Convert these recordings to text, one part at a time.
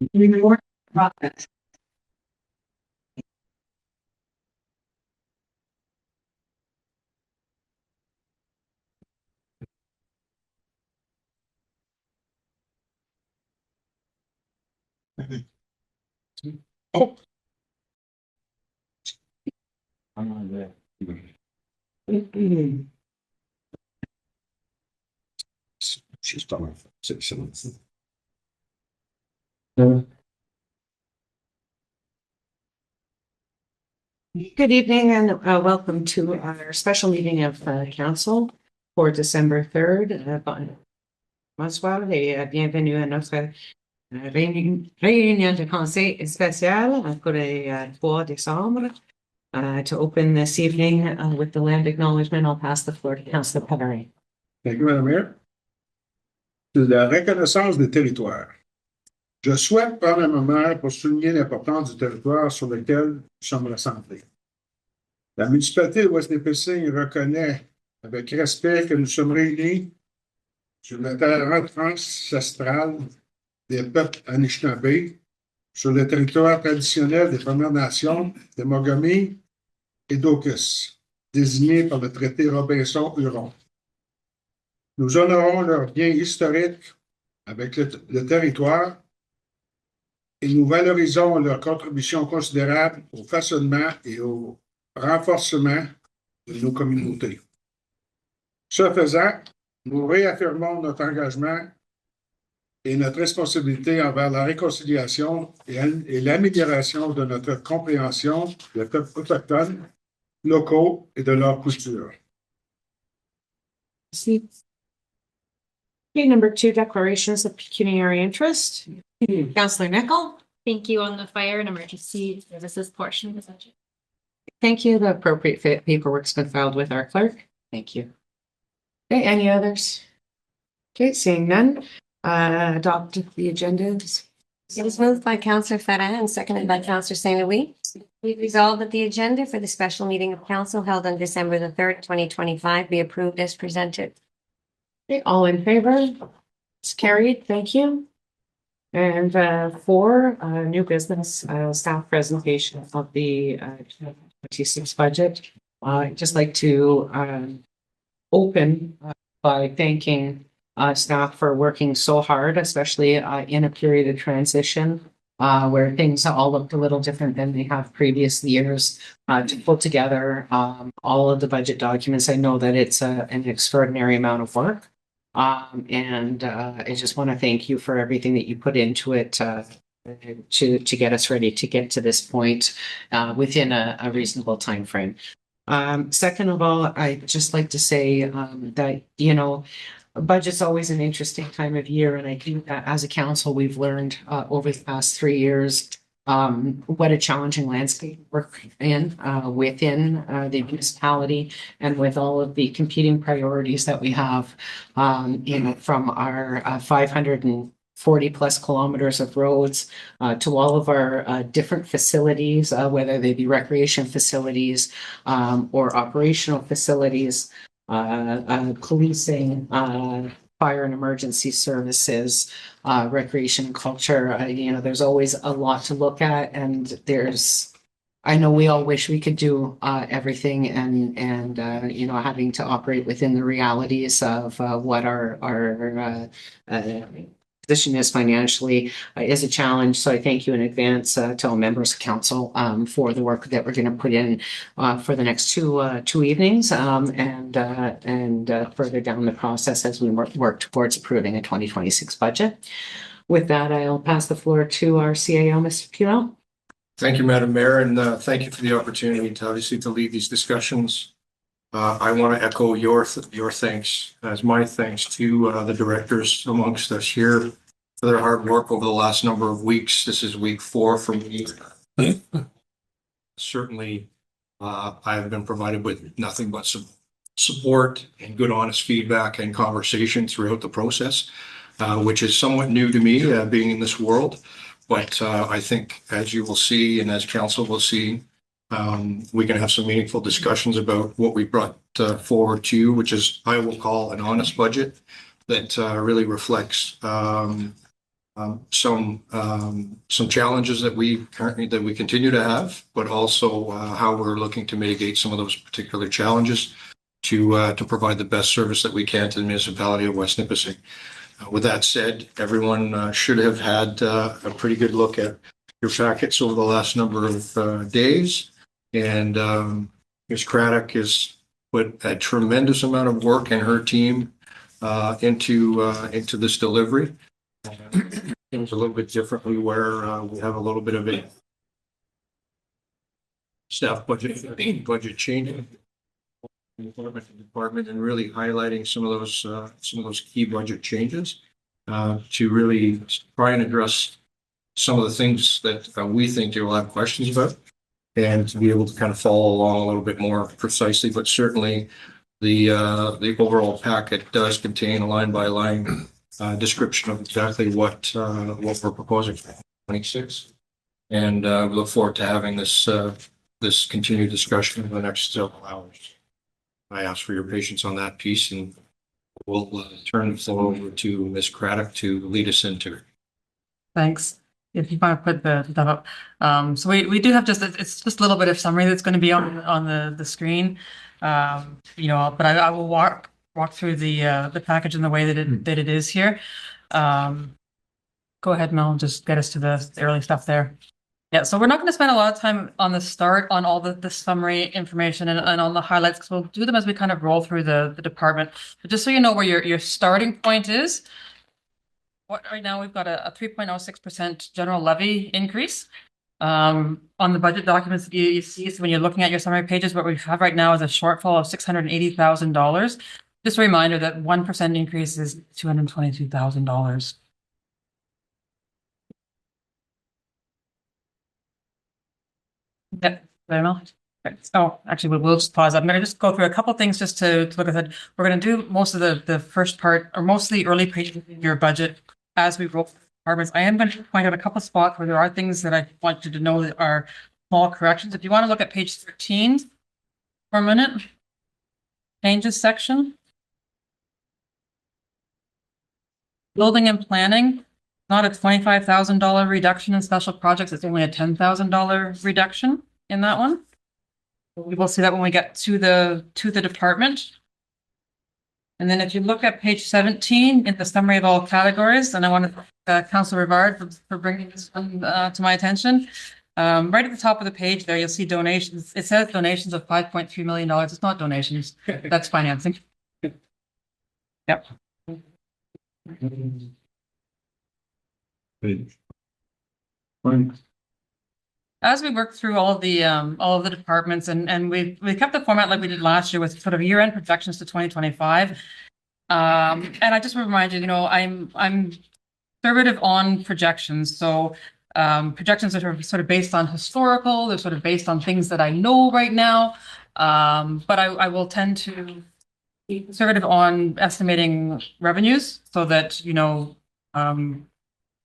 Report process. Oh. I'm on there. She's done it. Good evening and welcome to our special meeting of council for December 3rd. Bonsoir et bienvenue à notre réunion de conseil spécial pour le 3 décembre. To open this evening with the land acknowledgement, I'll pass the floor to Councillor Perry. Thank you, Madam Mayor. C'est la reconnaissance des territoires. Je souhaite prendre un moment pour souligner l'importance du territoire sur lequel nous sommes rassemblés. La municipalité de West-Nipissing reconnaît avec respect que nous sommes réunis sur la terre ancestrale des peuples Anishinaabe, sur le territoire traditionnel des Premières Nations, des Mogami et d'Okus, désignés par le traité Robinson-Huron. Nous honorons leurs biens historiques avec le territoire et nous valorisons leur contribution considérable au façonnement et au renforcement de nos communautés. Ce faisant, nous réaffirmons notre engagement et notre responsabilité envers la réconciliation et l'amélioration de notre compréhension des peuples autochtones, locaux et de leur culture. Okay, number 2, declarations of pecuniary interest. Councillor Nickel. Thank you. On the fire and emergency services portion of the budget. Thank you. The appropriate paperwork's been filed with our clerk. Thank you. Okay, any others? Okay, seeing none. Adopt the agenda. It was moved by Councillor Ferrand and seconded by Councillor St. Louis. We resolve that the agenda for the special meeting of council held on December the 3rd, 2025 be approved as presented. Okay, all in favor? It's carried. Thank you. And 4, new business staff presentation of the 2026 budget. I'd just like to open by thanking staff for working so hard, especially in a period of transition where things all looked a little different than they have previous years to pull together all of the budget documents. I know that it's an extraordinary amount of work. And I just want to thank you for everything that you put into it to get us ready to get to this point within a reasonable time frame. Second of all, I'd just like to say that, you know, budget's always an interesting time of year. And I think that as a council, we've learned over the past 3 years what a challenging landscape we're in within the municipality and with all of the competing priorities that we have, you know, from our 540 plus kilometers of roads to all of our different facilities, whether they be recreation facilities or operational facilities, policing, fire and emergency services, recreation and culture. You know, there's always a lot to look at, and I know we all wish we could do everything, and you know, having to operate within the realities of what our position is financially is a challenge. So I thank you in advance to all members of council for the work that we're going to put in for the next two evenings and further down the process as we work towards approving a 2026 budget. With that, I'll pass the floor to our CAO, Mr. Pilon. Thank you, Madam Mayor, and thank you for the opportunity to lead these discussions. I want to echo your thanks as my thanks to the directors amongst us here for their hard work over the last number of weeks. This is week 4 for me. Certainly, I have been provided with nothing but some support and good, honest feedback and conversation throughout the process, which is somewhat new to me, being in this world. But I think, as you will see and as council will see, we can have some meaningful discussions about what we brought forward to you, which is I will call an honest budget that really reflects some challenges that we continue to have, but also how we're looking to mitigate some of those particular challenges to provide the best service that we can to the municipality of West Nipissing. With that said, everyone should have had a pretty good look at your packets over the last number of days. And Ms. Craddock has put a tremendous amount of work and her team into this delivery. Things a little bit differently where we have a little bit of a staff budget changing department to department, and really highlighting some of those key budget changes to really try and address some of the things that we think you will have questions about, and to be able to kind of follow along a little bit more precisely. But certainly the overall packet does contain a line by line description of exactly what we're proposing for 26, and we look forward to having this continued discussion in the next several hours. I ask for your patience on that piece, and we'll turn the floor over to Ms. Craddock to lead us into it. Thanks. If you want to put that up. So we do have it's just a little bit of summary that's going to be on the screen. But I will walk through the package in the way that it is here. Go ahead, Mel, just get us to the early stuff there. Yeah, so we're not going to spend a lot of time on the start on all the summary information and on the highlights, because we'll do them as we kind of roll through the department. But just so you know where your starting point is, right now we've got a 3.06% general levy increase. On the budget documents that you see, so when you're looking at your summary pages, what we have right now is a shortfall of $680,000. Just a reminder that 1% increase is $222,000. Yeah, oh, actually, we'll just pause. I'm going to just go through a couple things just to look at it. We're going to do most of the first part, or most of the early pages in your budget as we roll through the departments. I am going to point out a couple of spots where there are things that I want you to know that are small corrections. If you want to look at page 13 for a minute, changes section. Building and planning, not a $25,000 reduction in special projects. It's only a $10,000 reduction in that one. We will see that when we get to the department. And then if you look at page 17 in the summary of all categories, and I want to thank Councilor Rivard for bringing this one to my attention. Right at the top of the page there, you'll see donations. It says donations of $5.3 million. It's not donations. That's financing. Yep. As we work through all of the departments, and we kept the format like we did last year with sort of year-end projections to 2025. And I just want to remind you, I'm conservative on projections. So projections that are sort of based on historical, they're sort of based on things that I know right now. But I will tend to be conservative on estimating revenues so that,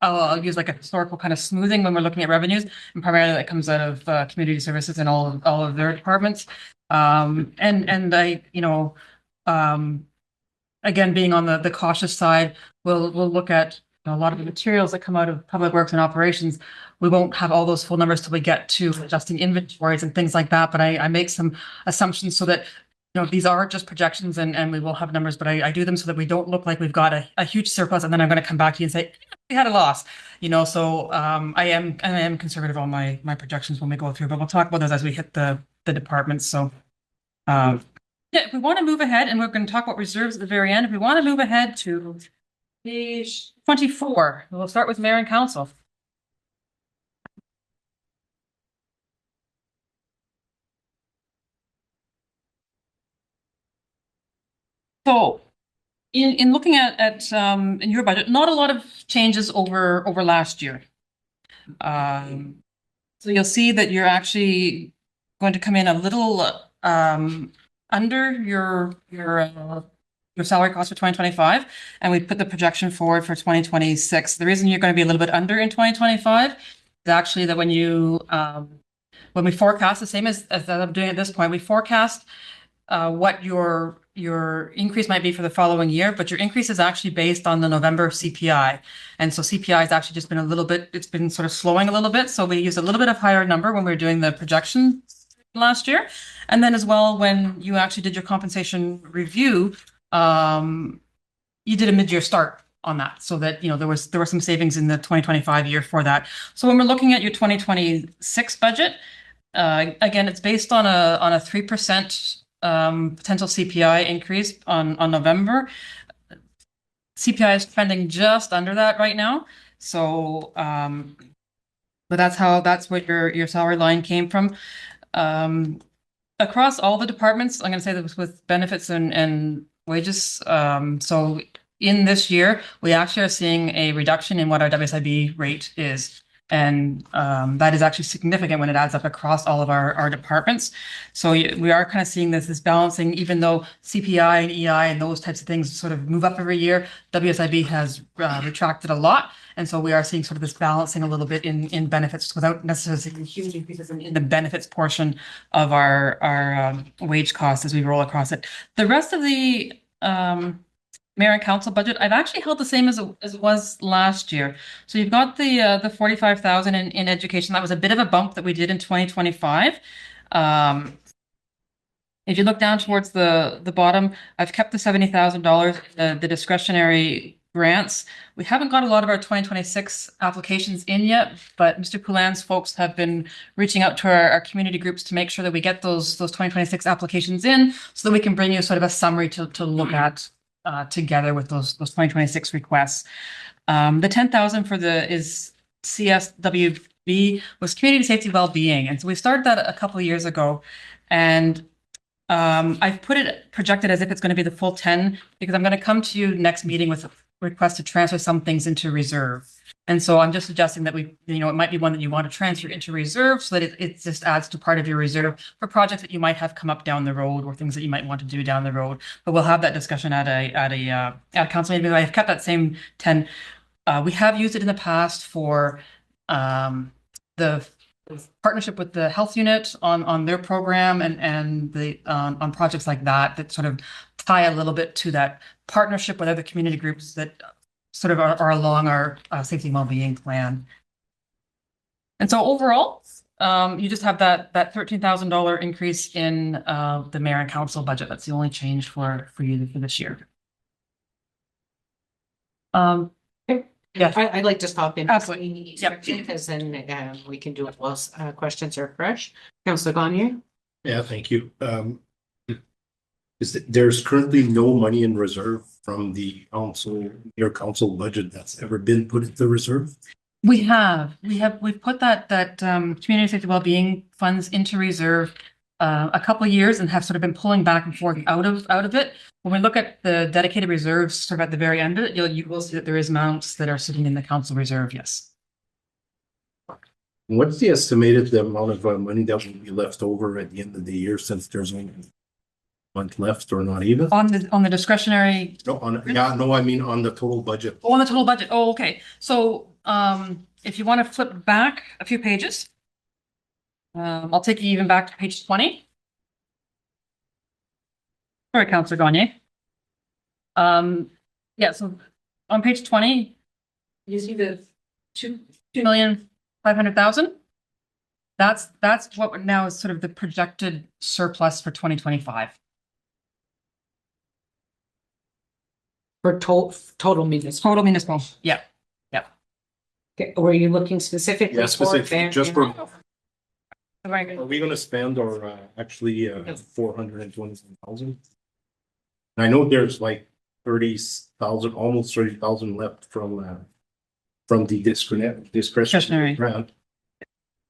I'll use like a historical kind of smoothing when we're looking at revenues, and primarily that comes out of community services and all of their departments. And I, again, being on the cautious side, we'll look at a lot of the materials that come out of public works and operations. We won't have all those full numbers till we get to adjusting inventories and things like that. But I make some assumptions so that these are just projections, and we will have numbers, but I do them so that we don't look like we've got a huge surplus, and then I'm going to come back to you and say, we had a loss, so I am conservative on my projections when we go through, but we'll talk about those as we hit the departments. So yeah, if we want to move ahead, and we're going to talk about reserves at the very end, if we want to move ahead to page 24, we'll start with Mayor and Council. So in looking at in your budget, not a lot of changes over last year. So you'll see that you're actually going to come in a little under your salary cost for 2025, and we put the projection forward for 2026. The reason you're going to be a little bit under in 2025 is actually that when we forecast, the same as I'm doing at this point, we forecast what your your increase might be for the following year, but your increase is actually based on the November CPI. And so CPI has actually just been a little bit, it's been sort of slowing a little bit. So we used a little bit of higher number when we were doing the projection last year. And then as well, when you actually did your compensation review, you did a mid-year start on that so that, you know, there were some savings in the 2025 year for that. So when we're looking at your 2026 budget, again, it's based on a 3% potential CPI increase on November. CPI is trending just under that right now. So, but that's where your salary line came from. Across all the departments, I'm going to say that with benefits and wages. So in this year, we actually are seeing a reduction in what our WSIB rate is. And that is actually significant when it adds up across all of our departments. So we are kind of seeing this balancing, even though CPI and EI and those types of things sort of move up every year, WSIB has retracted a lot. And so we are seeing sort of this balancing a little bit in benefits without necessarily seeing huge increases in the benefits portion of our wage costs as we roll across it. The rest of the mayor and council budget, I've actually held the same as it was last year. So you've got the 45,000 in education. That was a bit of a bump that we did in 2025. If you look down towards the bottom, I've kept the $70,000, the discretionary grants. We haven't got a lot of our 2026 applications in yet, but Mr. Poulin's folks have been reaching out to our community groups to make sure that we get those 2026 applications in so that we can bring you sort of a summary to look at together with those 2026 requests. The 10,000 for is CSWB was community safety well-being. And so we started that a couple of years ago. And I've put it projected as if it's going to be the full 10 because I'm going to come to you next meeting with a request to transfer some things into reserve. And so I'm just suggesting that it might be one that you want to transfer into reserve so that it just adds to part of your reserve for projects that you might have come up down the road or things that you might want to do down the road. But we'll have that discussion at a council meeting. I've kept that same 10. We have used it in the past for the partnership with the health unit on their program and on projects like that sort of tie a little bit to that partnership with other community groups that sort of are along our safety and well-being plan. And so overall, you just have that $13,000 increase in the mayor and council budget. That's the only change for you for this year. Yeah, I'd like to stop in. Absolutely. Yep. Because then we can do it while questions are fresh. Councillor Gagne? Yeah, thank you. There's currently no money in reserve from the your council budget that's ever been put into reserve? we've put that community safety wellbeing funds into reserve a couple of years and have sort of been pulling back and forth out of it. When we look at the dedicated reserves sort of at the very end of it, you will see that there is amounts that are sitting in the council reserve, yes. What's the estimated amount of money that will be left over at the end of the year since there's only a month left or not even? On the discretionary. No, I mean on the total budget. Oh, on the total budget. Oh, okay. So if you want to flip back a few pages, I'll take you even back to page 20. Sorry, Councillor Gagne. Yeah, so on page 20, you see the 2,500,000. That's what now is sort of the projected surplus for 2025. For total municipal. Total municipal. Yeah. Okay, were you looking specifically? Yeah, specifically, just for. Right. Are we going to spend or actually 420,000? I know there's like 30,000, almost 30,000 left from the discretionary grant.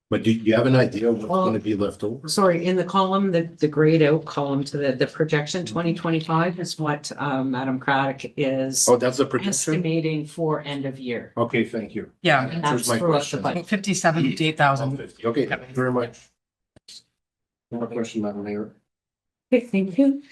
But do you have an idea of what's going to be left over? Sorry, in the column, the grayed out column to the projection 2025 is what Madam Craddock is Oh, that's the projection? estimating for end of year. Okay, thank you. Yeah. And Answers that's my throughout the question. budget. 57, 58,000. 50. Okay, thank you very much. No more question, Madam Mayor. Okay, thank you.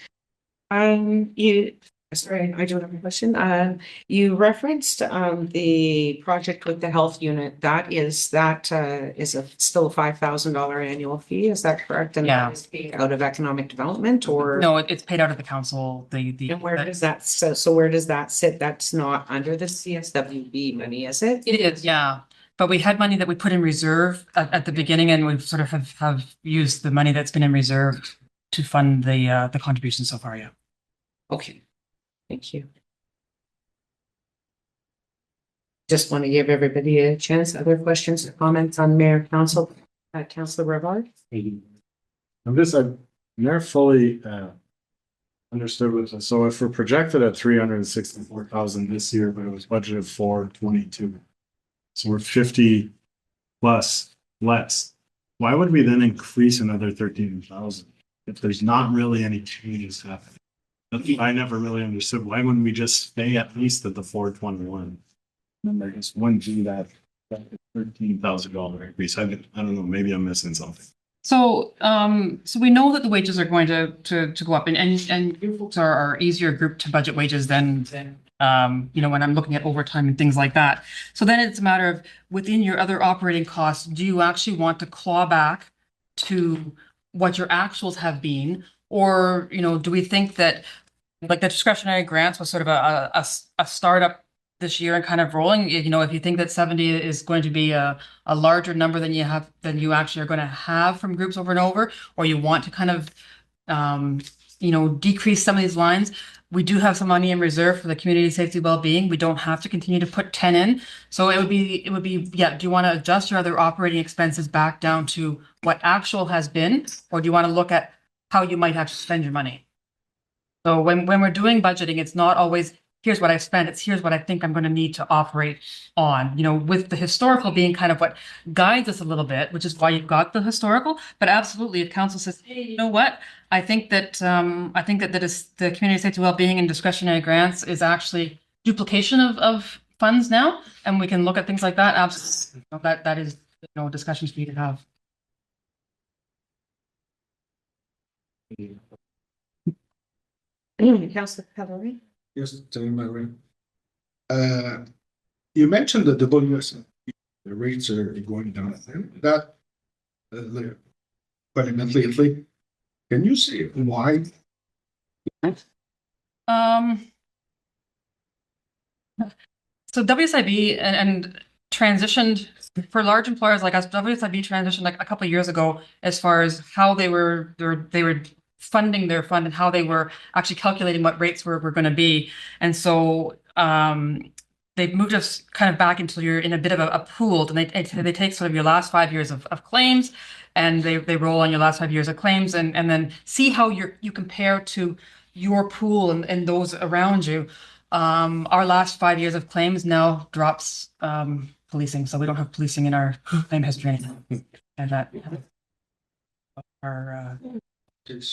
Sorry, I do have a question. You referenced the project with the health unit. Is still a $5,000 annual fee? Is that correct? And Yeah. that is paid out of economic development or? No, it's paid out of the council, And where does that, so where does that sit? That's not under the CSWB money, is it? It is, yeah. But we had money that we put in reserve at the beginning, and we've sort of have used the money that's been in reserve to fund the contribution so far, yeah. Okay, thank you. Just want to give everybody a chance. Other questions or comments on Mayor Council, Councilor Rivard? I'm just, I've never fully understood what this. So if we're projected at 364,000 this year, but it was budgeted for 22. So we're 50 plus less. Why would we then increase another 13,000 if there's not really any changes happening? That's what I never really understood. Why wouldn't we just stay at least at the 421? And then I guess wouldn't be that $13,000 increase. I don't know, maybe I'm missing something. So, so we know that the wages are going to go up, and you folks are easier group to budget wages than you know, when I'm looking at overtime and things like that. So then it's a matter of within your other operating costs, do you actually want to claw back to what your actuals have been? Or, you know, do we think that like the discretionary grants was sort of a startup this year and kind of rolling? You know, if you think that 70 is going to be a larger number than you actually are going to have from groups over and over, or you want to kind of you know, decrease some of these lines, we do have some money in reserve for the community safety well-being. We don't have to continue to put 10 in. So it would be, yeah, do you want to adjust your other operating expenses back down to what actual has been, or do you want to look at how you might have to spend your money? So when we're doing budgeting, it's not always, here's what I've spent, it's here's what I think I'm going to need to operate on, you know, with the historical being kind of what guides us a little bit, which is why you've got the historical. But absolutely, if council says, hey, you know what, I think that the community safety well-being and discretionary grants is actually duplication of funds now, and we can look at things like that. Absolutely, that is, you know, discussions for you to have. Councilor Cavalry? Yes, Marie. You mentioned the WSM, the rates are going down. That quite lately. Can you say why? So WSIB and transitioned for large employers like us. WSIB transitioned like a couple of years ago as far as how they were funding their fund and how they were actually calculating what rates were going to be. And so they've moved us kind of back until you're in a bit of a pooled, and they take sort of your last 5 years of claims, and they roll on your last 5 years of claims and then see how you compare to your pool and those around you. Our last 5 years of claims now drops policing, so we don't have policing in our claim history anymore. And that our Thank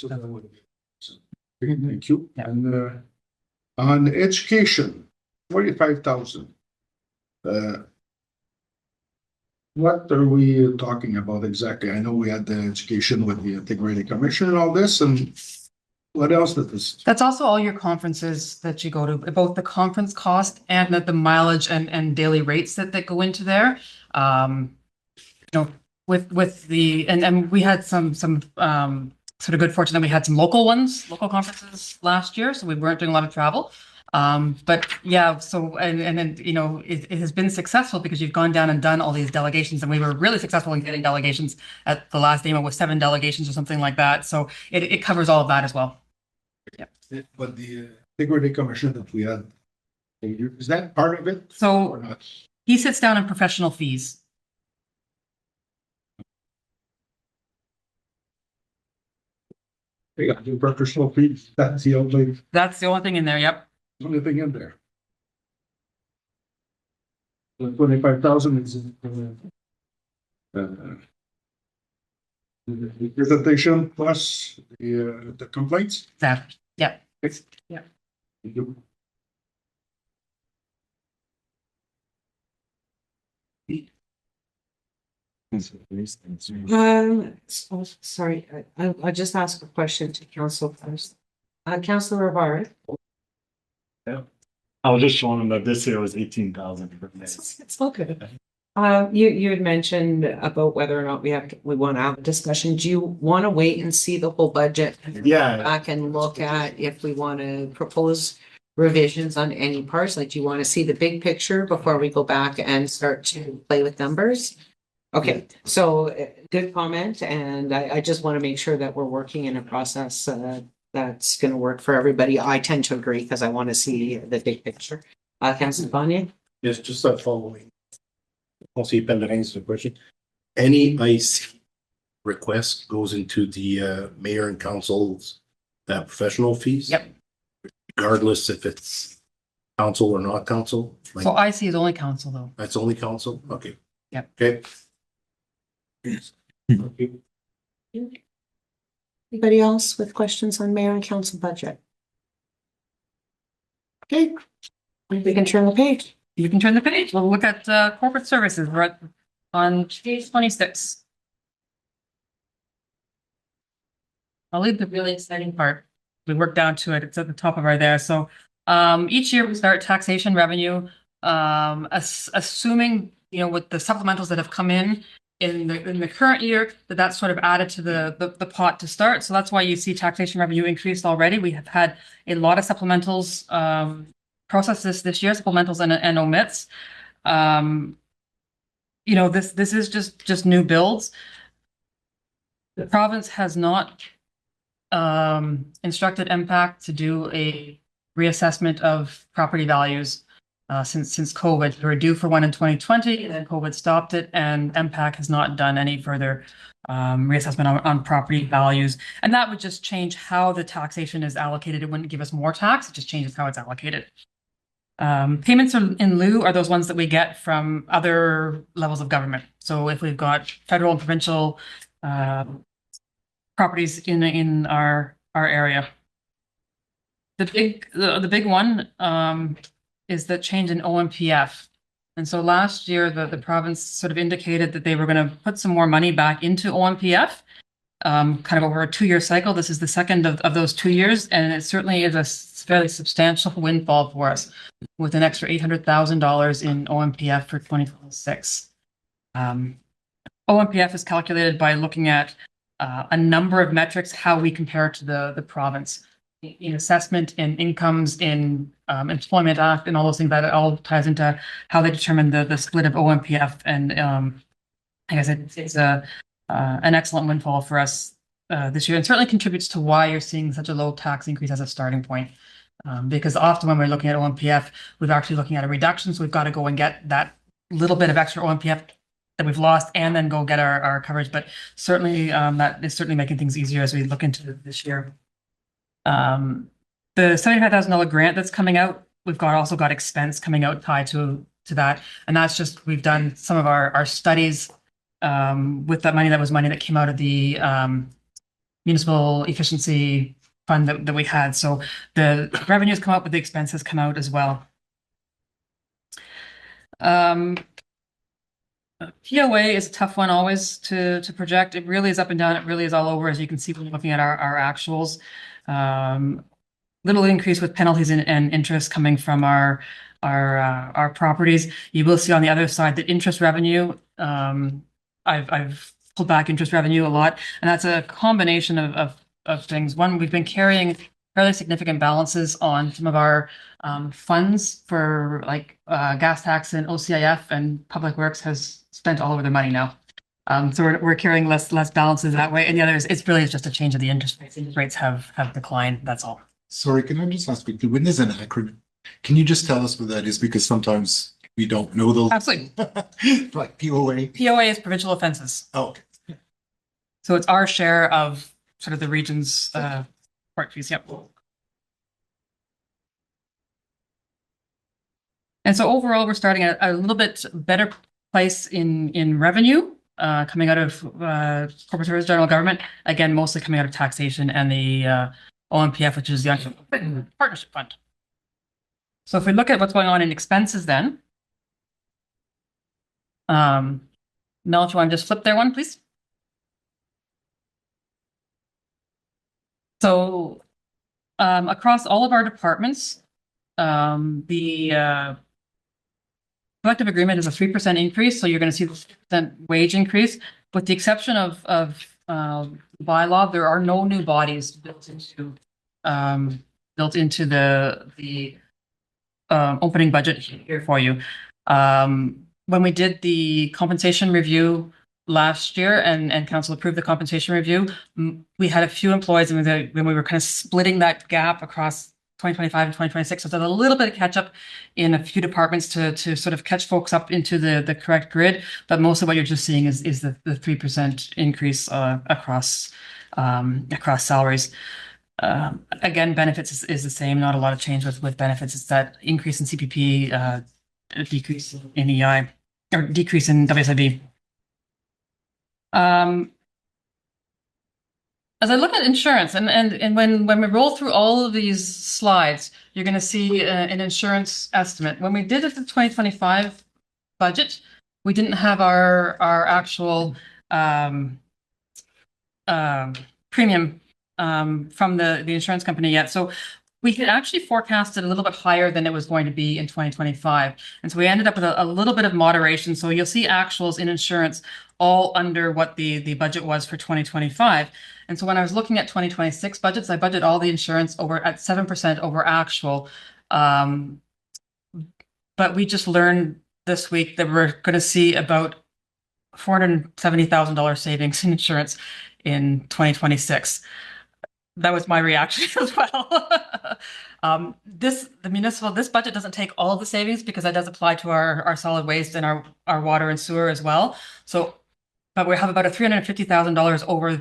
you. Yeah. And on education, 45,000. What are we talking about exactly? I know we had the education with the Integrated Commission and all this, and what else did this? That's also all your conferences that you go to, both the conference cost and the mileage and daily rates that go into there. You know, with the and we had some sort of good fortune that we had some local conferences last year, so we weren't doing a lot of travel. But yeah, so and then you know it has been successful because you've gone down and done all these delegations, and we were really successful in getting delegations at the last demo with 7 delegations or something like that. So it covers all of that as well. Yeah. But the Integrated Commission that we had, is that part of it or So not? he sits down in professional fees. They got the professional fees. That's the only Thing in there. Yep. thing in there. The 25,000 is the presentation plus the complaints. Exactly. Yeah. Yeah. You- Sorry, I just asked a question to council first. Councilor Rivard, I was just showing them that this year was 18,000. It's all good. You had mentioned about whether or not we want to have a discussion. Do you want to wait and see the whole budget? Yeah, Back and look at if we want to propose revisions on any parts, like do you want to see the big picture before we go back and start to play with numbers? Okay, so good comment, and I just want to make sure that we're working in a process that's going to work for everybody. I tend to agree because I want to see the big picture. Councilor Bonnier? Yes, just a following. Conseiller Pellerin's question. Any IC request goes into the mayor and council's professional fees? Yep. Regardless if it's council or not council? Like, So IC is only council though. that's only council? Okay. Yep. Okay. Anybody else with questions on mayor and council budget? Okay, we can turn the page. You can turn the page. We'll look at corporate services. We're on page 26. I'll leave the really exciting part. We work down to it. It's at the top of our there. So each year we start taxation revenue, assuming, with the supplementals that have come in the current year, that's sort of added to the pot to start. So that's why you see taxation revenue increased already. We have had a lot of supplementals processes this year, supplementals and omits. This is just new builds. The province has not instructed MPAC to do a reassessment of property values since COVID. We were due for one in 2020, and then COVID stopped it, and MPAC has not done any further reassessment on property values. And that would just change how the taxation is allocated. It wouldn't give us more tax, it just changes how it's allocated. Payments in lieu are those ones that we get from other levels of government. So if we've got federal and provincial properties in our area. The big one is the change in OMPF. And so last year, the province sort of indicated that they were going to put some more money back into OMPF, kind of over a 2-year cycle. This is the second of those 2 years, and it certainly is a fairly substantial windfall for us, with an extra $800,000 in OMPF for 2026. OMPF is calculated by looking at a number of metrics, how we compare to the province in assessment, in incomes, in Employment Act, and all those things. That it all ties into how they determine the split of OMPF. And I guess it's an excellent windfall for us this year, and certainly contributes to why you're seeing such a low tax increase as a starting point. Because often when we're looking at OMPF, we're actually looking at a reduction. So we've got to go and get that little bit of extra OMPF that we've lost, and then go get our coverage. But certainly that is certainly making things easier as we look into this year. The $75,000 grant that's coming out, we've also got expense coming out tied to that, and that's just, we've done some of our studies with that money. That was money that came out of the municipal efficiency fund that we had. So the revenues come out, but the expenses come out as well. POA is a tough one always to project. It really is up and down. It really is all over, as you can see when you're looking at our actuals. Little increase with penalties and interest coming from our properties. You will see on the other side that interest revenue, I've pulled back interest revenue a lot, and that's a combination of things. One, we've been carrying fairly significant balances on some of our funds for like gas tax and OCIF, and Public Works has spent all over their money now. So we're carrying less balances that way. And the other is, it's really just a change of the interest rates. Interest rates have declined. That's all. Sorry, can I just ask you, when there's an acronym, can you just tell us what that is? Because sometimes we don't know those. Absolutely. Like POA. POA is provincial offenses. Oh, okay. So it's our share of sort of the region's court fees. Yep. And so overall, we're starting at a little bit better place in revenue coming out of corporate service general government. Again, mostly coming out of taxation and the OMPF, which is the partnership fund. So if we look at what's going on in expenses then, Mel, if you want to just flip there one, please. So across all of our departments, the collective agreement is a 3% increase, so you're going to see the 3% wage increase. With the exception of bylaw, there are no new bodies built into the opening budget here for you. When we did the compensation review last year and council approved the compensation review, we had a few employees and when we were kind of splitting that gap across 2025 and 2026. So there's a little bit of catch up in a few departments to sort of catch folks up into the correct grid. But most of what you're just seeing is the 3% increase across salaries. Again, benefits is the same, not a lot of change with benefits. It's that increase in CPP, decrease in EI, or decrease in WSIB. As I look at insurance, and when we roll through all of these slides, you're going to see an insurance estimate. When we did it the 2025 budget, we didn't have our actual premium from the insurance company yet. So we had actually forecasted a little bit higher than it was going to be in 2025. And so we ended up with a little bit of moderation. So you'll see actuals in insurance all under what the budget was for 2025. And so when I was looking at 2026 budgets, I budget all the insurance over at 7% over actual. But we just learned this week that we're going to see about $470,000 savings in insurance in 2026. That was my reaction as well. This budget doesn't take all of the savings because that does apply to our solid waste and our water and sewer as well. So, but we have about a $350,000 over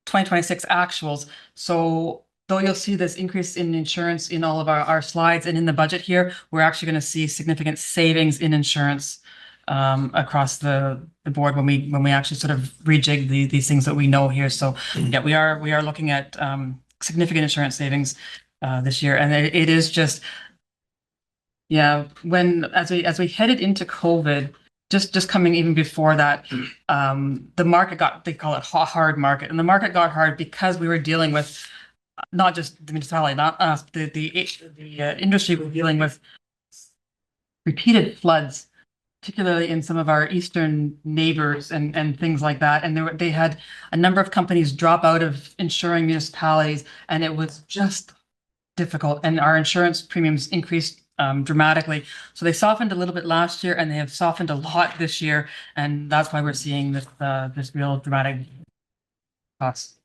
2026 actuals. So though you'll see this increase in insurance in all of our slides and in the budget here, we're actually going to see significant savings in insurance across the board when we actually sort of rejig these things that we know here. So yeah, we are looking at significant insurance savings this year, and it is just as we headed into COVID, just coming even before that, the market they call it a hard market, and the market got hard because we were dealing with not just the municipality, not us, the industry was dealing with repeated floods, particularly in some of our eastern neighbors and things like that. And they had a number of companies drop out of insuring municipalities, and it was just difficult. And our insurance premiums increased dramatically. So they softened a little bit last year, and they have softened a lot this year. And that's why we're seeing this real dramatic cost.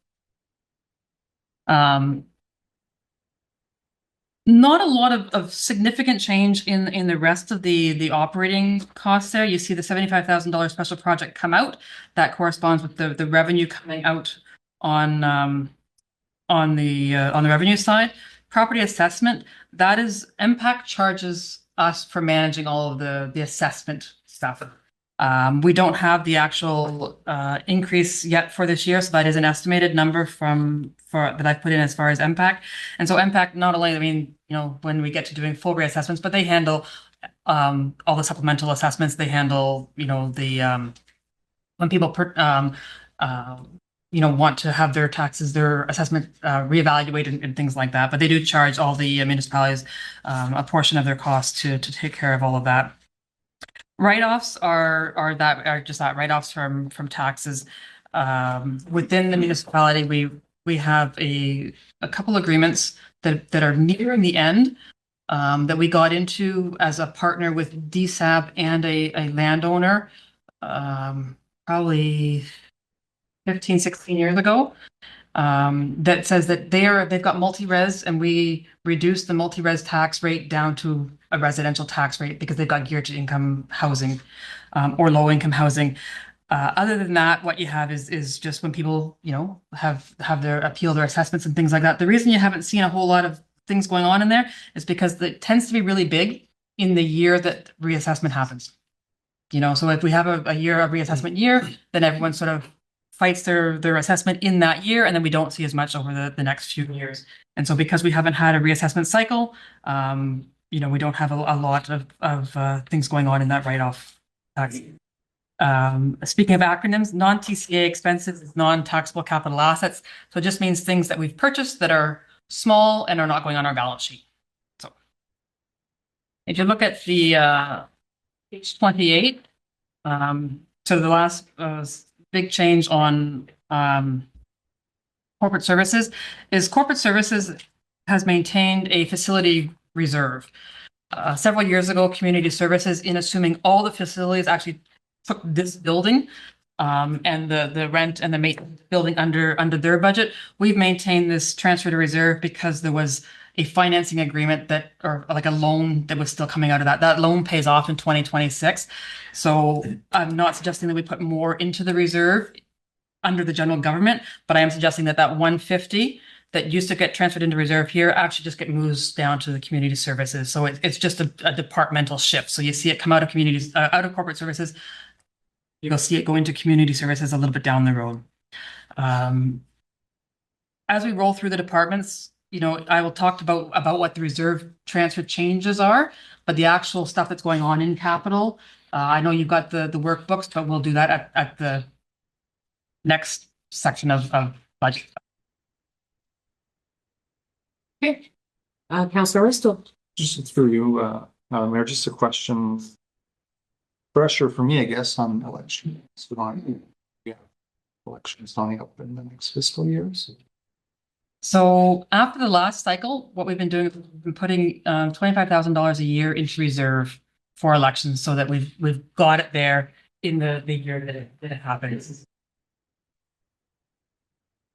Not a lot of significant change in the rest of the operating costs there. You see the $75,000 special project come out. That corresponds with the revenue coming out on the revenue side. Property assessment, that is MPAC charges us for managing all of the assessment stuff. We don't have the actual increase yet for this year, so that is an estimated number that I put in as far as MPAC. And so MPAC, not only, when we get to doing full reassessments, but they handle all the supplemental assessments. They handle, when people want to have their taxes, their assessment reevaluated and things like that. But they do charge all the municipalities a portion of their costs to take care of all of that. Write-offs are just that write-offs from taxes. Within the municipality, we have a couple agreements that are nearing the end that we got into as a partner with DSAB and a landowner probably 15, 16 years ago. That says that they've got multi-res, and we reduced the multi-res tax rate down to a residential tax rate because they've got geared to income housing or low income housing. Other than that, what you have is just when people, have their appeal, their assessments and things like that. The reason you haven't seen a whole lot of things going on in there is because it tends to be really big in the year that reassessment happens. So if we have a reassessment year, then everyone sort of fights their assessment in that year, and then we don't see as much over the next few years. And so because we haven't had a reassessment cycle, we don't have a lot of things going on in that write-off tax. Speaking of acronyms, non-TCA expenses is non-taxable capital assets. So it just means things that we've purchased that are small and are not going on our balance sheet. So If you look at the page 28, so the last big change on corporate services is corporate services has maintained a facility reserve. Several years ago, community services, in assuming all the facilities, actually took this building and the rent and the maintenance building under their budget. We've maintained this transfer to reserve because there was a financing agreement that, or like a loan that was still coming out of that. That loan pays off in 2026. So I'm not suggesting that we put more into the reserve under the general government, but I am suggesting that 150 that used to get transferred into reserve here actually just get moves down to the community services. So it's just a departmental shift. So you see it come out of communities, out of corporate services. You'll see it go into community services a little bit down the road. As we roll through the departments, you know, I will talk about what the reserve transfer changes are, but the actual stuff that's going on in capital, I know you've got the workbooks, but we'll do that at the next section of budget. Okay. Councillor Bristol. Just through you, Mayor, just a question. Pressure for me, I guess, on elections. Elections lining up in the next fiscal years. So after the last cycle, what we've been doing is we've been putting $25,000 a year into reserve for elections so that we've got it there in the year that it happens.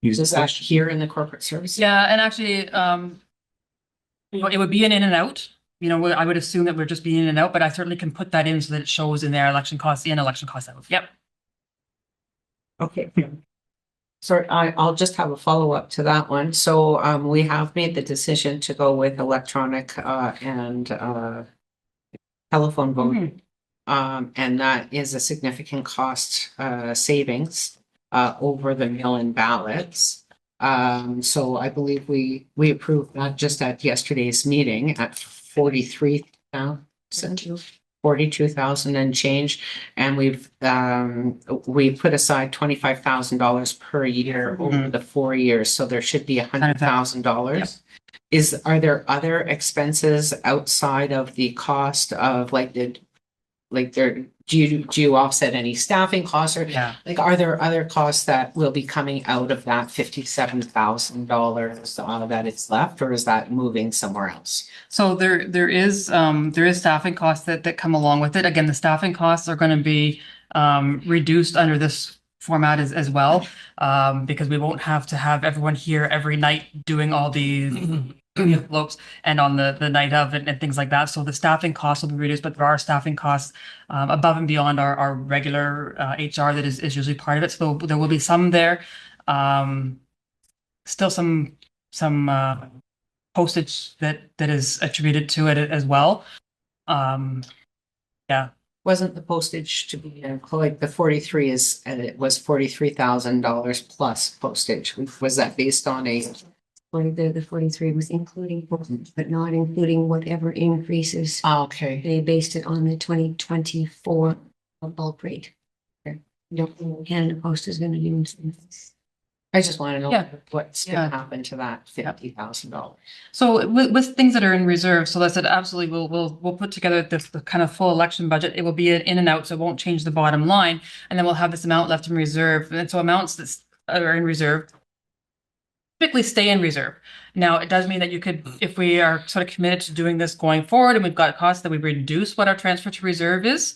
Is that here in the corporate service? Yeah, and actually, you know, it would be an in and out. You know, I would assume that we're just being in and out, but I certainly can put that in so that it shows in there election costs in, election costs out. Yep. Okay. Sorry, I'll just have a follow-up to that one. So we have made the decision to go with electronic and telephone voting. And that is a significant cost savings over the mail-in ballots. So I believe we approved that just at yesterday's meeting at 43,000. 42,000 and change, and we put aside $25,000 per year over the 4 years, so there should be $100,000. Are there other expenses outside of the cost of do you offset any staffing costs, or are there other costs that will be coming out of that $57,000 that it's left, or is that moving somewhere else? So there is staffing costs that come along with it. Again, the staffing costs are going to be reduced under this format as well, because we won't have to have everyone here every night doing all these envelopes and on the night of and things like that. So the staffing costs will be reduced, but there are staffing costs above and beyond our regular HR that is usually part of it. So there will be some there. Still some postage that is attributed to it as well. Yeah. Wasn't the postage to be like the 43 is, and it was $43,000 plus postage. Was that based on a? The 43 was including postage, but not including whatever increases. Okay. They based it on the 2024 bulk rate. Canada Post is going to do. I just want to know what's going to Yeah. happen to that $50,000. So with things that are in reserve, so that's it. Absolutely, we'll put together the kind of full election budget. It will be an in and out, so it won't change the bottom line. And then we'll have this amount left in reserve. And so amounts that are in reserve typically stay in reserve. Now, it does mean that you could, if we are sort of committed to doing this going forward, and we've got costs, that we reduce what our transfer to reserve is.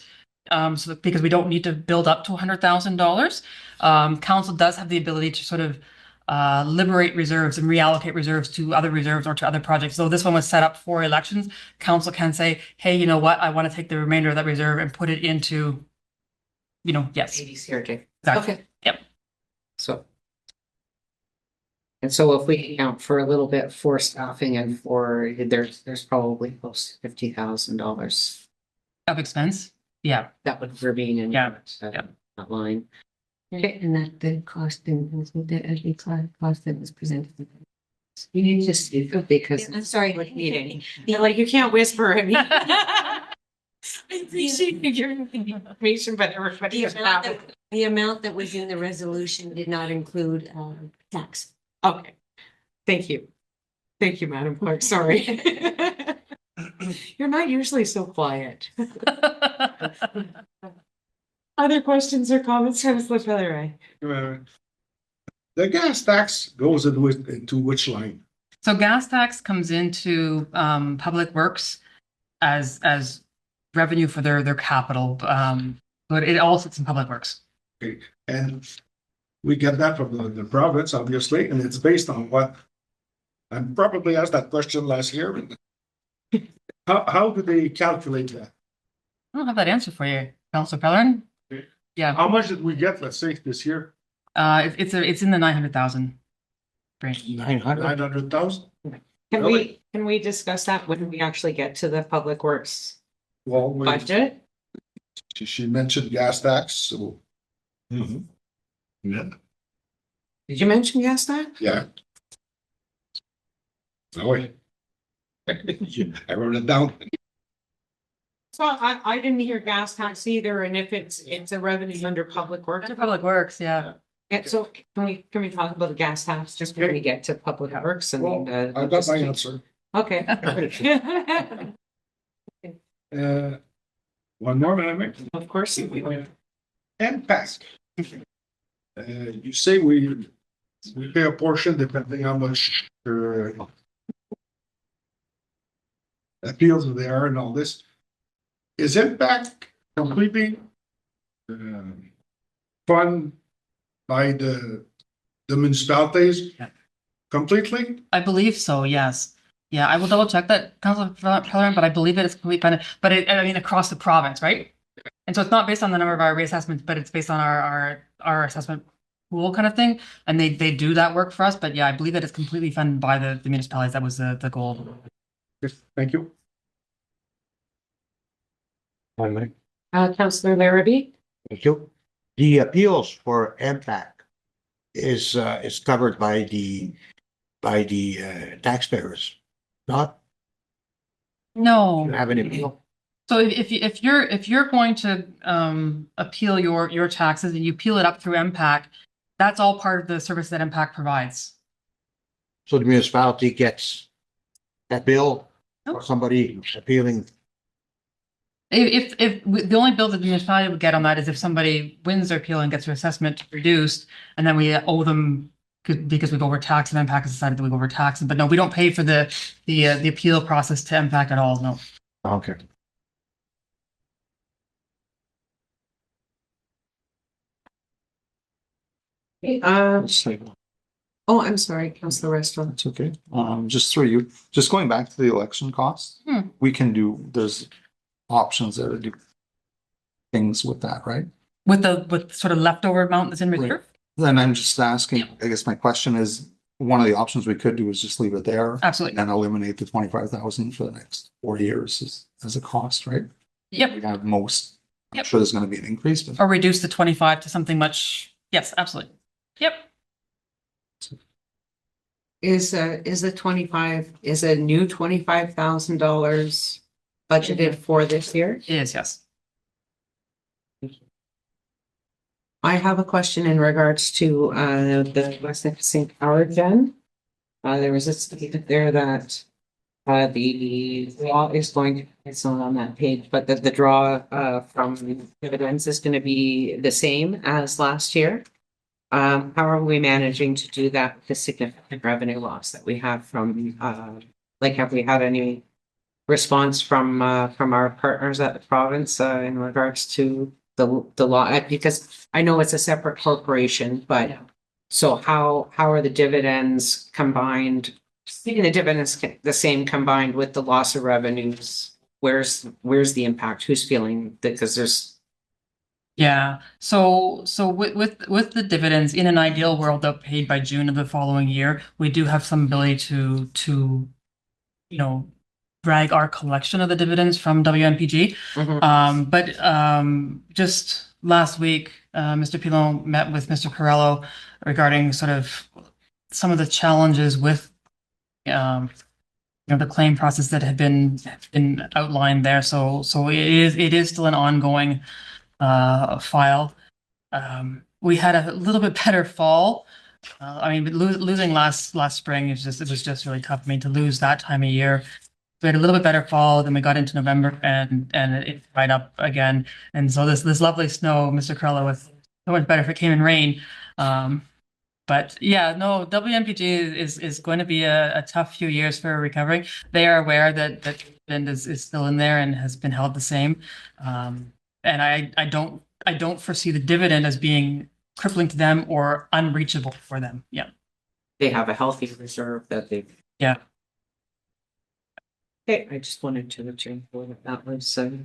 So because we don't need to build up to $100,000. Council does have the ability to sort of liberate reserves and reallocate reserves to other reserves or to other projects. So this one was set up for elections. Council can say, hey, you know what? I want to take the remainder of that reserve and put it into, yes. ADCRJ. Exactly. Okay. Yep. So if we account for a little bit for staffing and for, there's probably close to $50,000 Of expense. Yeah. that would remain in that line. Okay, and that the cost that was presented. You need to just because I'm sorry. Meeting. Like you can't whisper at me. I appreciate your information, but everybody has The amount that was in the resolution did not include tax. Okay. Thank you. Thank you, Madam Clerk. Sorry. You're not usually so quiet. Other questions or comments, Councillor Pellerin? The gas tax goes into which line? So gas tax comes into Public Works as revenue for their capital, but it all sits in Public Works. And we get that from the province, obviously, and it's based on what? I probably asked that question last year. How do they calculate that? I don't have that answer for you, Councillor Pellerin. Yeah, How much did we get, let's say, this year? it's in the 900,000 range. 900. 900,000? Can we discuss that when we actually get to the Public Works Well, budget? she mentioned gas tax, so. Yeah. Did you mention gas tax? Yeah. Oh, wait. I wrote it down. So I didn't hear gas tax either, and if it's a revenue under Public Works. Under Public Works, yeah. Yeah, so can we talk about the gas tax just when we get to Public Works and? Well, I got my answer. Okay. One more, Madam Of course. Impact. You say we pay a portion depending how much appeals there are and all this. Is impact completely fund by the municipalities? Yeah. Completely? I believe so, yes. Yeah, I will double check that, Councillor Pellerin, but I believe it is complete funded, but I mean, across the province, right? And so it's not based on the number of our reassessments, but it's based on our assessment pool kind of thing. And they do that work for us, but yeah, I believe that it's completely funded by the municipalities. That was the goal. Yes, thank you. Councillor Larrabee? Thank you. The appeals for MPAC is covered by the taxpayers, not No. have an appeal. So if you're going to appeal your taxes and you appeal it up through MPAC, that's all part of the service that MPAC provides. So the municipality gets that bill Nope. or somebody appealing. If the only bill that the municipality would get on that is if somebody wins their appeal and gets their assessment reduced, and then we owe them because we've overtaxed and MPAC has decided that we've overtaxed them. But no, we don't pay for the appeal process to MPAC at all. No. Okay. Oh, I'm sorry, Councillor Restaurant. That's okay. Just through you, just going back to the election costs, we can do, there's options there to do things with that, right? With sort of leftover amount that's in Right. reserve? Then I'm just asking, I guess my question is, one of the options we could do is just leave it there Absolutely. and eliminate the 25,000 for the next 4 years as a cost, right? Yep. We have most, I'm Yep. sure there's gonna be an increase, but Or reduce the 25 to something much, yes, absolutely. Yep. Is the 25, is a new $25,000 budgeted for this year? It is, yes. I have a question in regards to the West Nipissing Power Gen. There was a statement there that the draw is going, it's not on that page, but the draw from dividends is going to be the same as last year. How are we managing to do that with the significant revenue loss that we have from like, have we had any response from our partners at the province in regards to the law? Because I know it's a separate corporation, but Yeah. so how are the dividends combined? The dividends the same combined with the loss of revenues? Where's the impact? Who's feeling that? Because there's Yeah, so with the dividends, in an ideal world, they're paid by June of the following year. We do have some ability to drag our collection of the dividends from WMPG. But just last week, Mr. Pilon met with Mr. Corello regarding sort of some of the challenges with the claim process that have been outlined there. So it is still an ongoing file. We had a little bit better fall. I mean, losing last spring it was just really tough. I mean, to lose that time of year, we had a little bit better fall, then we got into November and it dried up again. And so this lovely snow, Mr. Corella, was so much better if it came in rain. But yeah, no, WMPG is going to be a tough few years for recovering. They are aware that dividend is still in there and has been held the same. And I don't foresee the dividend as being crippling to them or unreachable for them. Yeah. They have a healthy reserve that they. Yeah. Okay, I just wanted to change what that was, so.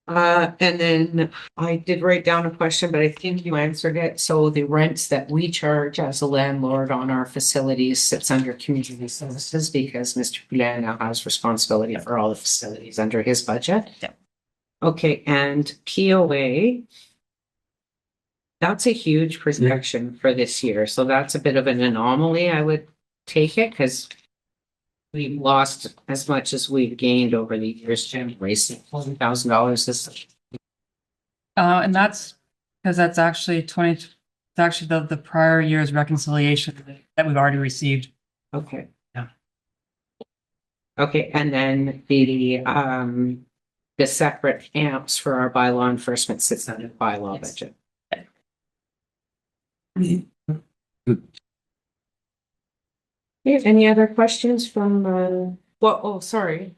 And then I did write down a question, but I think you answered it. So the rents that we charge as a landlord on our facilities sits under community services because Mr. Poulin now has responsibility for all the facilities under his budget. Yeah. Okay, and POA. That's a huge projection for this year. So that's a bit of an anomaly. I would take it because we've lost as much as we've gained over the years, generally $40,000 this. And that's because that's actually it's actually the prior year's reconciliation that we've already received. Okay. Yeah. Okay, and then the separate amps for our bylaw enforcement sits under the bylaw Yes. budget. Okay, any other questions from, well, oh, sorry.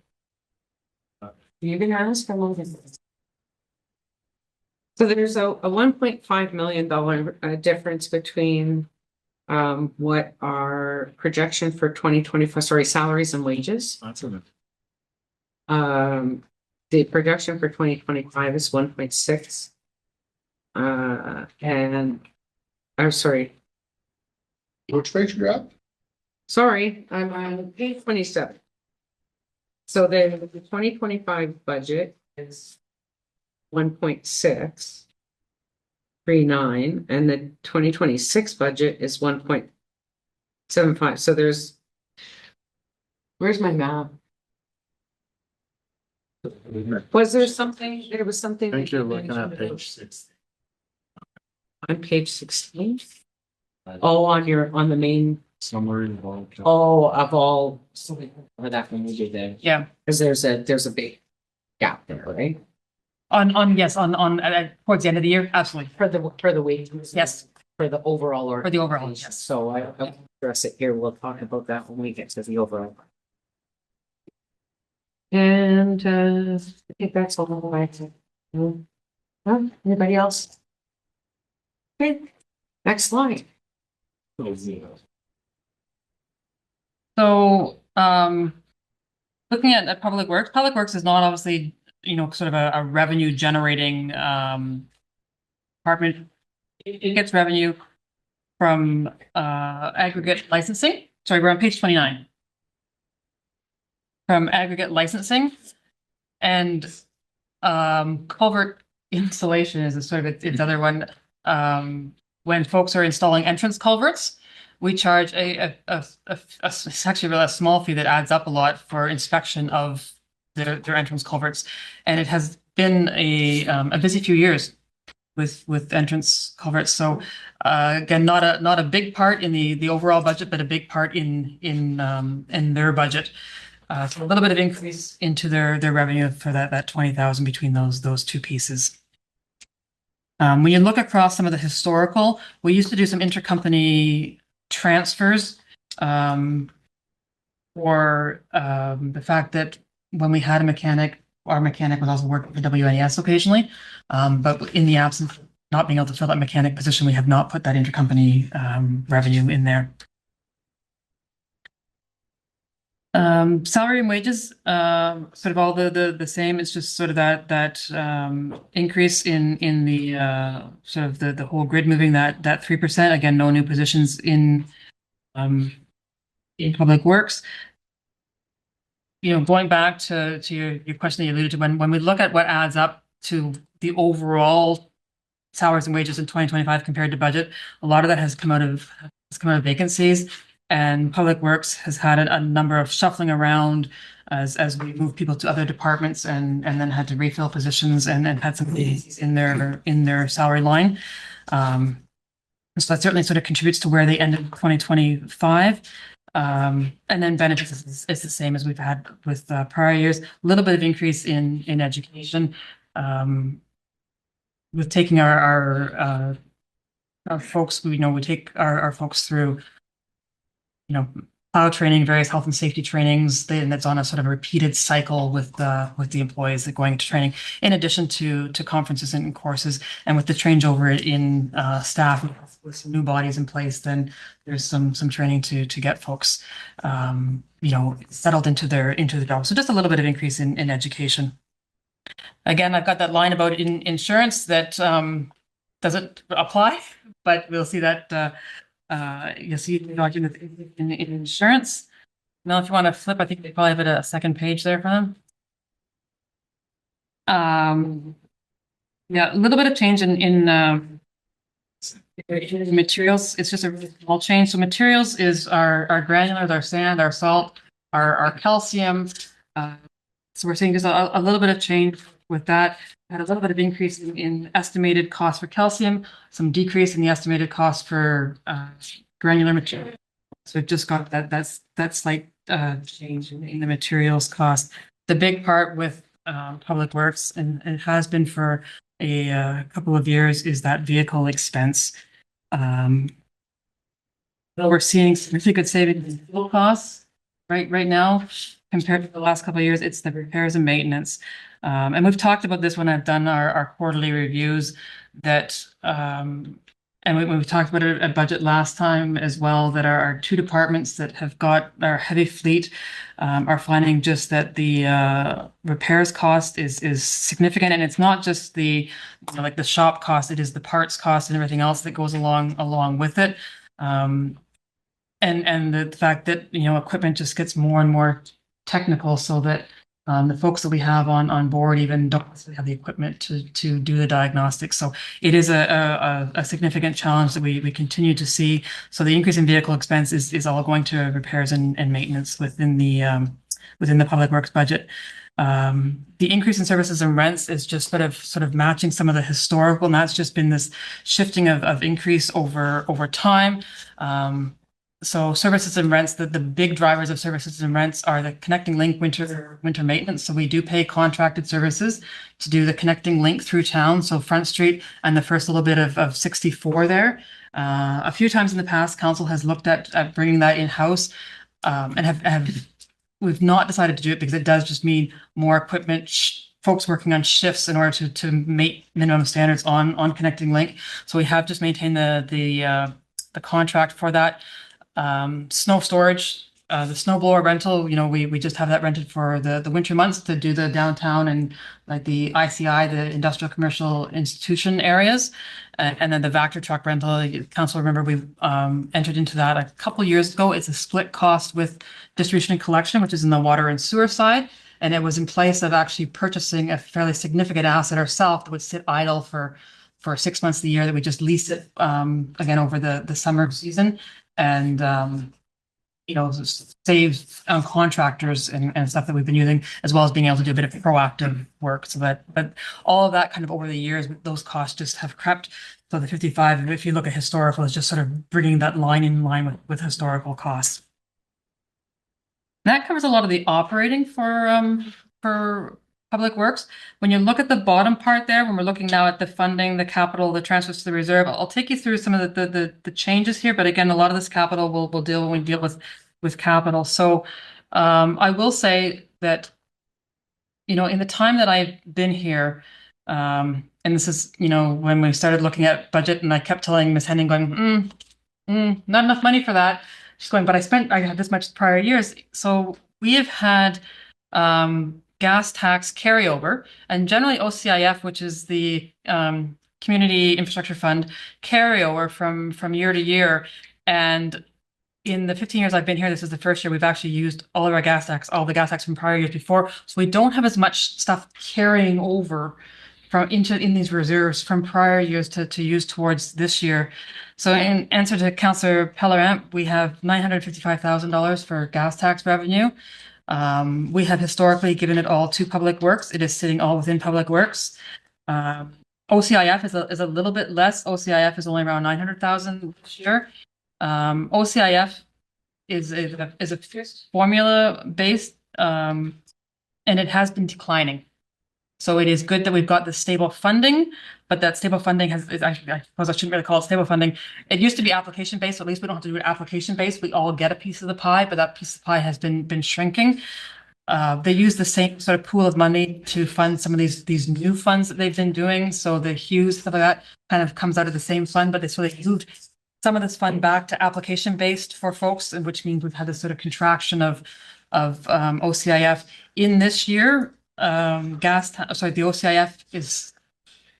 You can ask from Logan. So there's a $1.5 million difference between what our projection for 2024, sorry, salaries and wages. That's it. The projection for 2025 is 1.6. And I'm sorry. Which page you at? Sorry, I'm on page 27. So then the 2025 budget is 1.639 and the 2026 budget is 1.75. So where's my map? Was there something, there was something. I think you're looking mentioned at about- page 6. On page 16? Oh, on the main, Summary of all. of all, so we cover that when we do that. Yeah. Because there's a big gap there, right? Yes, towards the end of the year, absolutely. For the wages. Yes. For the overall or. For the overall, yes. So I won't address it here. We'll talk about that when we get to the overall. And I think that's all I have. Anybody else? Okay, next slide. So, looking at Public Works is not obviously, sort of a revenue generating department. It gets revenue from aggregate licensing. Sorry, we're on page 29. From aggregate licensing and culvert installation is a sort of its other one. When folks are installing entrance culverts, we charge it's actually a small fee that adds up a lot for inspection of their entrance culverts, and it has been a busy few years with entrance culverts. So again, not a big part in the overall budget, but a big part in their budget. So a little bit of increase into their revenue for that 20,000 between those two pieces. When you look across some of the historical, we used to do some intercompany transfers for the fact that when we had a mechanic, our mechanic was also working for WNES occasionally. But in the absence of not being able to fill that mechanic position, we have not put that intercompany revenue in there. Salary and wages, sort of all the same. It's just sort of that increase in the sort of the whole grid moving that 3%. Again, no new positions in Public Works. Going back to your question that you alluded to, when we look at what adds up to the overall salaries and wages in 2025 compared to budget, a lot of that has come out of vacancies. And Public Works has had a number of shuffling around as we move people to other departments and then had to refill positions and had some vacancies in their salary line. So that certainly sort of contributes to where they ended 2025. And then benefits is the same as we've had with prior years. A little bit of increase in education. With taking our folks, we take our folks through, plow training, various health and safety trainings. And that's on a sort of a repeated cycle with the employees that going to training, in addition to conferences and courses. And with the changeover in staff with some new bodies in place, then there's some training to get folks, settled into the job. So just a little bit of increase in education. Again, I've got that line about insurance that doesn't apply, but we'll see that. You'll see the document in insurance. Now, if you want to flip, I think they probably have a second page there for them. Yeah, a little bit of change in materials. It's just a really small change. So materials is our granulars, our sand, our salt, our calcium. So we're seeing just a little bit of change with that. Had a little bit of increase in estimated cost for calcium, some decrease in the estimated cost for granular material. So we've just got that slight change in the materials cost. The big part with Public Works, and it has been for a couple of years, is that vehicle expense. We're seeing significant savings in fuel costs right now compared to the last couple of years. It's the repairs and maintenance. And we've talked about this when I've done our quarterly reviews, that and we've talked about it at budget last time as well, that our two departments that have got our heavy fleet are finding just that the repairs cost is significant. And it's not just the like the shop cost, it is the parts cost and everything else that goes along with it. And the fact that equipment just gets more and more technical, so that the folks that we have on board even don't necessarily have the equipment to do the diagnostics. So it is a significant challenge that we continue to see. So the increase in vehicle expense is all going to repairs and maintenance within the Public Works budget. The increase in services and rents is just sort of matching some of the historical, and that's just been this shifting of increase over time. So services and rents, the big drivers of services and rents are the Connecting Link winter maintenance. So we do pay contracted services to do the Connecting Link through town. So Front Street and the first little bit of 64 there. A few times in the past, council has looked at bringing that in-house and we've not decided to do it because it does just mean more equipment, folks working on shifts in order to meet minimum standards on Connecting Link. So we have just maintained the contract for that. Snow storage, the snow blower rental, we just have that rented for the winter months to do the downtown and like the ICI, the industrial commercial institution areas. And then the Vector truck rental, council, remember we entered into that a couple years ago. It's a split cost with distribution and collection, which is in the water and sewer side. And it was in place of actually purchasing a fairly significant asset ourselves that would sit idle for 6 months of the year, that we just lease it again over the summer season. And save on contractors and stuff that we've been using, as well as being able to do a bit of proactive work. So but all of that kind of over the years, those costs just have crept. So the 55, if you look at historical, is just sort of bringing that line in line with historical costs. That covers a lot of the operating for Public Works. When you look at the bottom part there, when we're looking now at the funding, the capital, the transfers to the reserve, I'll take you through some of the changes here. But again, a lot of this capital we'll deal when we deal with capital. So I will say that, in the time that I've been here, and this is, when we started looking at budget, and I kept telling Ms. Henning going, not enough money for that. She's going, but I had this much prior years. So we have had gas tax carryover, and generally OCIF, which is the Community Infrastructure Fund, carryover from year to year. And in the 15 years I've been here, this is the first year we've actually used all the gas tax from prior years before. So we don't have as much stuff carrying over in these reserves from prior years to use towards this year. So in answer to Councillor Pellerin, we have $955,000 for gas tax revenue. We have historically given it all to Public Works. It is sitting all within Public Works. OCIF is a little bit less. OCIF is only around $900,000 this year. OCIF is a formula based, and it has been declining. So it is good that we've got the stable funding, but that stable funding is actually, I suppose I shouldn't really call it stable funding. It used to be application based, so at least we don't have to do it application based. We all get a piece of the pie, but that piece of the pie has been shrinking. They use the same sort of pool of money to fund some of these new funds that they've been doing. So the Hughes, stuff like that, kind of comes out of the same fund, but they moved some of this fund back to application based for folks, and which means we've had this sort of contraction of OCIF in this year. The OCIF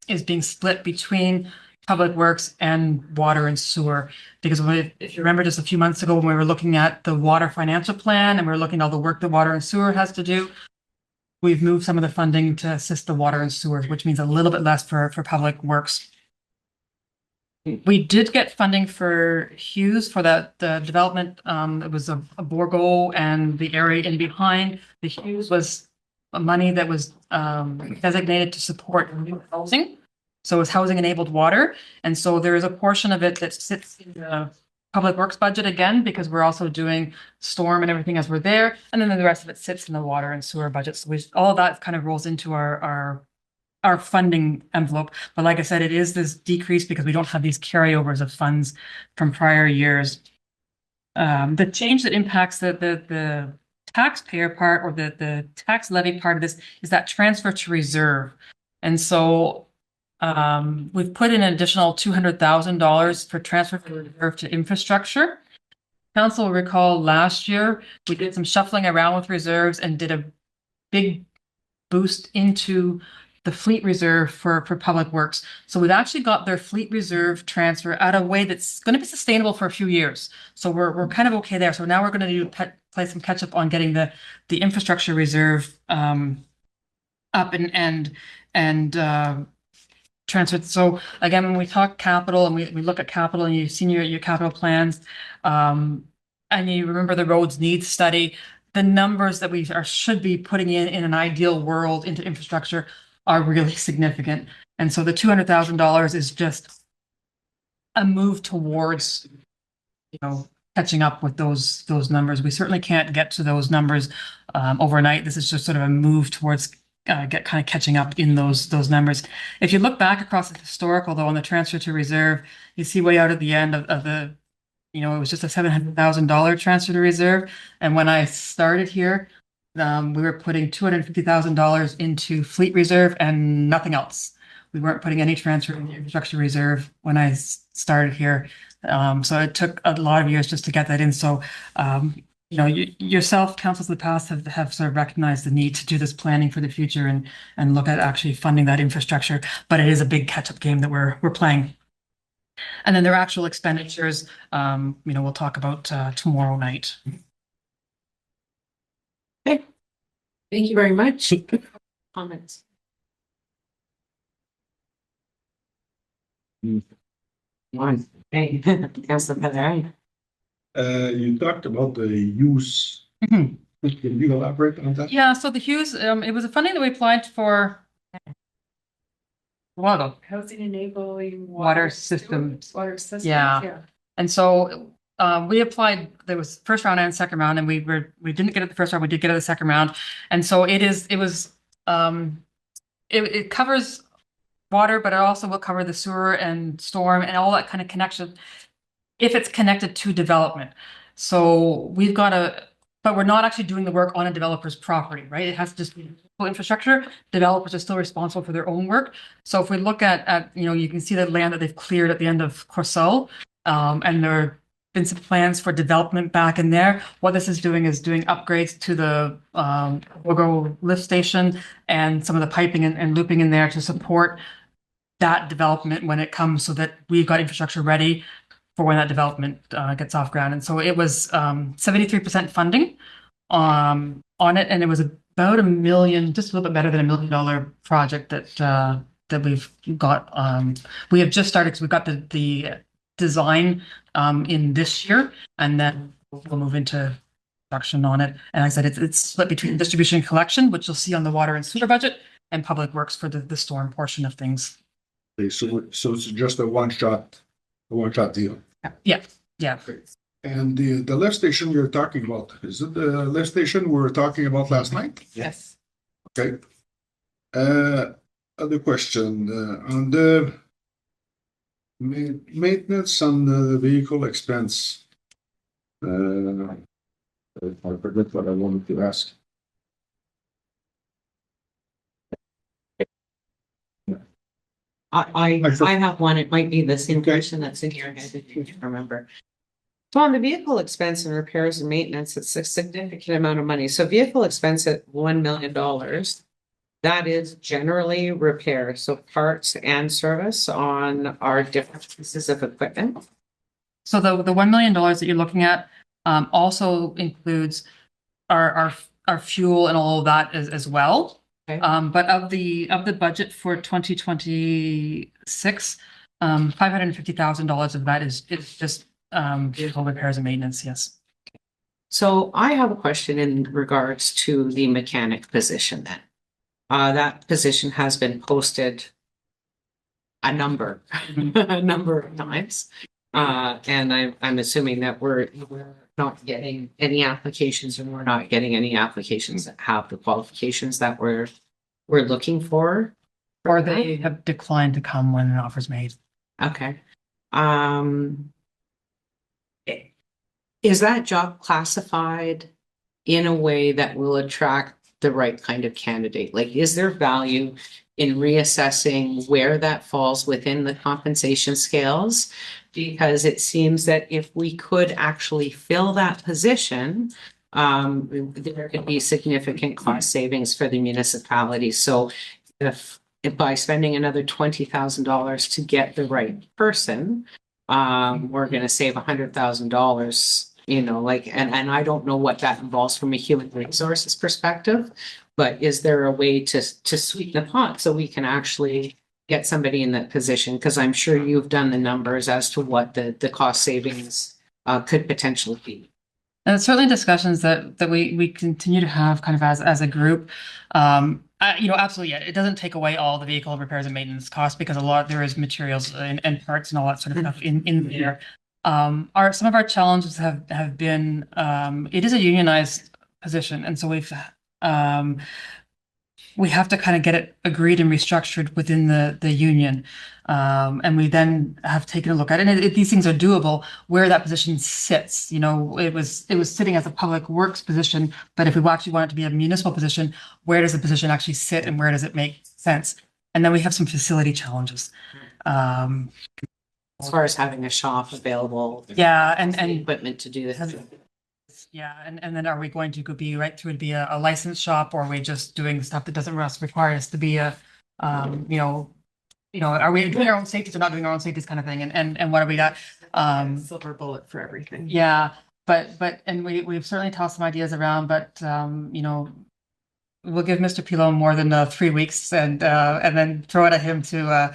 is being split between Public Works and Water and Sewer. Because if you remember just a few months ago when we were looking at the water financial plan and we were looking at all the work that Water and Sewer has to do, we've moved some of the funding to assist the Water and Sewer, which means a little bit less for Public Works. We did get funding for Hughes for the development. It was a Borgo and the area in behind. The Hughes was money that was designated to support new housing. So it's housing enabled water. And so there is a portion of it that sits in the Public Works budget again, because we're also doing storm and everything as we're there. And then the rest of it sits in the water and sewer budget. So all of that kind of rolls into our funding envelope. But like I said, it is this decrease because we don't have these carryovers of funds from prior years. The change that impacts the taxpayer part, or the tax levy part of this, is that transfer to reserve. And so we've put in an additional $200,000 for transfer from reserve to infrastructure. Council will recall last year we did some shuffling around with reserves and did a big boost into the fleet reserve for Public Works. So we've actually got their fleet reserve transfer at a way that's going to be sustainable for a few years. So we're kind of okay there. So now we're going to play some catch up on getting the infrastructure reserve up and transferred. So again, when we talk capital and we look at capital, and you've seen your capital plans, and you remember the roads needs study, the numbers that we should be putting in an ideal world into infrastructure are really significant. And so the $200,000 is just a move towards, catching up with those numbers. We certainly can't get to those numbers overnight. This is just sort of a move towards catching up in those numbers. If you look back across the historical, though, on the transfer to reserve, you see way out at the end of the, it was just a $700,000 transfer to reserve. And when I started here, we were putting $250,000 into fleet reserve and nothing else. We weren't putting any transfer in the infrastructure reserve when I started here. So it took a lot of years just to get that in. So, yourself, councils of the past have sort of recognized the need to do this planning for the future and look at actually funding that infrastructure. But it is a big catch-up game that we're playing. And then their actual expenditures, we'll talk about tomorrow night. Okay. Thank you very much. Comments? One. Hey, Councilor Pelletier. You talked about the use. Mhm. Can you elaborate on that? Yeah, so the Hughes, it was a funding that we applied for a while ago. Housing enabling Water systems. Water systems. Yeah. And so we applied, there was first round and second round, and we didn't get it the first round, we did get it the second round. And so it covers water, but it also will cover the sewer and storm and all that kind of connection if it's connected to development. So but we're not actually doing the work on a developer's property, right? It has to just be infrastructure. Developers are still responsible for their own work. So if we look at you can see the land that they've cleared at the end of Courcelles, and there have been some plans for development back in there. What this is doing upgrades to the Borgo lift station and some of the piping and looping in there to support that development when it comes, so that we've got infrastructure ready for when that development gets off ground. And so it was 73% funding on it, and it was about $1 million, just a little bit better than $1 million project that we've got. We have just started because we've got the design in this year, and then we'll move into production on it. And like I said, it's split between distribution and collection, which you'll see on the water and sewer budget, and Public Works for the storm portion of things. Okay, so it's just a one shot deal. Yeah. And the lift station you're talking about, is it the lift station we were talking about last night? Yes. Okay. Other question, on the maintenance on the vehicle expense. I forget what I wanted to ask. I have one. It might be the same question that's in your head if you can remember. So on the vehicle expense and repairs and maintenance, it's a significant amount of money. So vehicle expense at $1 million. That is generally repair, so parts and service on our different pieces of equipment. So the $1 million that you're looking at also includes our fuel and all of that as well. Okay. But of the budget for 2026, $550,000 of that is just vehicle repairs and maintenance. Yes. So I have a question in regards to the mechanic position then. That position has been posted a number of times. And I'm assuming that we're not getting any applications, and we're not getting any applications that have the qualifications that we're looking for. Or they have declined to come when an offer is made. Okay. Is that job classified in a way that will attract the right kind of candidate? Like, is there value in reassessing where that falls within the compensation scales? Because it seems that if we could actually fill that position, there could be significant cost savings for the municipality. So if by spending another $20,000 to get the right person, we're going to save $100,000, you know, like, and I don't know what that involves from a human resources perspective, but is there a way to sweeten the pot so we can actually get somebody in that position? Because I'm sure you've done the numbers as to what the cost savings could potentially be. And it's certainly discussions that we continue to have kind of as a group. You know, absolutely, yeah. It doesn't take away all the vehicle repairs and maintenance costs because there is materials and parts and all that sort of stuff in there. Some of our challenges have been it is a unionized position, and so we have to kind of get it agreed and restructured within the union. And we then have taken a look at it. And these things are doable where that position sits. You know, it was sitting as a public works position, but if we actually want it to be a municipal position, where does the position actually sit and where does it make sense? And then we have some facility challenges. As far as having a shop available. Yeah, and equipment to do this. Yeah, and then are we going to be right through to be a licensed shop, or are we just doing stuff that doesn't require us to be a, are we doing our own safeties or not doing our own safeties kind of thing? And what have we got? Silver bullet for everything. Yeah, but we've certainly tossed some ideas around, but we'll give Mr. Pilon more than 3 weeks and then throw it at him to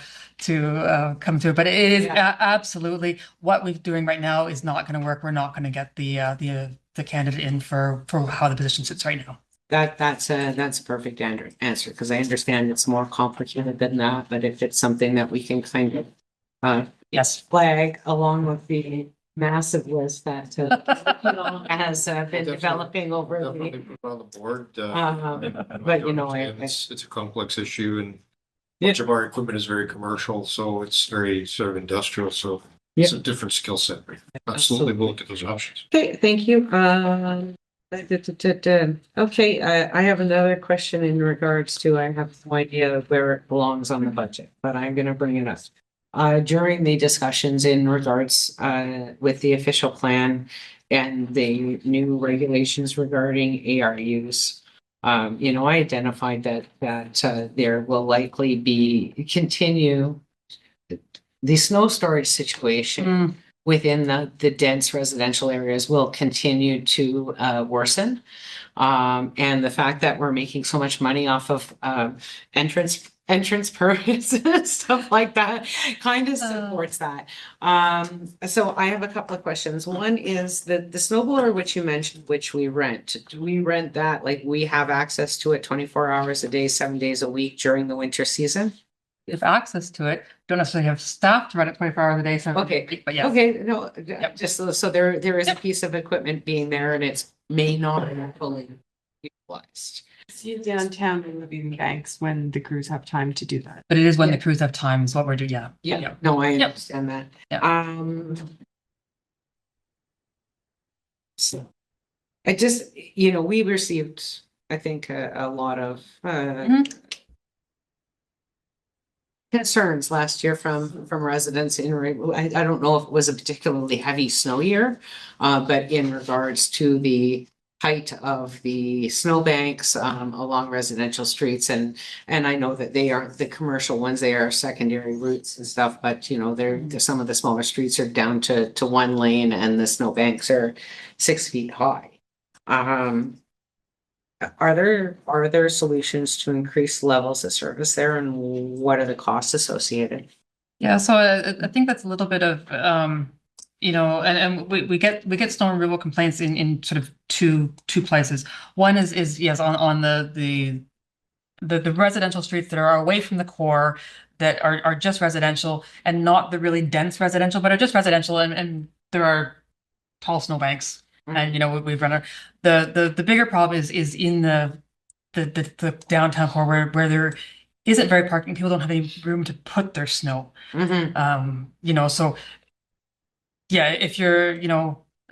come through. But it is absolutely what we're doing right now is not going to work. We're not going to get the candidate in for how the position sits right now. That's a perfect answer, because I understand it's more complicated than that. But if it's something that we can kind of yes, flag along with the massive list that has been developing over Definitely put on the board. but you know, it's a complex issue, and much of our equipment is very commercial, so it's very sort of industrial. So it's a different skill set. Absolutely, we'll look at those options. Okay, thank you. Okay, I have another question in regards to, I have no idea where it belongs on the budget, but I'm going to bring it up. During the discussions in regards with the official plan and the new regulations regarding ARUs, I identified that there will likely continue the snow storage situation within the dense residential areas will continue to worsen. And the fact that we're making so much money off of entrance permits and stuff like that kind of supports that. So I have a couple of questions. One is the snow blower, which you mentioned, which we rent. Do we rent that? Like, we have access to it 24 hours a day, 7 days a week during the winter season? have access to it, don't necessarily have staff to run it 24 hours a day, so. Okay. But yes. Okay, no, just so there is a piece of equipment being there and it's may not be fully utilized. See downtown and living banks when the crews have time to do that. But it is when the Yeah. crews have time is what we're doing, yeah. Yeah, no, I Yep. understand that. Yeah. So I just, we received, I think, a lot of Mhm. concerns last year from residents I don't know if it was a particularly heavy snow year, but in regards to the height of the snowbanks along residential streets, and I know that they aren't the commercial ones, they are secondary routes and stuff, but they're some of the smaller streets are down to one lane and the snowbanks are 6 feet high. Are there solutions to increase levels of service there, and what are the costs associated? Yeah, so I think that's a little bit of, and we get snow removal complaints in sort of two places. One is yes, on the residential streets that are away from the core, that are just residential and not the really dense residential, but are just residential, and there are tall snowbanks. And we've run the bigger problem is in the downtown core where there isn't very parking. People don't have any room to put their snow. So yeah, if you're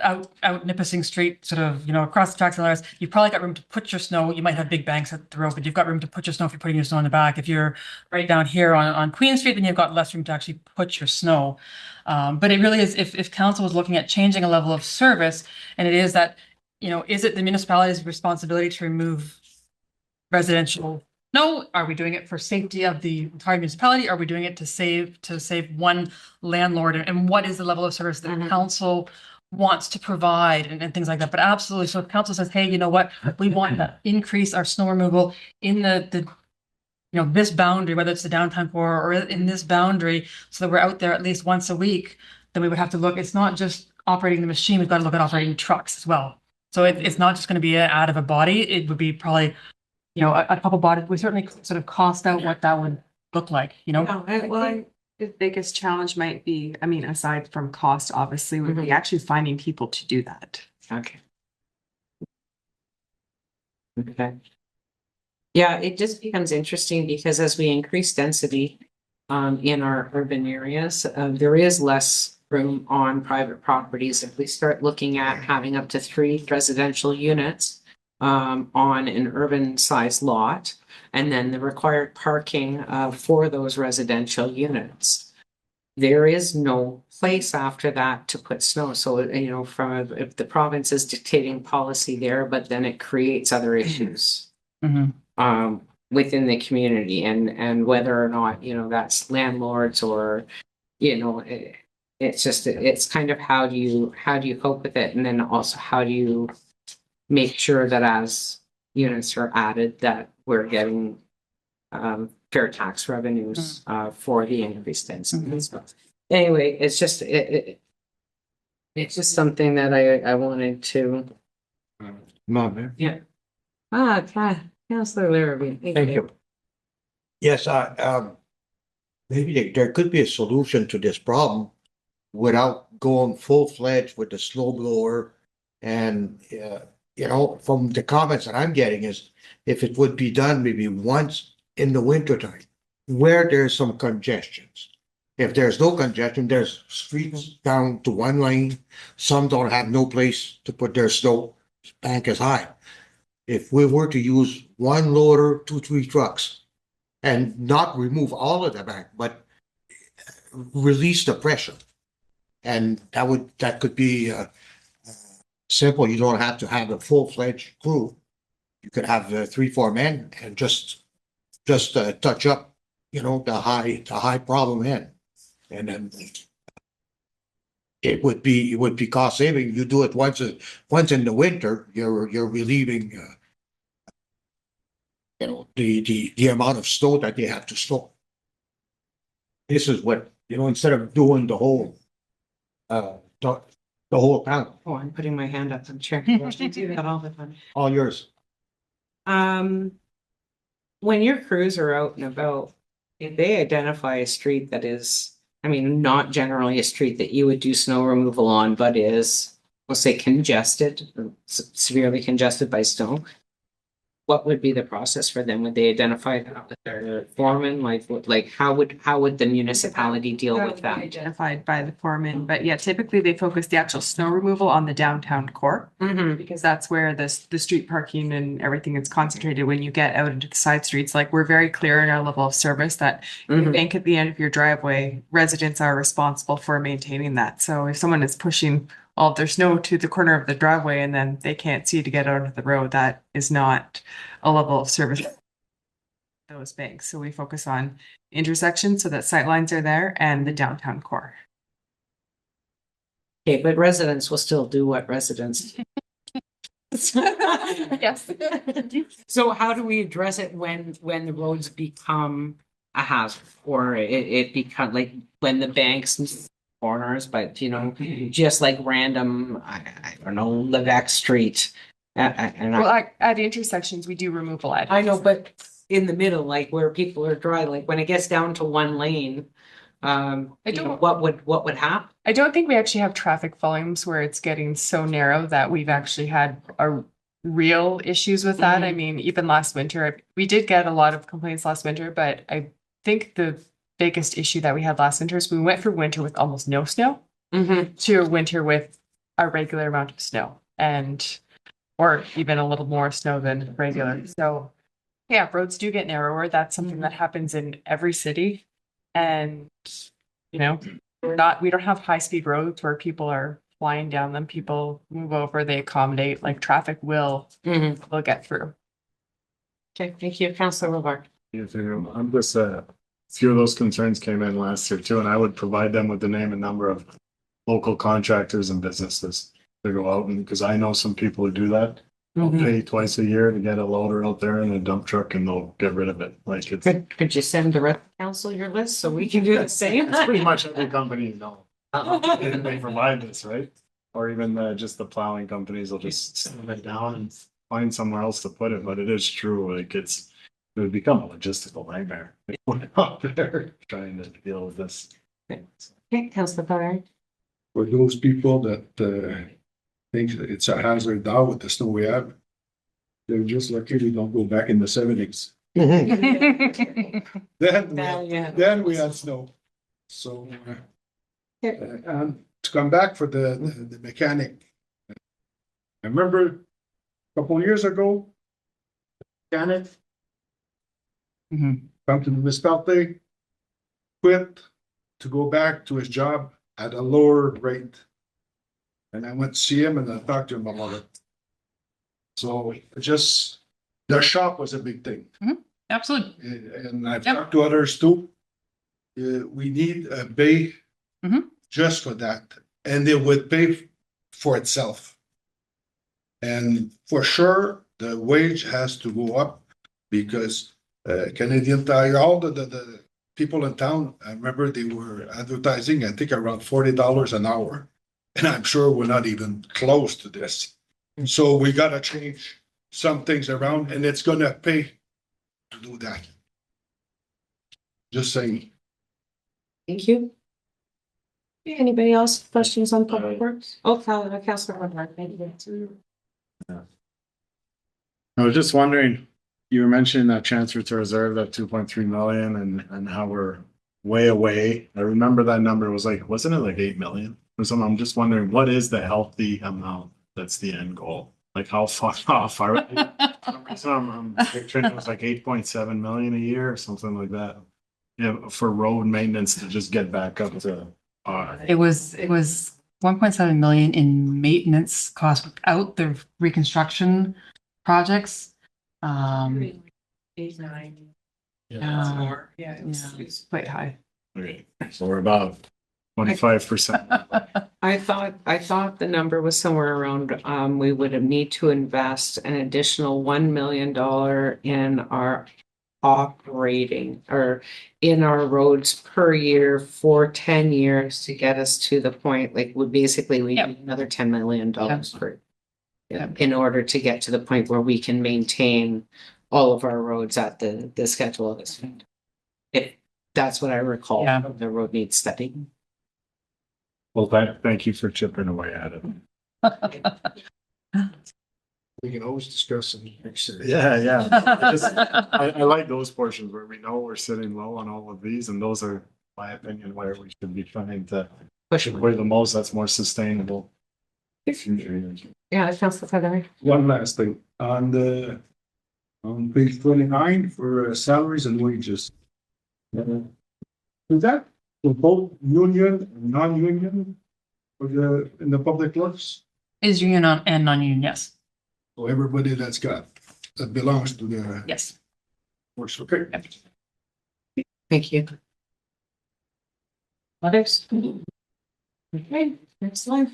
out Nipissing Street, sort of across the tracks and others, you've probably got room to put your snow. You might have big banks at the road, but you've got room to put your snow if you're putting your snow in the back. If you're right down here on Queen Street, then you've got less room to actually put your snow. But it really is, if council was looking at changing a level of service, and it is that, is it the municipality's responsibility to remove residential? No, are we doing it for safety of the entire municipality? Are we doing it to save one landlord? And what is the level of service that council wants to provide and things like that? But absolutely. So if council says, hey, you know what, we want to increase our snow removal in the this boundary, whether it's the downtown core or in this boundary, so that we're out there at least once a week, then we would have to look. It's not just operating the machine. We've got to look at operating trucks as well. So it's not just going to be out of a body. It would be probably a couple bodies. We certainly sort of cost out what that would look like, The biggest challenge might be, aside from cost, obviously, would be actually finding people to do that. Okay. Yeah, it just becomes interesting because as we increase density in our urban areas, there is less room on private properties. If we start looking at having up to 3 residential units on an urban sized lot, and then the required parking for those residential units, there is no place after that to put snow. So, if the province is dictating policy there, but then it creates other issues within the community, and whether or not, that's landlords or, it's kind of how do you cope with it? And then also how do you make sure that as units are added, that we're getting fair tax revenues for the increased density. So anyway, it's just it's just something that I wanted to. Mayor. Councillor Larrabee. Thank you. Yes, maybe there could be a solution to this problem without going full-fledged with the snow blower. And, from the comments that I'm getting is if it would be done maybe once in the wintertime where there's some congestions. If there's no congestion, there's streets down to one lane. Some don't have no place to put their snow. Bank is high. If we were to use one loader, 2-3 trucks, and not remove all of the bank, but release the pressure. And that could be simple. You don't have to have a full-fledged crew. You could have 3-4 men and just touch up, the high problem end. And then it would be cost saving. You do it once in the winter, you're relieving the amount of snow that they have to store. This is what, instead of doing the whole the whole town, Oh, I'm putting my hand up. I'm checking. I do that all the time. all yours. When your crews are out and about, If they identify a street that is, I mean, not generally a street that you would do snow removal on, but is, we'll say congested, or severely congested by snow, what would be the process for them? Would they identify that with their foreman? Like how would the municipality deal with that? Identified by the foreman, but yeah, typically they focus the actual snow removal on the downtown core. Mm-hmm. Because that's where the street parking and everything is concentrated. When you get out into the side streets, like we're very clear in our level of service that you bank at the end of your driveway, residents are responsible for maintaining that. So if someone is pushing all of their snow to the corner of the driveway and then they can't see to get out of the road, that is not a level of service those banks. So we focus on intersections so that sight lines are there and the downtown core. Okay, but residents will still do what residents. Yes. So how do we address it when the roads become a hazard, or it become like when the banks corners, but just like random, I don't know, Levesque Street. Well, at intersections, we do removal at. I know, but in the middle, like where people are driving, like when it gets down to one lane, what would happen? I don't think we actually have traffic volumes where it's getting so narrow that we've actually had a real issues with that. I mean, even last winter, we did get a lot of complaints last winter, but I think the biggest issue that we had last winter is we went from winter with almost no snow to a winter with a regular amount of snow or even a little more snow than regular. So yeah, roads do get narrower. That's something that happens in every city. And, we don't have high-speed roads where people are flying down them. People move over, they accommodate, like traffic will get through. Okay, thank you, Councilor Robar. I'm just, a few of those concerns came in last year too, and I would provide them with the name and number of local contractors and businesses to go out, and because I know some people who do that. They'll pay twice a year to get a loader out there and a dump truck, and they'll get rid of it. Like it's Could you send the rest of council your list so we can do the same? it's pretty much every company, they provide this, right? Or even just the plowing companies will just send it down and find somewhere else to put it. But it is true, like it would become a logistical nightmare out there trying to deal with this. Okay, Councilor Bernard. For those people that think that it's a hazard now with the snow we have, they're just lucky we don't go back in the 70s. Then we had snow. So to come back for the mechanic, I remember a couple of years ago, mechanic come to the municipality, quit to go back to his job at a lower rate. And I went to see him and I talked to him about it. So just the shop was a big thing. Absolutely. And I've talked to others too. We need a bay just for that. And it would pay for itself. And for sure, the wage has to go up because Canadian Tire, all the people in town, I remember they were advertising, I think around $40 an hour. And I'm sure we're not even close to this. So we gotta change some things around and it's gonna pay to do that. Just saying. Thank you. Anybody else questions on public works? Oh, Councilor Bernard, maybe that's you. I was just wondering, you were mentioning that transfer to reserve, that 2.3 million and how we're way away. I remember that number was like, wasn't it like 8 million or something? I'm just wondering, what is the healthy amount that's the end goal? Like how far off are we? I'm picturing it was like 8.7 million a year or something like that. Yeah, for road maintenance to just get back up to It was 1.7 million in maintenance costs without the reconstruction projects. 8, 9. Yeah. Yeah, it's quite high. Okay, so we're about 25%. I thought the number was somewhere around, we would need to invest an additional $1 million in our operating or in our roads per year for 10 years to get us to the point, like we need another $10 million in order to get to the point where we can maintain all of our roads at the schedule of this. That's what I recall. Yeah. The road needs study. Well, thank you for chipping away at it. We can always discuss and fix it. Yeah, yeah. I like those portions where we know we're sitting low on all of these, and those are, my opinion, where we should be trying to Push push away the most. That's more sustainable. Future years. Yeah, Councillor Feather. One last thing, on page 29 for salaries and wages. Is that for both union and non-union for in the public works? Is union and non-union, yes, So everybody that belongs to the yes. works, okay? Thank you. Others? Okay, next slide.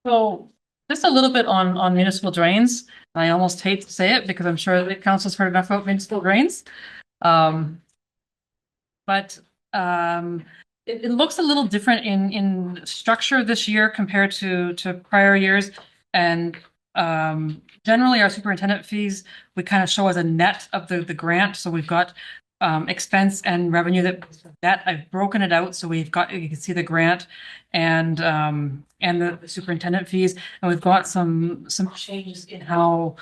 So just a little bit on municipal drains. I almost hate to say it because I'm sure the council's heard enough about municipal drains. But it looks a little different in structure this year compared to prior years. And generally our superintendent fees, we kind of show as a net of the grant. So we've got expense and revenue that I've broken it out. So we've got, you can see the grant and the superintendent fees, and we've got some changes in how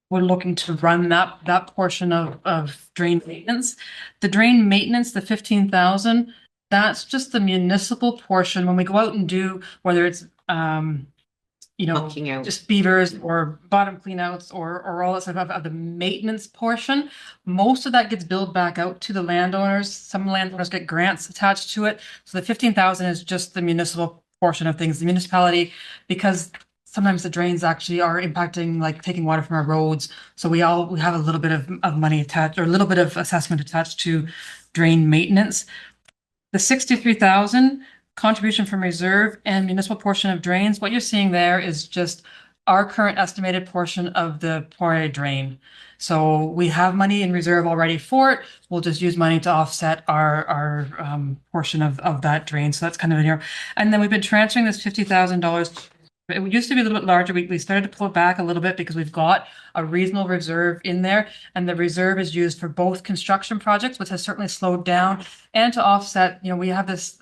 we're looking to run that portion of drain maintenance. The drain maintenance, the 15,000, that's just the municipal portion. When we go out and do, whether it's Mucking out. just beavers or bottom cleanouts or all that stuff of the maintenance portion, most of that gets billed back out to the landowners. Some landowners get grants attached to it. So the 15,000 is just the municipal portion of things. The municipality, because sometimes the drains actually are impacting, like taking water from our roads. So we have a little bit of money attached, or a little bit of assessment attached to drain maintenance. The 63,000 contribution from reserve and municipal portion of drains, what you're seeing there is just our current estimated portion of the Poirier drain. So we have money in reserve already for it. We'll just use money to offset our portion of that drain. So that's kind of in here. And then we've been transferring this $50,000. It used to be a little bit larger. We started to pull it back a little bit because we've got a reasonable reserve in there. And the reserve is used for both construction projects, which has certainly slowed down, and to offset, we have this,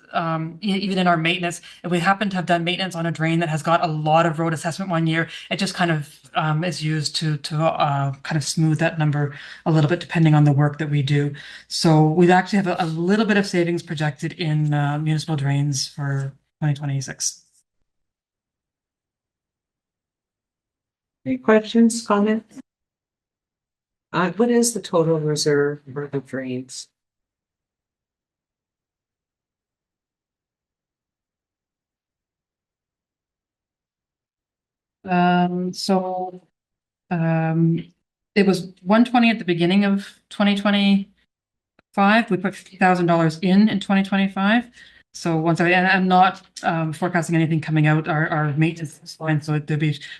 even in our maintenance, if we happen to have done maintenance on a drain that has got a lot of road assessment one year, it just kind of is used to kind of smooth that number a little bit depending on the work that we do. So we actually have a little bit of savings projected in municipal drains for 2026. Any questions, comments? What is the total reserve for the drains? It was 120 at the beginning of 2025. We put $50,000 in 2025. So once I'm not forecasting anything coming out, our maintenance is fine. So it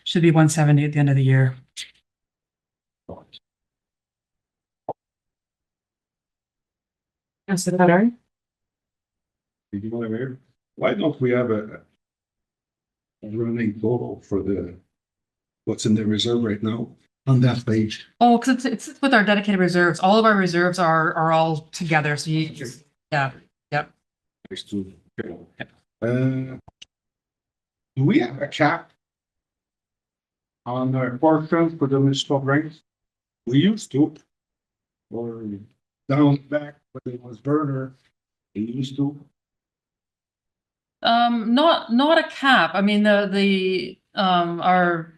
should be 170 at the end of the year. Councillor Feather? Why don't we have a running total for what's in the reserve right now on that page? Oh, because it's with our dedicated reserves. All of our reserves are all together. So yeah. Yep. Do we have a cap on our portion for the municipal drains? We used to. Or down back when it was burner, we used to. Not a cap. I mean, our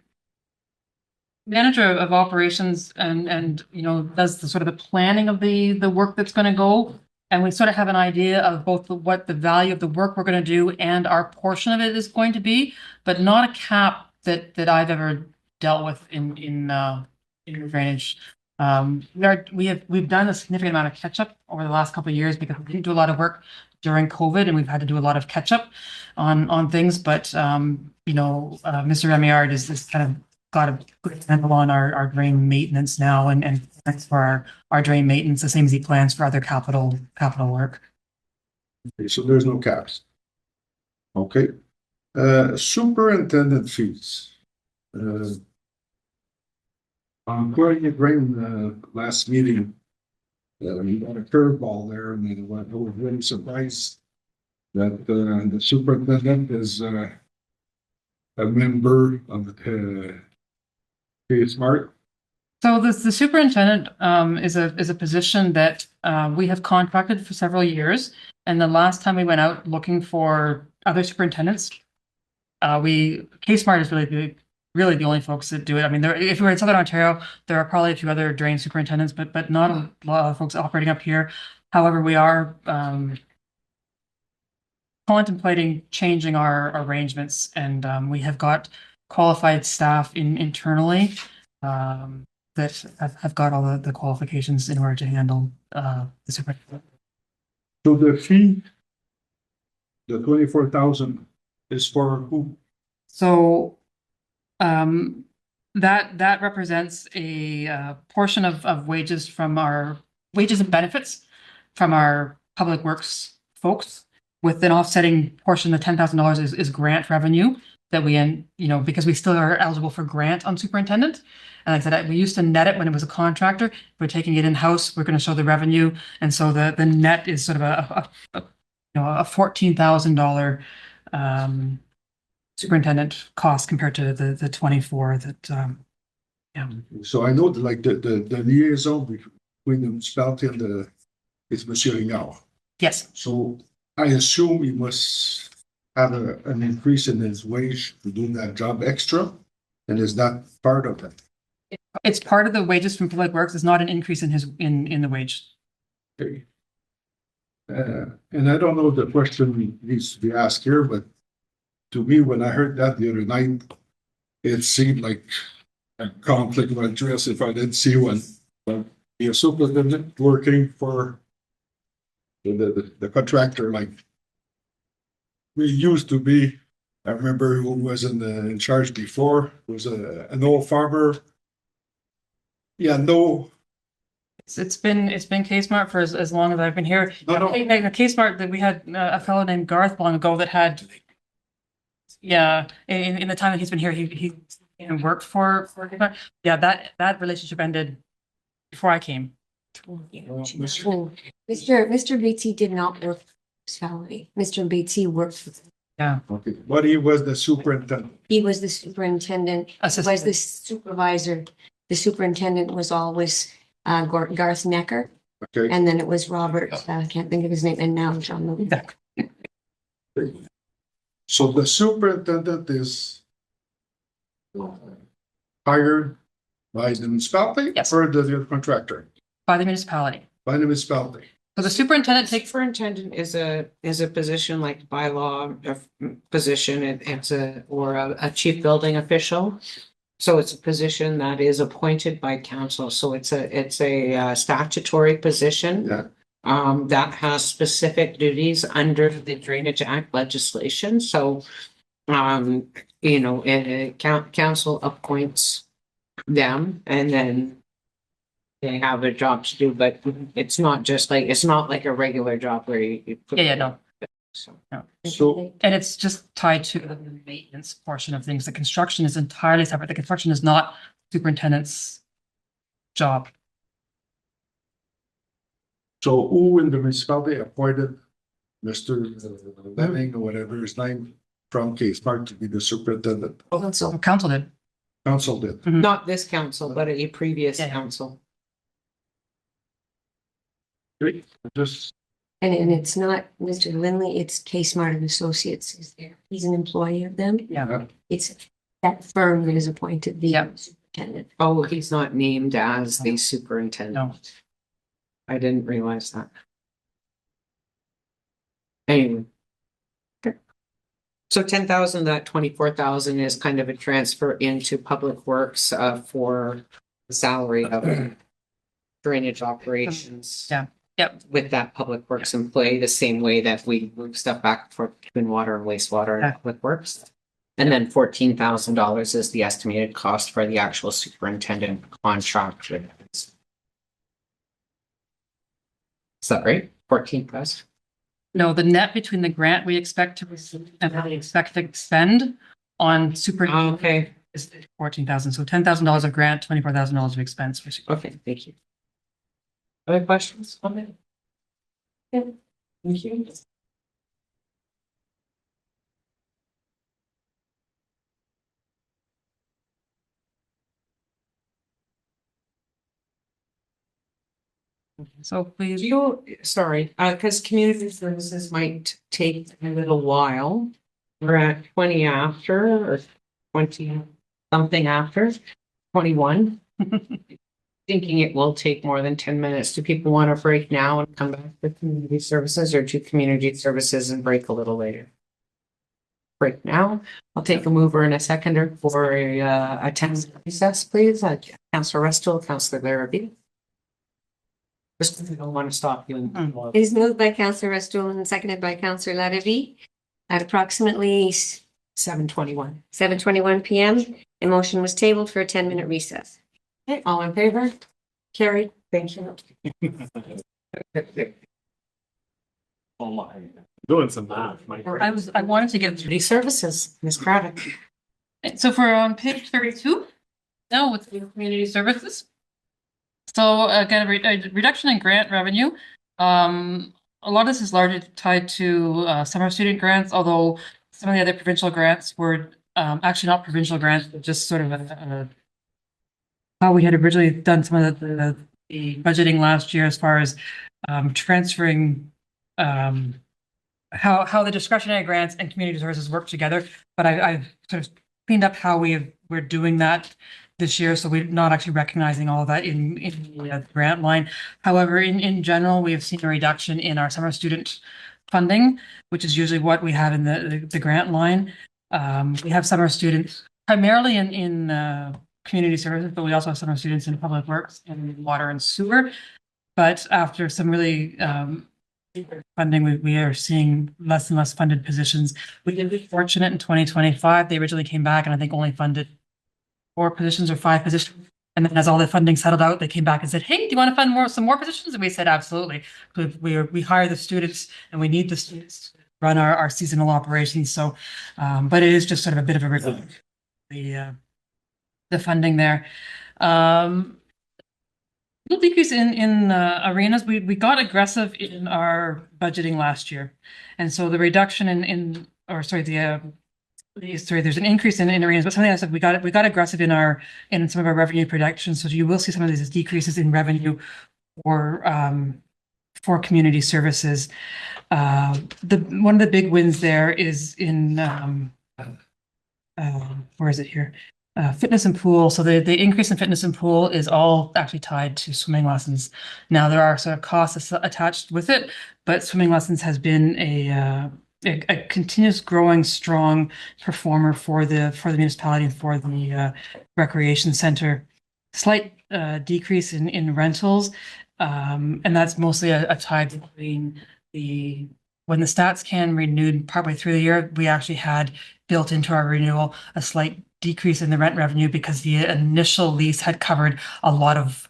manager of operations and does the sort of the planning of the work that's going to go. And we sort of have an idea of both what the value of the work we're going to do and our portion of it is going to be, but not a cap that I've ever dealt with in drainage. We've done a significant amount of catch up over the last couple of years because we didn't do a lot of work during COVID, and we've had to do a lot of catch up on things. But Mr. Remiard is kind of got a good handle on our drain maintenance now, and thanks for our drain maintenance, the same as he plans for other capital work. Okay, so there's no caps. Okay. Superintendent fees. On Poirier Drain, last meeting, We got a curveball there, and I was really surprised that the superintendent is a member of K Smart. So the superintendent is a position that we have contracted for several years. And the last time we went out looking for other superintendents, K-Smart is really the only folks that do it. I mean, if we're in Southern Ontario, there are probably a few other drain superintendents, but not a lot of folks operating up here. However, we are contemplating changing our arrangements, and we have got qualified staff internally that have got all the qualifications in order to handle the superintendent. So the fee, the 24,000 is for who? So that represents a portion of wages from our wages and benefits from our public works folks, with an offsetting portion. The $10,000 is grant revenue that because we still are eligible for grant on superintendent. And like I said, we used to net it when it was a contractor. We're taking it in-house. We're going to show the revenue. And so the net is sort of a $14,000 superintendent cost compared to the 24 that, So I know that like the liaison between the municipality and is Monsieur Rignard. Yes. So I assume he must have an increase in his wage to do that job extra, and is that part of it? It's part of the wages from public works. It's not an increase in the wage. Okay. And I don't know if the question needs to be asked here, but to me, when I heard that the other night, it seemed like a conflict of interest if I didn't see one. But the superintendent working for the contractor, like we used to be. I remember who was in charge before was an old farmer. Yeah, no. It's been K-Smart for as long as I've been here. No. K-Smart, that we had a fellow named Garth long ago that had, in the time that he's been here, he worked for K-Smart. Yeah, that relationship ended before I came. Mr. Batesy did not work for salary. Mr. Batesy worked for. Okay, but he was the superintendent. He was the superintendent, was the supervisor. The superintendent was always Garth Necker, Okay. and then it was Robert, I can't think of his name, and now John Louis. So the superintendent is hired by the municipality? Yes. Or the contractor? By the municipality. By the municipality. So the superintendent takes. Superintendent is a position like bylaw position. It's a chief building official. So it's a position that is appointed by council. So it's a statutory position. Yeah. That has specific duties under the Drainage Act legislation. So, council appoints them, and then they have a job to do, but it's not like a regular job where you put. No. So. No. So And it's just tied to the maintenance portion of things. The construction is entirely separate. The construction is not superintendent's job. So who in the municipality appointed Mr. Lenning or whatever his name from K-Smart to be the superintendent? So council did. Council did. Not this council, but a previous council. Just And it's not Mr. Lindley, it's K-Smart and Associates is there. He's an employee of them. Yeah. It's that firm that has appointed the superintendent. Oh, he's not named as the superintendent. No. I didn't realize that. Anyway. Okay. So 10,000, that 24,000 is kind of a transfer into public works for the salary of drainage operations. Yeah. Yep. With that public works employee, the same way that we move stuff back for between water and wastewater and public works. And then $14,000 is the estimated cost for the actual superintendent contract. Is that right? 14 plus? No, the net between the grant we expect to receive and what we expect to expend on superintendent Okay. is 14,000. So $10,000 of grant, $24,000 of expense for super. Okay, thank you. Other questions on it? Yeah, thank you. So Do please, you, sorry, because community services might take a little while. We're at 20 after or 20 something after 21. Thinking it will take more than 10 minutes. Do people want to break now and come back for community services, or do community services and break a little later? Break now. I'll take a mover and a seconder for a 10 recess, please. Councillor Restal, Councillor Larrabee. Just I don't want to stop you. It is moved by Councillor Restul and seconded by Councillor Larrabee at approximately 7:21. 7:21 p.m. A motion was tabled for a 10-minute recess. Okay, all in favor? Carried. Thank you. Doing some math, Mike. I wanted to get Community services, Ms. Craddock. So for on page 32, now with the community services. So again, a reduction in grant revenue. A lot of this is largely tied to summer student grants, although some of the other provincial grants were actually not provincial grants, but just sort of how we had originally done some of the budgeting last year as far as transferring how the discretionary grants and community services work together. But I've sort of cleaned up how we're doing that this year, so we're not actually recognizing all of that in the grant line. However, in general, we have seen a reduction in our summer student funding, which is usually what we have in the grant line. We have summer students primarily in community services, but we also have summer students in public works and water and sewer. But after some really funding, we are seeing less and less funded positions. We did be fortunate in 2025. They originally came back and I think only funded 4 positions or 5 positions. And then as all the funding settled out, they came back and said, "Hey, do you want to fund some more positions?" And we said, "Absolutely." We hire the students and we need the students to run our seasonal operations. So, but it is just sort of a bit of a the funding there. Little decrease in arenas. We got aggressive in our budgeting last year, and so the reduction there's an increase in arenas, but something else that we got aggressive in some of our revenue projections. So you will see some of these decreases in revenue for community services. One of the big wins there is in where is it here? Fitness and pool. So the increase in fitness and pool is all actually tied to swimming lessons. Now there are sort of costs attached with it, but swimming lessons has been a continuous growing strong performer for the municipality and for the recreation center. Slight decrease in rentals, and that's mostly a tie between when the StatsCan renewed partway through the year, we actually had built into our renewal a slight decrease in the rent revenue because the initial lease had covered a lot of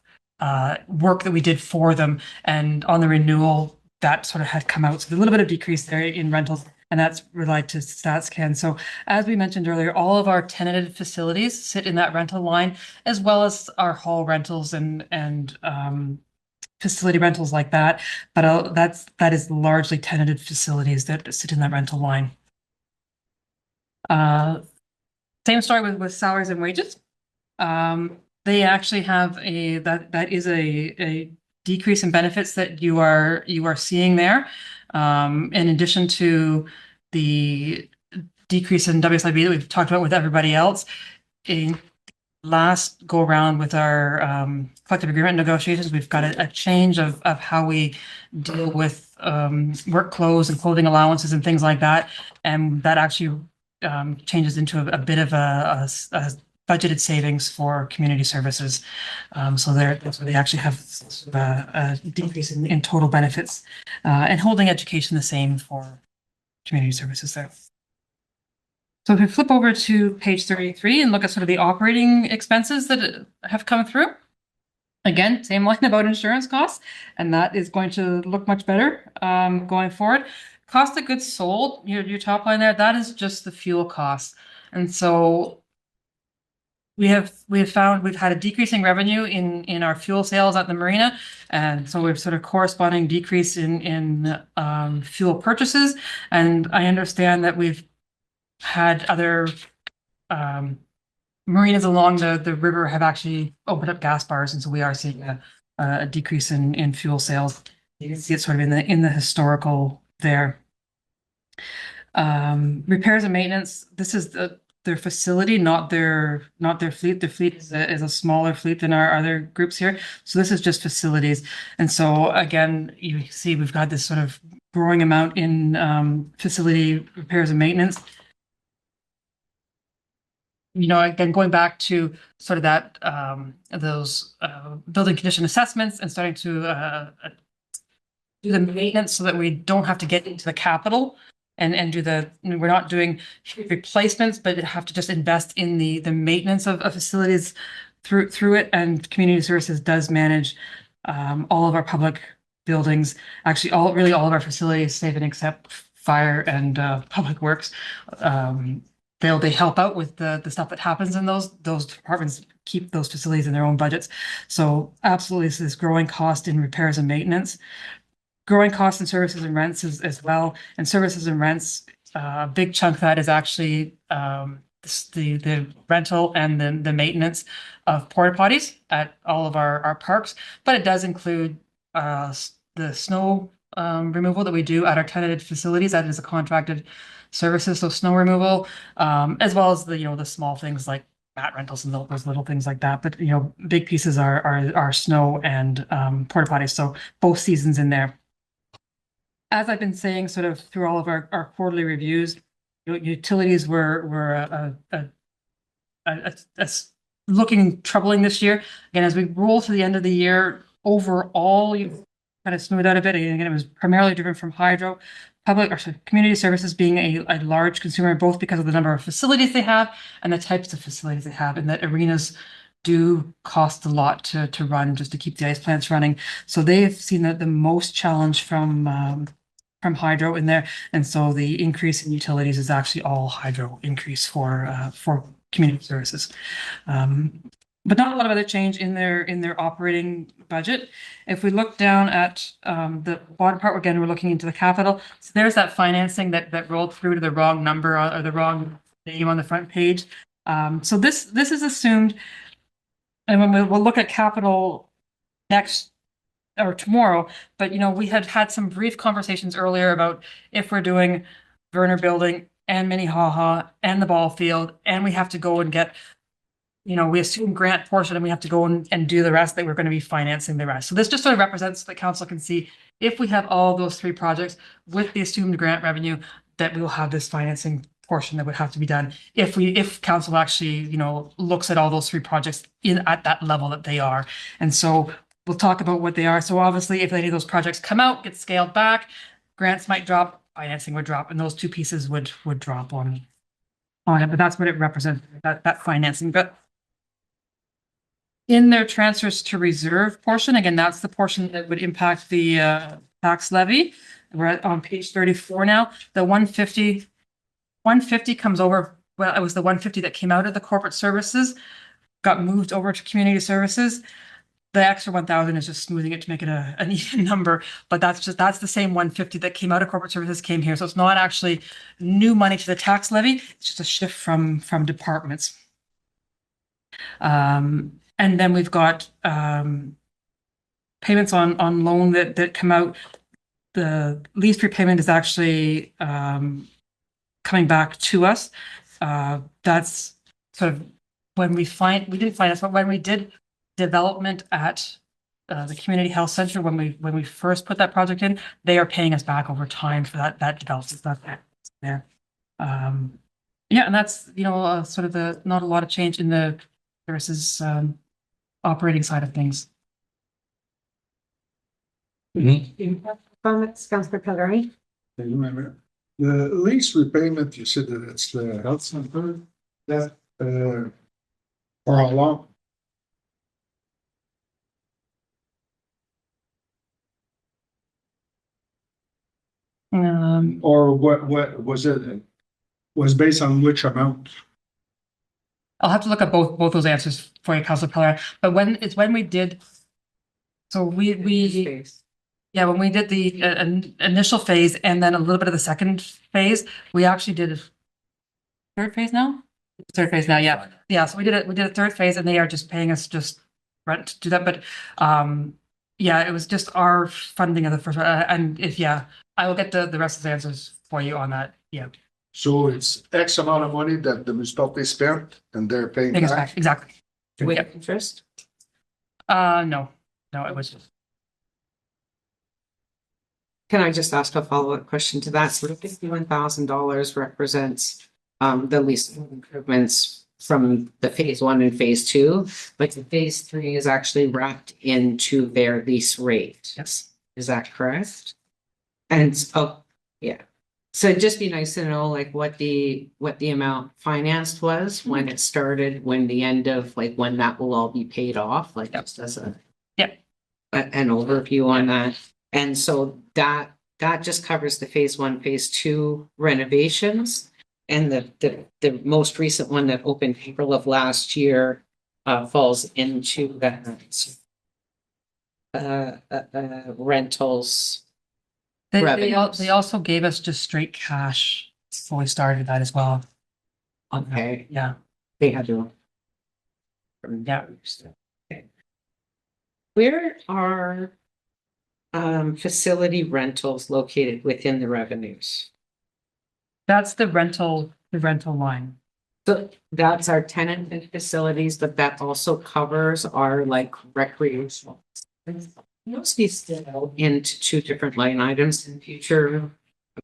work that we did for them, and on the renewal that sort of had come out. So a little bit of decrease there in rentals, and that's related to StatsCan. So as we mentioned earlier, all of our tenanted facilities sit in that rental line, as well as our hall rentals and facility rentals like that. But that is largely tenanted facilities that sit in that rental line. Same story with salaries and wages. They actually have that is a decrease in benefits that you are seeing there. In addition to the decrease in WSIB that we've talked about with everybody else, in last go around with our collective agreement negotiations, we've got a change of how we deal with work clothes and clothing allowances and things like that, and that actually changes into a bit of a budgeted savings for community services. So that's where they actually have a decrease in total benefits, and holding education the same for community services there. So if we flip over to page 33 and look at sort of the operating expenses that have come through, again, same line about insurance costs, and that is going to look much better going forward. Cost of goods sold, your top line there, that is just the fuel costs. And so we have found we've had a decreasing revenue in our fuel sales at the marina, and so we've sort of corresponding decrease in fuel purchases. And I understand that we've had other marinas along the river have actually opened up gas bars, and so we are seeing a decrease in fuel sales. You can see it sort of in the historical there. Repairs and maintenance. This is their facility, not their fleet. Their fleet is a smaller fleet than our other groups here. So this is just facilities. And so again, you see we've got this sort of growing amount in facility repairs and maintenance. You know, again, going back to sort of that those building condition assessments and starting to do the maintenance so that we don't have to get into the capital and do we're not doing replacements, but have to just invest in the maintenance of facilities through it. And community services does manage all of our public buildings, actually all of our facilities, save and except fire and public works. They help out with the stuff that happens in those departments, keep those facilities in their own budgets. So absolutely, this growing cost in repairs and maintenance, growing costs in services and rents as well. And services and rents, a big chunk of that is actually the rental and the maintenance of porta potties at all of our parks, but it does include the snow removal that we do at our tenanted facilities. That is a contracted services, so snow removal, as well as the small things like mat rentals and those little things like that. But big pieces are snow and porta potties. So both seasons in there. As I've been saying, sort of through all of our quarterly reviews, utilities were looking troubling this year. Again, as we roll to the end of the year, overall, you kind of smooth out a bit. Again, it was primarily driven from hydro. Community services being a large consumer, both because of the number of facilities they have and the types of facilities they have, and that arenas do cost a lot to run just to keep the ice plants running. So they've seen the most challenge from hydro in there, and so the increase in utilities is actually all hydro increase for community services. But not a lot of other change in their operating budget. If we look down at the bottom part, again, we're looking into the capital. So there's that financing that rolled through to the wrong number or the wrong name on the front page. So this is assumed, and when we'll look at capital next or tomorrow, but we had some brief conversations earlier about if we're doing Werner Building and Minnehaha and the ball field, and we have to go and get, we assume grant portion and we have to go and do the rest, that we're going to be financing the rest. So this just sort of represents the council can see if we have all those three projects with the assumed grant revenue, that we will have this financing portion that would have to be done if council actually, looks at all those three projects at that level that they are. And so we'll talk about what they are. So obviously, if any of those projects come out, get scaled back, grants might drop, financing would drop, and those two pieces would drop on it. But that's what it represents, that financing. But in their transfers to reserve portion, again, that's the portion that would impact the tax levy. We're on page 34 now. The 150 comes over. Well, it was the 150 that came out of the corporate services, got moved over to community services. The extra 1,000 is just smoothing it to make it an even number, but that's the same 150 that came out of corporate services came here. So it's not actually new money to the tax levy. It's just a shift from departments. And then we've got payments on loan that come out. The lease prepayment is actually coming back to us. That's sort of when we didn't finance, but when we did development at the community health center, when we first put that project in, they are paying us back over time for that development. That's there. Yeah, and that's sort of the not a lot of change in the services operating side of things. Comments, Councillor Pellerin? The lease repayment, you said that it's the health center, that for how long? Or what was it? Was based on which amount? I'll have to look at both those answers for you, Councilor Pellerin. But when we did, so we yeah, when we did the initial phase and then a little bit of the second phase, we actually did a third phase now. Third phase now, yeah, yeah. So we did a third phase, and they are just paying us just rent to do that. But yeah, it was just our funding of the first. And if I will get the rest of the answers for you on that. Yeah, So it's X amount of money that the municipality spent and they're paying take us back. back exactly. With Yeah. interest? No, it was just. Can I just ask a follow-up question to that? So the $51,000 represents the lease improvements from the phase 1 and phase 2, but the phase 3 is actually wrapped into their lease rate. Yes. Is that correct? And yeah. So it'd just be nice to know like what the amount financed was when it started, when the end of like when that will all be paid off, like just as an overview on that. And so that just covers the phase 1, phase 2 renovations. And the most recent one that opened April of last year falls into that rentals. They also gave us just straight cash before we started that as well. Okay, Yeah. they had to. Yeah. Okay. Where are facility rentals located within the revenues? That's the rental line. So that's our tenant and facilities, but that also covers our like recreational. Most these split out into 2 different line items in future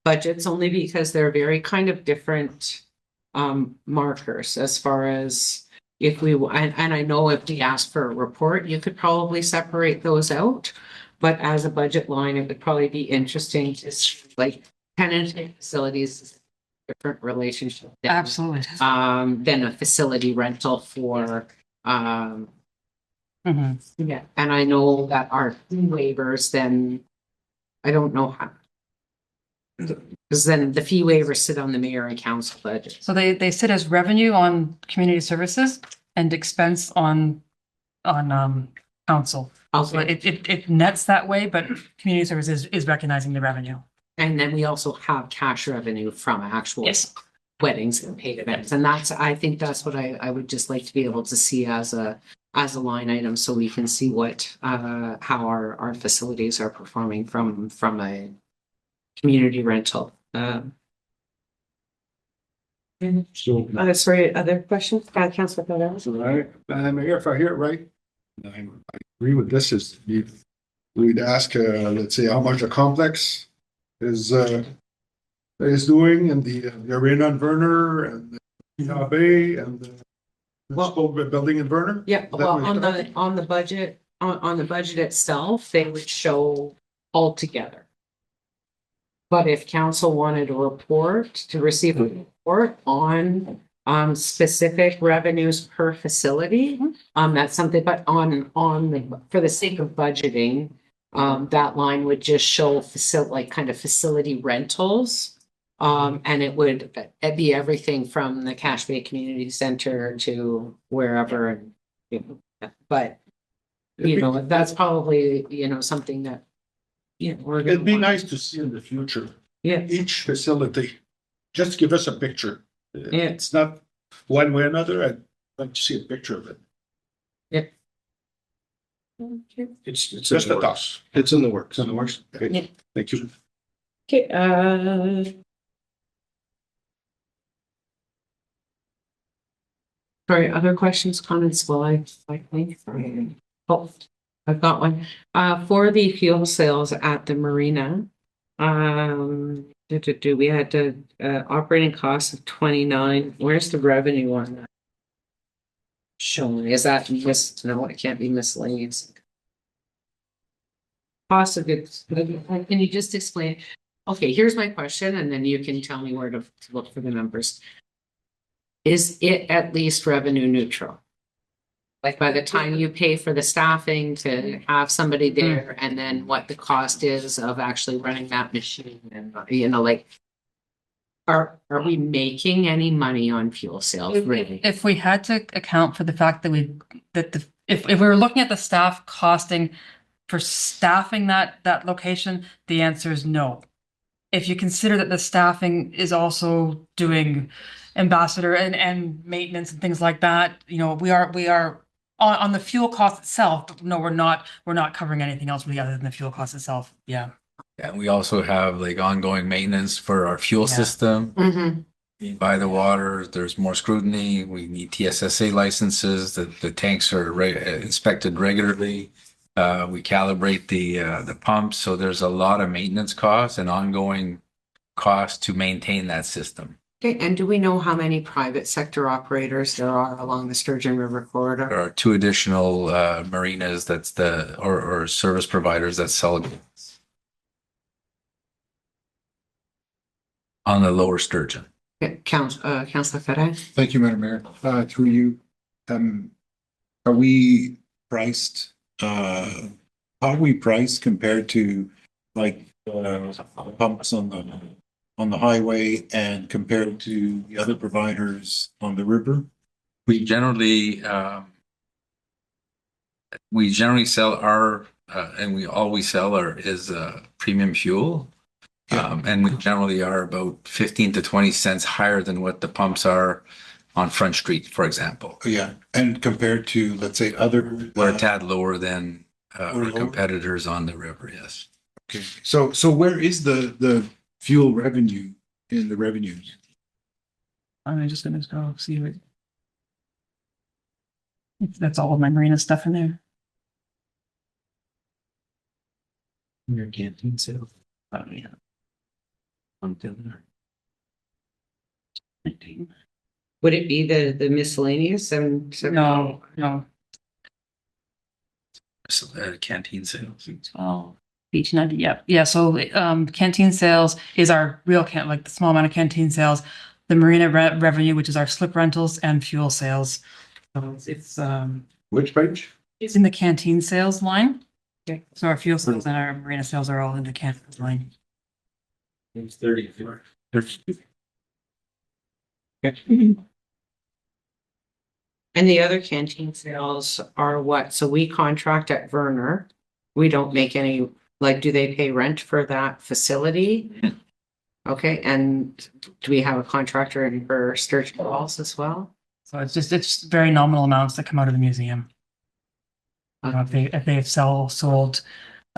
budgets, only because they're very kind of different markers as far as if we, and I know if we ask for a report, you could probably separate those out. But as a budget line, it would probably be interesting to see, like tenant and facilities is a different relationship. Absolutely. Than a facility rental for yeah, and I know that our fee waivers, then I don't know how. Because then the fee waivers sit on the mayor and council budget. So they sit as revenue on community services and expense on council. So Okay. it nets that way, but community services is recognizing the revenue. And then we also have cash revenue from actual Yes. weddings and paid events. And I think that's what I would just like to be able to see as a line item, so we can see what, how our facilities are performing from a community rental. So, Sorry, other questions? Councilor Pellerin? so Mayor, if I hear it right, I agree with this, is we'd ask, let's say, how much a complex is doing, and the arena in Verner and the Bay and the municipal building in Verner. Yeah, That well, way- on the budget, on the budget itself, they would show all together. But if council wanted a report, to receive a report on specific revenues per facility, that's something, but for the sake of budgeting, that line would just show facility rentals. And it would be everything from the Cache Bay Community Center to wherever. But, that's probably, something that, we're. It'd be nice to see in the future, Yeah, each facility, just give us a picture. Yeah. It's not one way or another, I'd like to see a picture of it. It's Just in the a works. thought. It's in the works. It's in the works. Okay. Yeah. Thank you. Okay, sorry, other questions, comments? Well, I think. Oh, I've got one. For the fuel sales at the marina, we had operating costs of 29. Where's the revenue on that? Showing, is that no, it can't be miscellaneous. Cost of goods, can you just explain? Okay, here's my question, and then you can tell me where to look for the numbers. Is it at least revenue neutral? Like by the time you pay for the staffing to have somebody there, and then what the cost is of actually running that machine, and Are we making any money on fuel sales, really? If we had to account for the fact that if we were looking at the staff costing for staffing that location, the answer is no. If you consider that the staffing is also doing ambassador and maintenance and things like that, you know, we are on the fuel cost itself. No, we're not covering anything else really other than the fuel cost itself. Yeah. And we also have like ongoing maintenance for our fuel Yeah. system. Mm-hmm. We buy the water, there's more scrutiny. We need TSSA licenses, the tanks are inspected regularly. We calibrate the pumps, so there's a lot of maintenance costs and ongoing costs to maintain that system. Okay, and do we know how many private sector operators there are along the Sturgeon River corridor? There are 2 additional marinas or service providers that sell on the lower Sturgeon. Councillor Fedai? Thank you, Madam Mayor. Through you, are we priced, how are we priced compared to like pumps on the highway and compared to the other providers on the river? We generally sell our and we always sell is premium fuel. And we generally are about 15 to 20 cents higher than what the pumps are on Front Street, for example. Yeah, and compared to, let's say, other. We're a tad lower than our lower? competitors on the river, yes. Okay, so where is the fuel revenue in the revenues? I'm just gonna go see what. That's all of my marina stuff in there. Your canteen sales. Oh, yeah. Until there. 19. Would it be the miscellaneous and? No. So canteen sales. Oh, beach 90. Yeah. So canteen sales is our real like the small amount of canteen sales, the marina revenue, which is our slip rentals and fuel sales. So it's Which page? it's in the canteen sales line. Okay. So our fuel sales and our marina sales are all in the canteen line. It's 30. And the other canteen sales are what? So we contract at Werner. We don't make any, like, do they pay rent for that facility? Okay, and do we have a contractor in for Sturgeon Falls as well? So it's very nominal amounts that come out of the museum. You know, if they've sold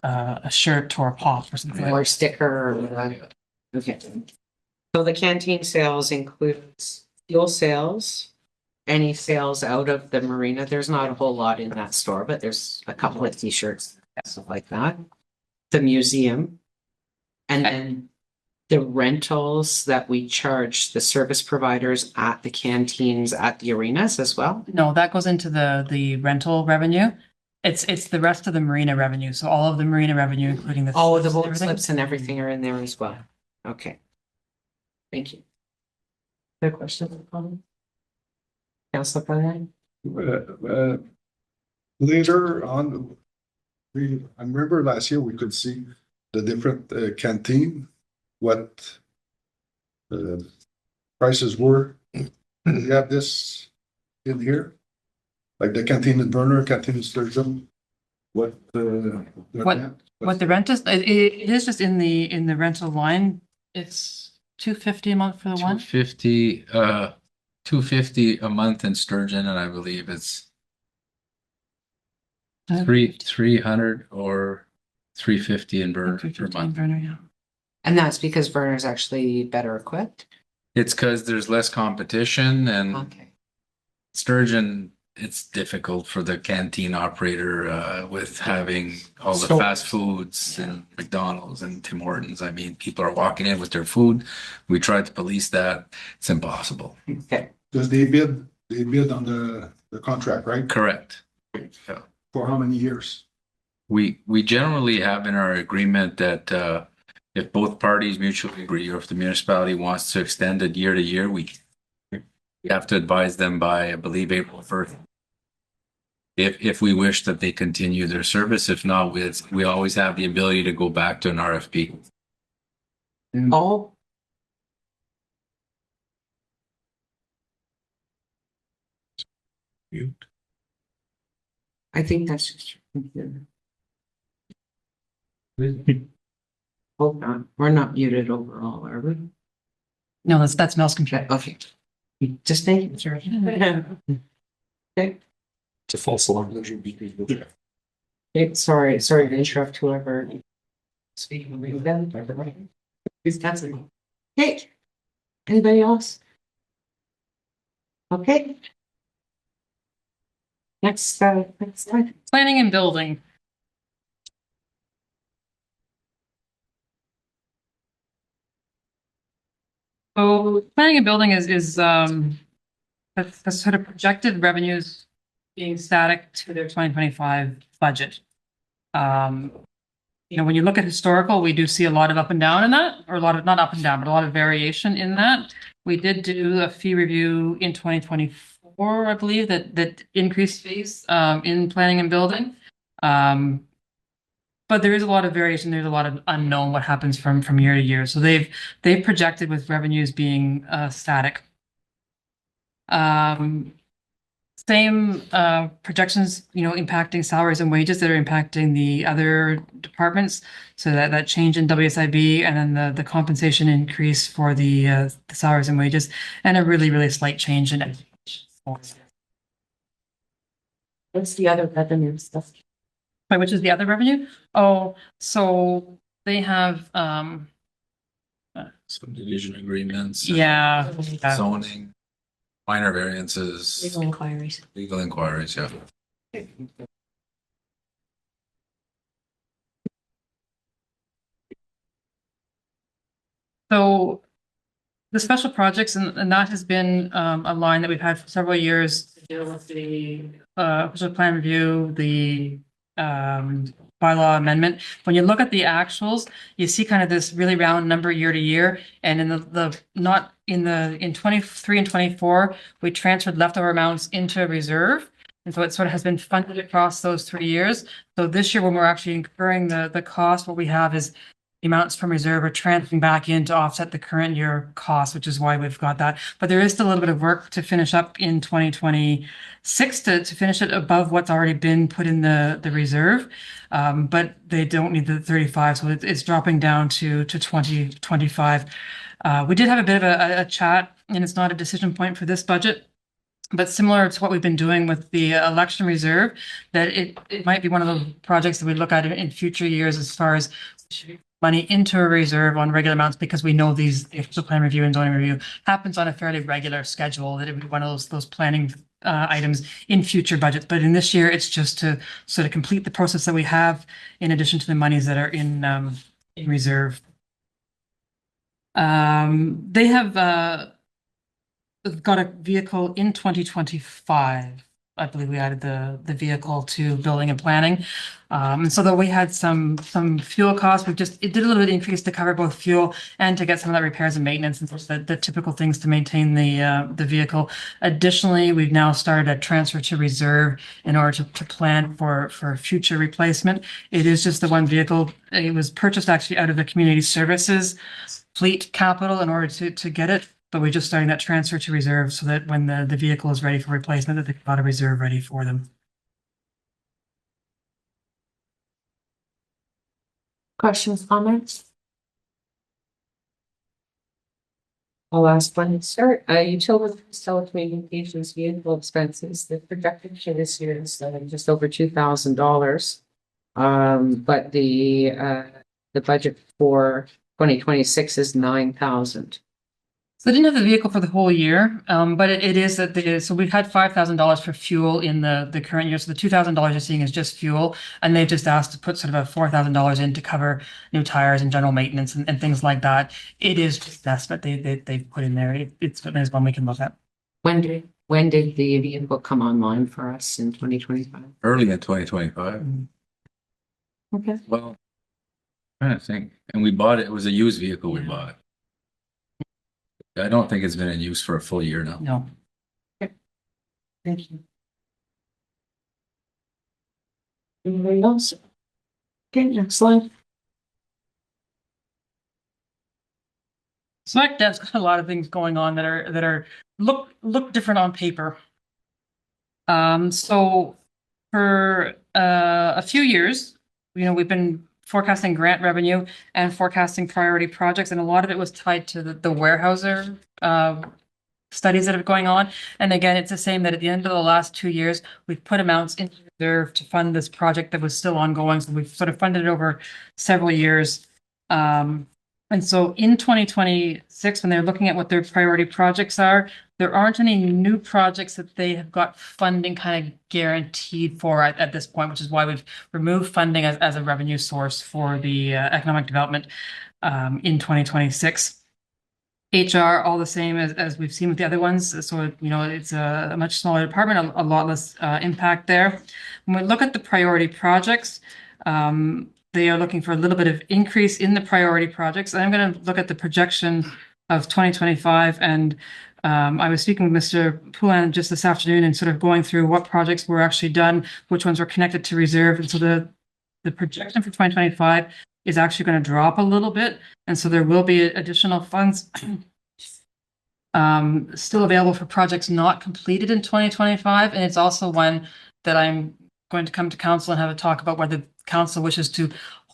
a shirt or a pop or something Or sticker or okay. So the canteen sales includes fuel sales, any sales out of the marina. There's not a whole lot in that store, but there's a couple of t-shirts, stuff like that. The museum. And then the rentals that we charge the service providers at the canteens at the arenas as well. No, that goes into the rental revenue. It's the rest of the marina revenue. So all of the marina revenue, including the Oh, the slips and boat everything. slips and everything are in there as well. Okay. Thank you. Other questions or comments? Councilor President? Later on, I remember last year we could see the different canteen, what prices were. We have this in here, like the canteen in Burner, canteen in Sturgeon. What the rent is? It is just in the rental line. It's $250 a month for the one. 250 a month in Sturgeon, and I believe it's 300 or 350 in Burner per month. Yeah. And that's because Werner's actually better equipped? It's because there's less competition and Okay. Sturgeon, it's difficult for the canteen operator with having all the So- fast foods and McDonald's and Tim Hortons. I mean, people are walking in with their food. We tried to police that. It's impossible. Okay. Because they bid on the contract, right? Correct. Yeah. For how many years? We generally have in our agreement that if both parties mutually agree, or if the municipality wants to extend it year to year, we have to advise them by, I believe, April 1st. If we wish that they continue their service, if not, we always have the ability to go back to an RFP. Oh. I think that's just your computer. Hold on, we're not muted overall, are we? No, that's Mel's computer. Okay. Just making sure. Okay, It's a false alarm. okay, sorry to interrupt whoever. Speaking with them. Who's canceling? Okay. Anybody else? Okay. Next slide. Planning and building. So planning and building is the sort of projected revenues being static to their 2025 budget. You know, when you look at historical, we do see a lot of up and down in that, or a lot of, not up and down, but a lot of variation in that. We did do a fee review in 2024, I believe, that increased fees in planning and building. But there is a lot of variation. There's a lot of unknown what happens from year to year. So they've projected with revenues being static. Same projections, you know, impacting salaries and wages that are impacting the other departments. So that change in WSIB and then the compensation increase for the salaries and wages, and a really slight change in education. What's the other revenue stuff? Wait, which is the other revenue? Oh, so they have Subdivision agreements. yeah. Zoning, minor variances, Legal inquiries. legal inquiries, yeah. So the special projects, and that has been a line that we've had for several years to deal with the official plan review, the bylaw amendment. When you look at the actuals, you see kind of this really round number year to year. And in in 23 and 24, we transferred leftover amounts into a reserve. And so it sort of has been funded across those 3 years. So this year, when we're actually incurring the cost, what we have is the amounts from reserve are transferring back in to offset the current year cost, which is why we've got that. But there is still a little bit of work to finish up in 2026 to finish it above what's already been put in the reserve. But they don't need the 35, so it's dropping down to 2025. We did have a bit of a chat, and it's not a decision point for this budget, but similar to what we've been doing with the election reserve, that it might be one of those projects that we look at in future years as far as money into a reserve on regular amounts, because we know the official plan review and zoning review happens on a fairly regular schedule, that it would be one of those planning items in future budgets. But in this year, it's just to sort of complete the process that we have in addition to the monies that are in reserve. They have got a vehicle in 2025. I believe we added the vehicle to building and planning. And so though we had some fuel costs, it did a little bit increase to cover both fuel and to get some of that repairs and maintenance and the typical things to maintain the vehicle. Additionally, we've now started a transfer to reserve in order to plan for future replacement. It is just the one vehicle. It was purchased actually out of the community services fleet capital in order to get it. But we're just starting that transfer to reserve so that when the vehicle is ready for replacement, that they've got a reserve ready for them. Questions, comments? I'll ask one. Sir, utility telecommunications vehicle expenses, the projected for this year is just over $2,000. But the budget for 2026 is $9,000. So I didn't have the vehicle for the whole year, but it is that so we've had $5,000 for fuel in the current year. So the $2,000 you're seeing is just fuel, and they've just asked to put sort of a $4,000 in to cover new tires and general maintenance and things like that. It is just an estimate they've put in there. It's one we can look at. When did the vehicle come online for us in 2025? Early in 2025. Okay. Well, I'm trying to think. And we bought it. It was a used vehicle we bought. I don't think it's been in use for a full year now. No. Thank you. Anybody else? Okay, next slide. So that's got a lot of things going on that are look different on paper. So for a few years, we've been forecasting grant revenue and forecasting priority projects, and a lot of it was tied to the Weyerhaeuser studies that are going on. And again, it's the same that at the end of the last 2 years, we've put amounts into reserve to fund this project that was still ongoing. So we've sort of funded it over several years. And so in 2026, when they're looking at what their priority projects are, there aren't any new projects that they have got funding kind of guaranteed for at this point, which is why we've removed funding as a revenue source for the economic development in 2026. HR, all the same as we've seen with the other ones. So, it's a much smaller department, a lot less impact there. When we look at the priority projects, they are looking for a little bit of increase in the priority projects. I'm going to look at the projection of 2025. And I was speaking with Mr. Poulin just this afternoon and sort of going through what projects were actually done, which ones were connected to reserve. And so the projection for 2025 is actually going to drop a little bit. And so there will be additional funds still available for projects not completed in 2025. And it's also one that I'm going to come to council and have a talk about whether council wishes to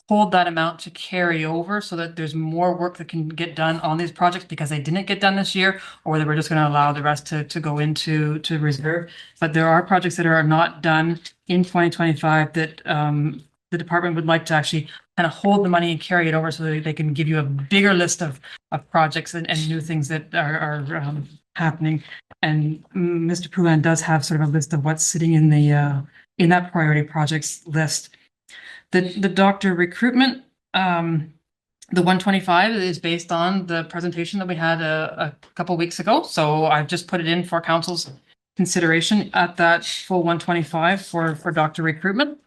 hold that amount to carry over so that there's more work that can get done on these projects because they didn't get done this year, or whether we're just going to allow the rest to go into reserve. But there are projects that are not done in 2025 that the department would like to actually kind of hold the money and carry it over so that they can give you a bigger list of projects and new things that are happening. And Mr. Poulin does have sort of a list of what's sitting in the in that priority projects list. The doctor recruitment, the 125 is based on the presentation that we had a couple weeks ago. So I've just put it in for council's consideration at that full 125 for doctor recruitment.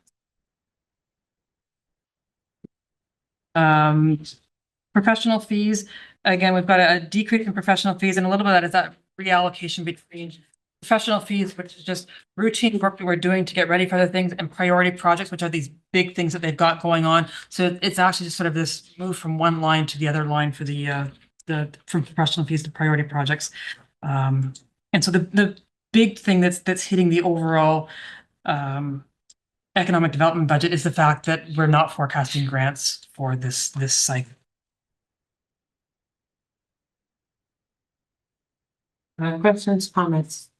Professional fees, again, we've got a decrease in professional fees, and a little bit of that is that reallocation between professional fees, which is just routine work that we're doing to get ready for other things, and priority projects, which are these big things that they've got going on. So it's actually just sort of this move from one line to the other line for from professional fees to priority projects. And so the big thing that's hitting the overall economic development budget is the fact that we're not forecasting grants for this cycle. Questions, comments?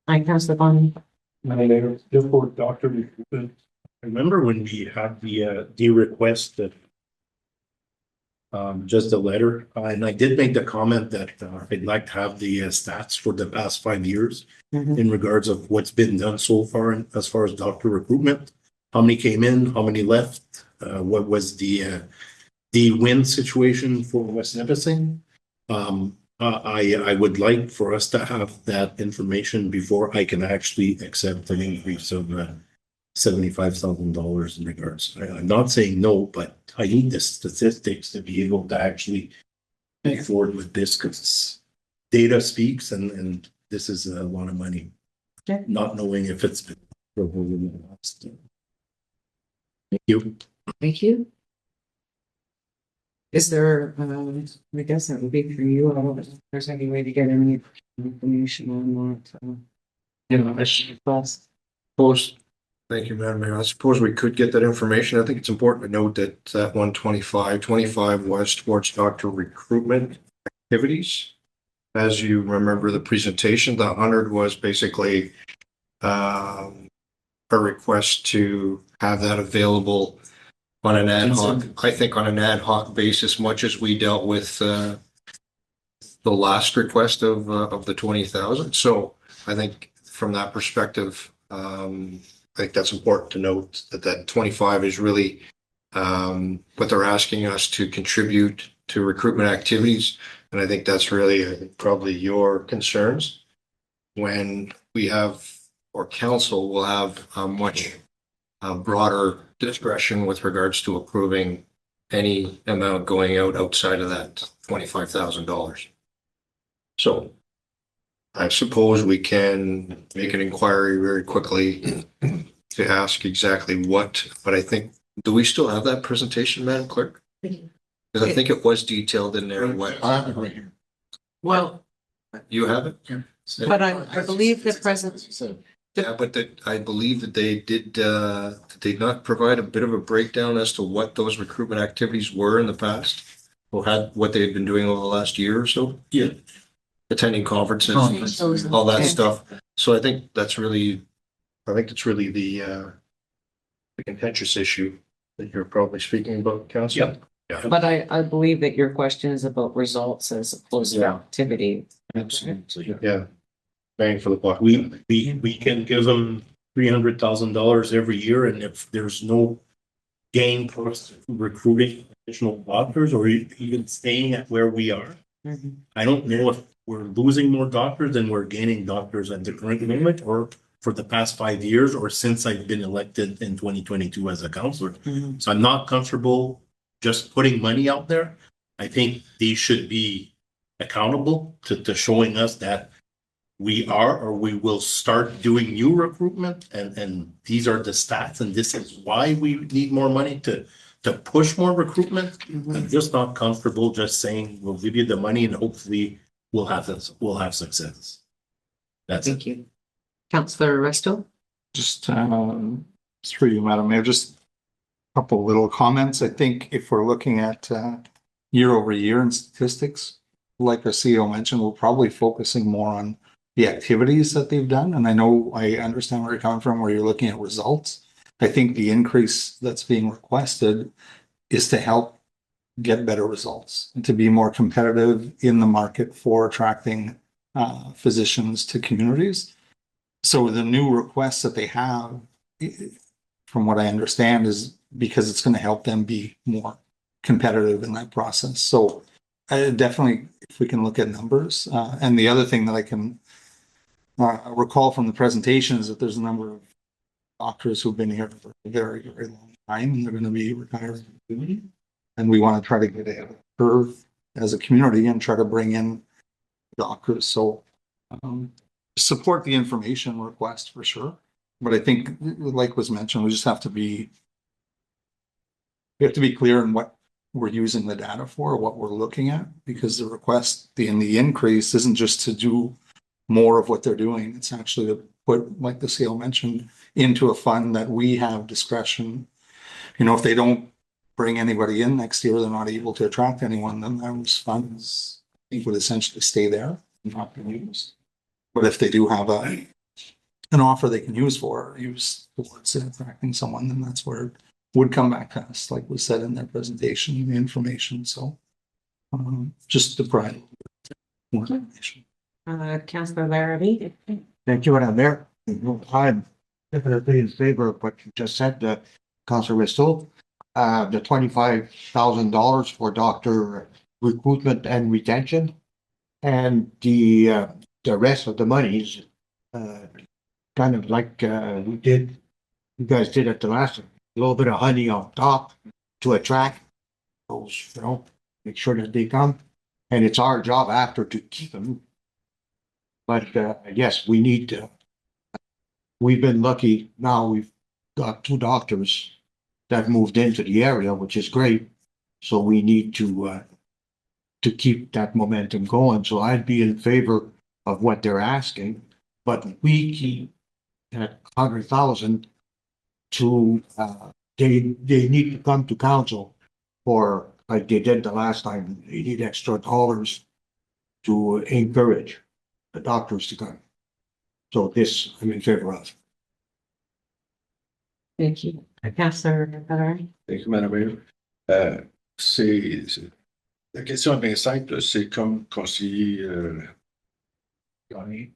Councilor Bonnie. Just for Dr. I remember when we had the request that just a letter, and I did make the comment that I'd like to have the stats for the past 5 years in regards of what's been done so far as far as doctor recruitment. How many came in, how many left, what was the win situation for West Nipissing. I would like for us to have that information before I can actually accept an increase of $75,000 in regards. I'm not saying no, but I need the statistics to be able to actually move forward with this because data speaks and this is a lot of money. Okay. Not knowing if it's been lost. Thank you. Thank you. Is there, I guess that would be for you. I don't know if there's any way to get any information on that. Plus. Suppose, thank you, Madam Mayor. I suppose we could get that information. I think it's important to note that that 125 was towards doctor recruitment activities. As you remember the presentation, the 100 was basically a request to have that available on an ad hoc, I think on an ad hoc basis, much as we dealt with the last request of the 20,000. So I think from that perspective, I think that's important to note that 25 is really what they're asking us to contribute to recruitment activities. And I think that's really probably your concerns when we have, or council will have a much broader discretion with regards to approving any amount going out outside of that $25,000. So I suppose we can make an inquiry very quickly to ask exactly what, but I think, do we still have that presentation, Madam Clerk? Because I think it was detailed in there. What? Well, You have it? But I believe the present, Yeah, but that, I believe that they did not provide a bit of a breakdown as to what those recruitment activities were in the past? Or what they had been doing over the last year or so? Yeah. Attending conferences, all that stuff. So I think it's really the contentious issue that you're probably speaking about, Council. Yeah. but I believe that your question is about results as opposed to Yeah. activity. Absolutely. Yeah. Bang for the buck. We can give them $300,000 every year, and if there's no gain for us recruiting additional doctors or even staying at where we are, Mhm. I don't know if we're losing more doctors than we're gaining doctors at the current moment or for the past 5 years or since I've been elected in 2022 as a counselor. Mhm. So I'm not comfortable just putting money out there. I think these should be accountable to showing us that we are or we will start doing new recruitment and these are the stats and this is why we need more money to push more recruitment. I'm just not comfortable just saying we'll give you the money and hopefully we'll have success. That's it. Thank you. Councillor Resto? Just through you, Madam Mayor, just a couple little comments. I think if we're looking at year over year in statistics, like our CEO mentioned, we're probably focusing more on the activities that they've done. And I understand where you're coming from, where you're looking at results. I think the increase that's being requested is to help get better results and to be more competitive in the market for attracting physicians to communities. So the new requests that they have, from what I understand, is because it's going to help them be more competitive in that process. So definitely, if we can look at numbers. And the other thing that I can recall from the presentation is that there's a number of doctors who've been here for a very, very long time, and they're going to be retiring soon. And we want to try to get ahead of the curve as a community and try to bring in doctors. So support the information request for sure. But I think, like was mentioned, we have to be clear in what we're using the data for, what we're looking at, because the request, the increase isn't just to do more of what they're doing. It's actually to put, like the CEO mentioned, into a fund that we have discretion. You know, if they don't bring anybody in next year, they're not able to attract anyone, then those funds, I think, would essentially stay there and not be used. But if they do have an offer they can use towards attracting someone, then that's where it would come back to us, like was said in their presentation, the information. So just to provide more information. Councillor Larrabee? Thank you, Madam Mayor. I'm definitely in favor of what you just said, Councillor Risto. The $25,000 for doctor recruitment and retention, and the rest of the monies, kind of like you guys did at the last, a little bit of honey on top to attract those, make sure that they come, and it's our job after to keep them. But yes, we need to. We've been lucky. Now we've got 2 doctors that moved into the area, which is great. So we need to keep that momentum going. So I'd be in favor of what they're asking, but we keep at 100,000 to they need to come to council for, like they did the last time. They need extra dollars to encourage the doctors to come. So this I'm in favor of. Thank you. Councillor Bellarmine? Thank you, Madam Mayor. La question est bien simple, c'est comme conseiller Gagné.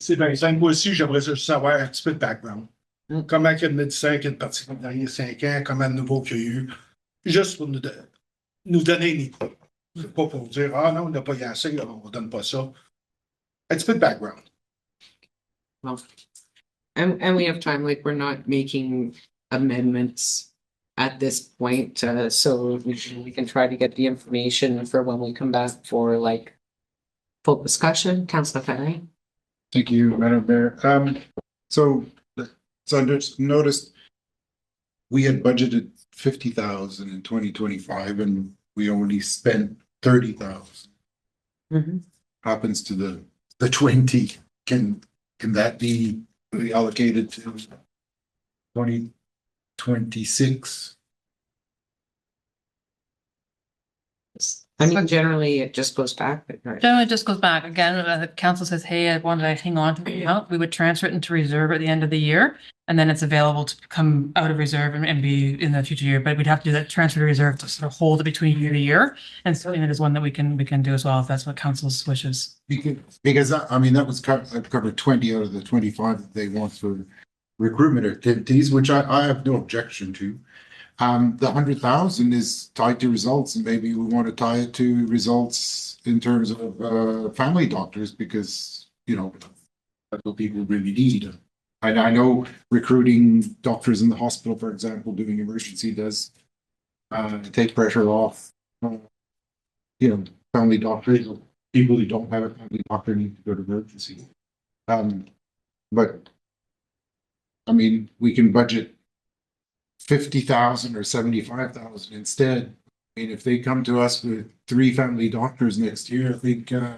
C'est bien simple. Moi aussi, j'aimerais juste savoir un petit peu de background. Comment il y a de médecins qui est parti dans les derniers 5 ans, comment de nouveaux qu'il y a eu, juste pour nous donner une idée. C'est pas pour dire, ah non, on n'a pas eu assez, on ne donne pas ça. Un petit peu de background. Well, and we have time, like we're not making amendments at this point, so we can try to get the information for when we come back for like full discussion. Councillor Ferry? Thank you, Madam Mayor. So I just noticed we had budgeted 50,000 in 2025 and we only spent 30,000 Mhm. happens to the 20, can that be allocated to 2026? I mean, generally, it just goes back. Right? Generally, it just goes back. Again, the council says, hey, I wanted to hang on to the account. We would transfer it into reserve at the end of the year. And then it's available to come out of reserve and be in the future year. But we'd have to do that transfer to reserve to sort of hold it between year to year. And certainly it is one that we can do as well, if that's what council's wishes. Because I mean, that was covered 20 out of the 25 that they want for recruitment activities, which I have no objection to. The 100,000 is tied to results, and maybe we want to tie it to results in terms of family doctors, because that's what people really need. And I know recruiting doctors in the hospital, for example, doing emergency does take pressure off. Family doctors, people who don't have a family doctor need to go to emergency. But I mean, we can budget 50,000 or 75,000 instead. I mean, if they come to us with 3 family doctors next year, I think the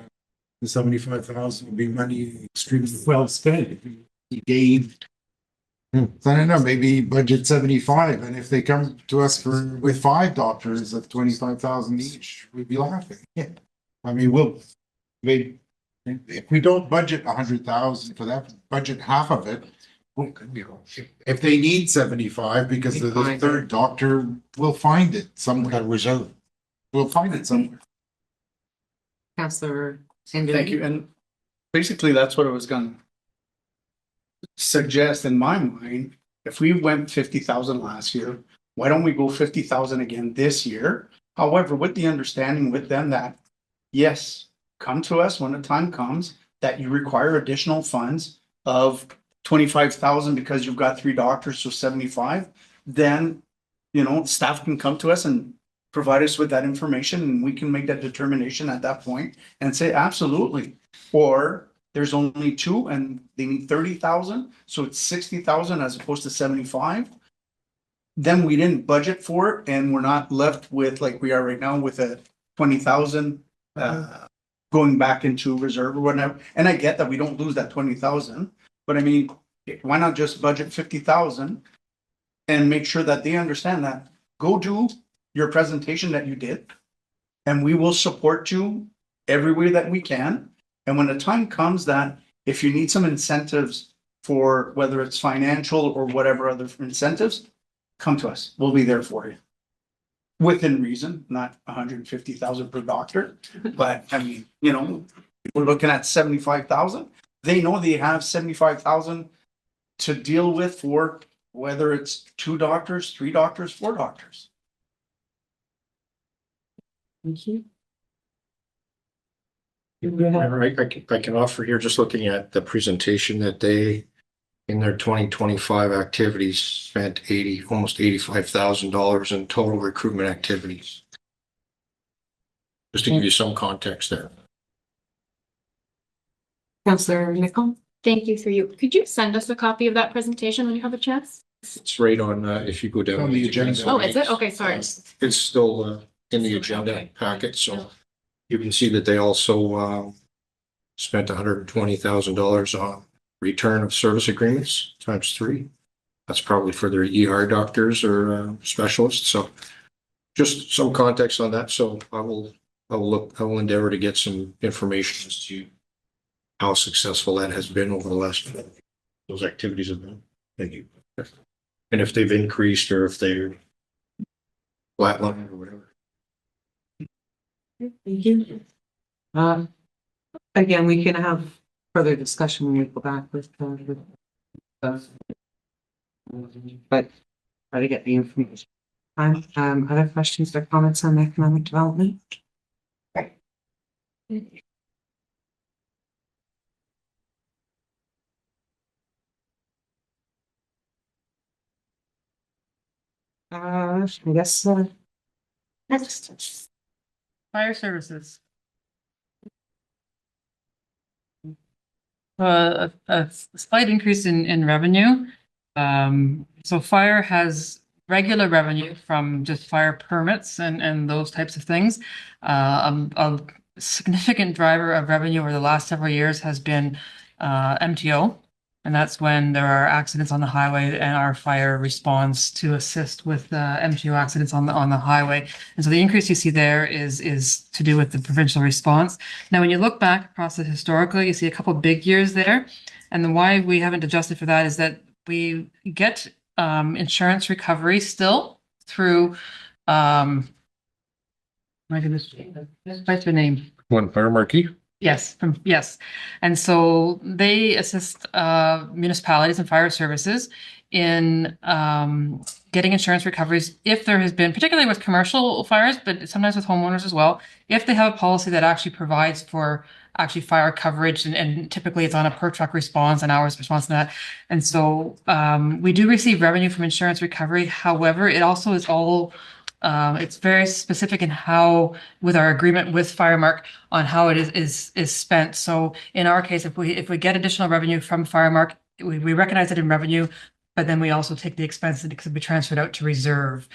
75,000 will be money extremely well spent. We gave, I don't know, maybe budget 75, and if they come to us with 5 doctors at 25,000 each, we'd be laughing. Yeah. I mean, if we don't budget 100,000 for that, budget half of it. If they need 75 because of the 3rd doctor, we'll find it somewhere. Reserve. We'll find it somewhere. Councillor Thank you. And basically, that's what I was going to suggest in my mind. If we went 50,000 last year, why don't we go 50,000 again this year? However, with the understanding with them that, yes, come to us when the time comes that you require additional funds of 25,000 because you've got 3 doctors, so 75, then, staff can come to us and provide us with that information, and we can make that determination at that point and say, absolutely. Or there's only 2 and they need 30,000, so it's 60,000 as opposed to 75. Then we didn't budget for it, and we're not left with, like we are right now, with a 20,000 going back into reserve or whatever. And I get that we don't lose that 20,000. But I mean, why not just budget 50,000 and make sure that they understand that? Go do your presentation that you did, and we will support you every way that we can. And when the time comes that if you need some incentives for whether it's financial or whatever other incentives, come to us. We'll be there for you. Within reason, not 150,000 per doctor, but I mean, we're looking at 75,000. They know they have 75,000 to deal with for whether it's 2 doctors, 3 doctors, 4 doctors. Thank you. I can offer here, just looking at the presentation that they, in their 2025 activities, spent almost $85,000 in total recruitment activities. Just to give you some context there. Councillor Nicol. Thank you, through you. Could you send us a copy of that presentation when you have a chance? It's right on, if you go down. On the agenda. Oh, is it? Okay, sorry. It's still in the agenda packet, so you can see that they also spent $120,000 on return of service agreements times 3. That's probably for their ER doctors or specialists. So just some context on that. So I will endeavor to get some information as to how successful that has been over the last, those activities have been. Thank you. And if they've increased or if they're flatlined or whatever. Thank you. Again, we can have further discussion when we go back with but try to get the information. Other questions or comments on economic development? Right. I guess next. Fire services. A slight increase in revenue. So fire has regular revenue from just fire permits and those types of things. A significant driver of revenue over the last several years has been MTO. And that's when there are accidents on the highway and our fire responds to assist with MTO accidents on the highway. And so the increase you see there is to do with the provincial response. Now, when you look back across it historically, you see a couple of big years there. And then why we haven't adjusted for that is that we get insurance recovery still through my goodness, what's the name? One fire marquee. Yes, yes. And so they assist municipalities and fire services in getting insurance recoveries if there has been, particularly with commercial fires, but sometimes with homeowners as well, if they have a policy that actually provides for actually fire coverage, and typically it's on a per truck response, an hour's response to that. And so we do receive revenue from insurance recovery. However, it also is all it's very specific in how, with our agreement with Firemark, on how it is spent. So in our case, if we get additional revenue from Firemark, we recognize it in revenue, but then we also take the expense that could be transferred out to reserve,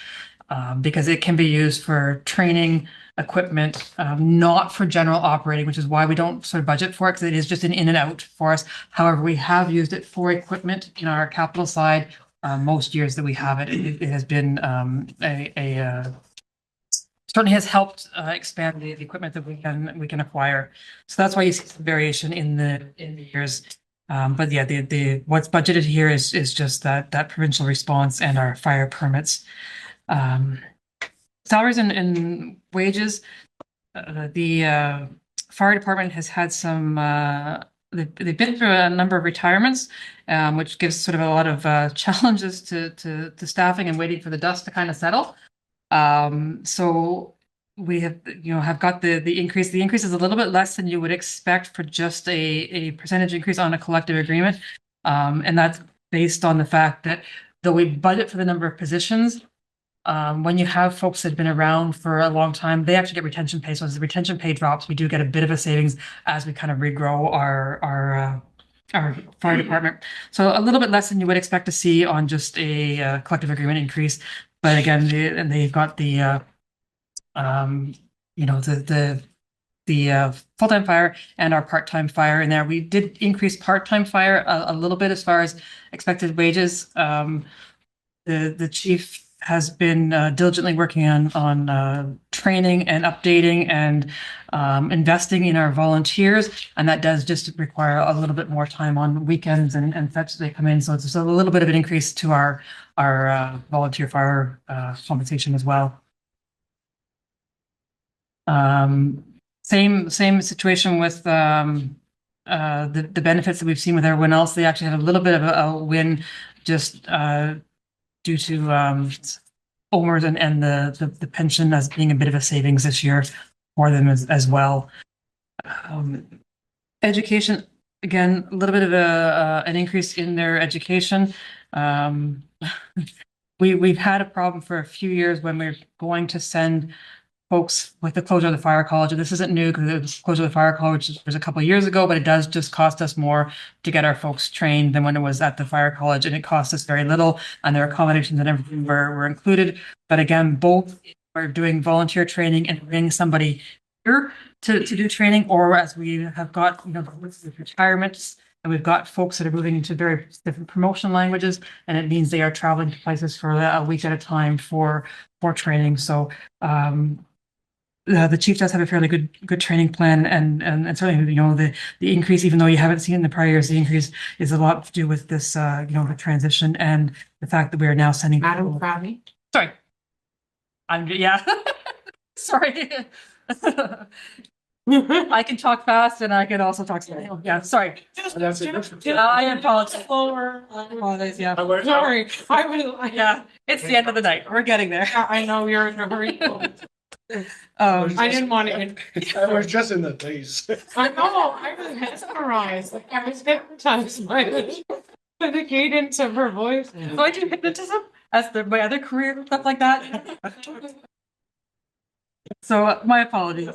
because it can be used for training, equipment, not for general operating, which is why we don't sort of budget for it, because it is just an in and out for us. However, we have used it for equipment in our capital side. Most years that we have it, it has been certainly has helped expand the equipment that we can acquire. So that's why you see some variation in the years. But yeah, the what's budgeted here is just that provincial response and our fire permits. Salaries and wages. The fire department has had some. They've been through a number of retirements, which gives sort of a lot of challenges to staffing and waiting for the dust to kind of settle. So we have got the increase. The increase is a little bit less than you would expect for just a percentage increase on a collective agreement, and that's based on the fact that though we budget for the number of positions, when you have folks that have been around for a long time, they actually get retention pay. So as the retention pay drops, we do get a bit of a savings as we kind of regrow our fire department. So a little bit less than you would expect to see on just a collective agreement increase. But again, they've got the full-time fire and our part-time fire in there. We did increase part-time fire a little bit as far as expected wages. The chief has been diligently working on training and updating and investing in our volunteers, and that does just require a little bit more time on weekends and such as they come in. So it's a little bit of an increase to our volunteer fire compensation as well. Same situation with the benefits that we've seen with everyone else. They actually had a little bit of a win just due to OMERS and the pension as being a bit of a savings this year for them as well. Education, again, a little bit of an increase in their education. We've had a problem for a few years when we're going to send folks with the closure of the fire college. And this isn't new because the closure of the fire college was a couple of years ago, but it does just cost us more to get our folks trained than when it was at the fire college, and it cost us very little, and their accommodations and everything were included. But again, both are doing volunteer training and bringing somebody here to do training, or as we have got, retirements, and we've got folks that are moving into very different promotion languages, and it means they are traveling to places for a week at a time for training. So the chief does have a fairly good training plan, and certainly the increase, even though you haven't seen in the prior years, the increase is a lot to do with this the transition and the fact that we are now sending Madam Crowley. Sorry, sorry. I can talk fast and I can also talk slowly. Yeah, sorry. I apologize. Slower. I apologize. Yeah. Sorry. Yeah, it's the end of the night. We're getting there. I know you're in a hurry. I didn't want to. I was just in the daze. I know. I was mesmerized. Like I was hypnotized by the cadence of her voice. So I do hypnotism as my other career, stuff like that. So my apologies,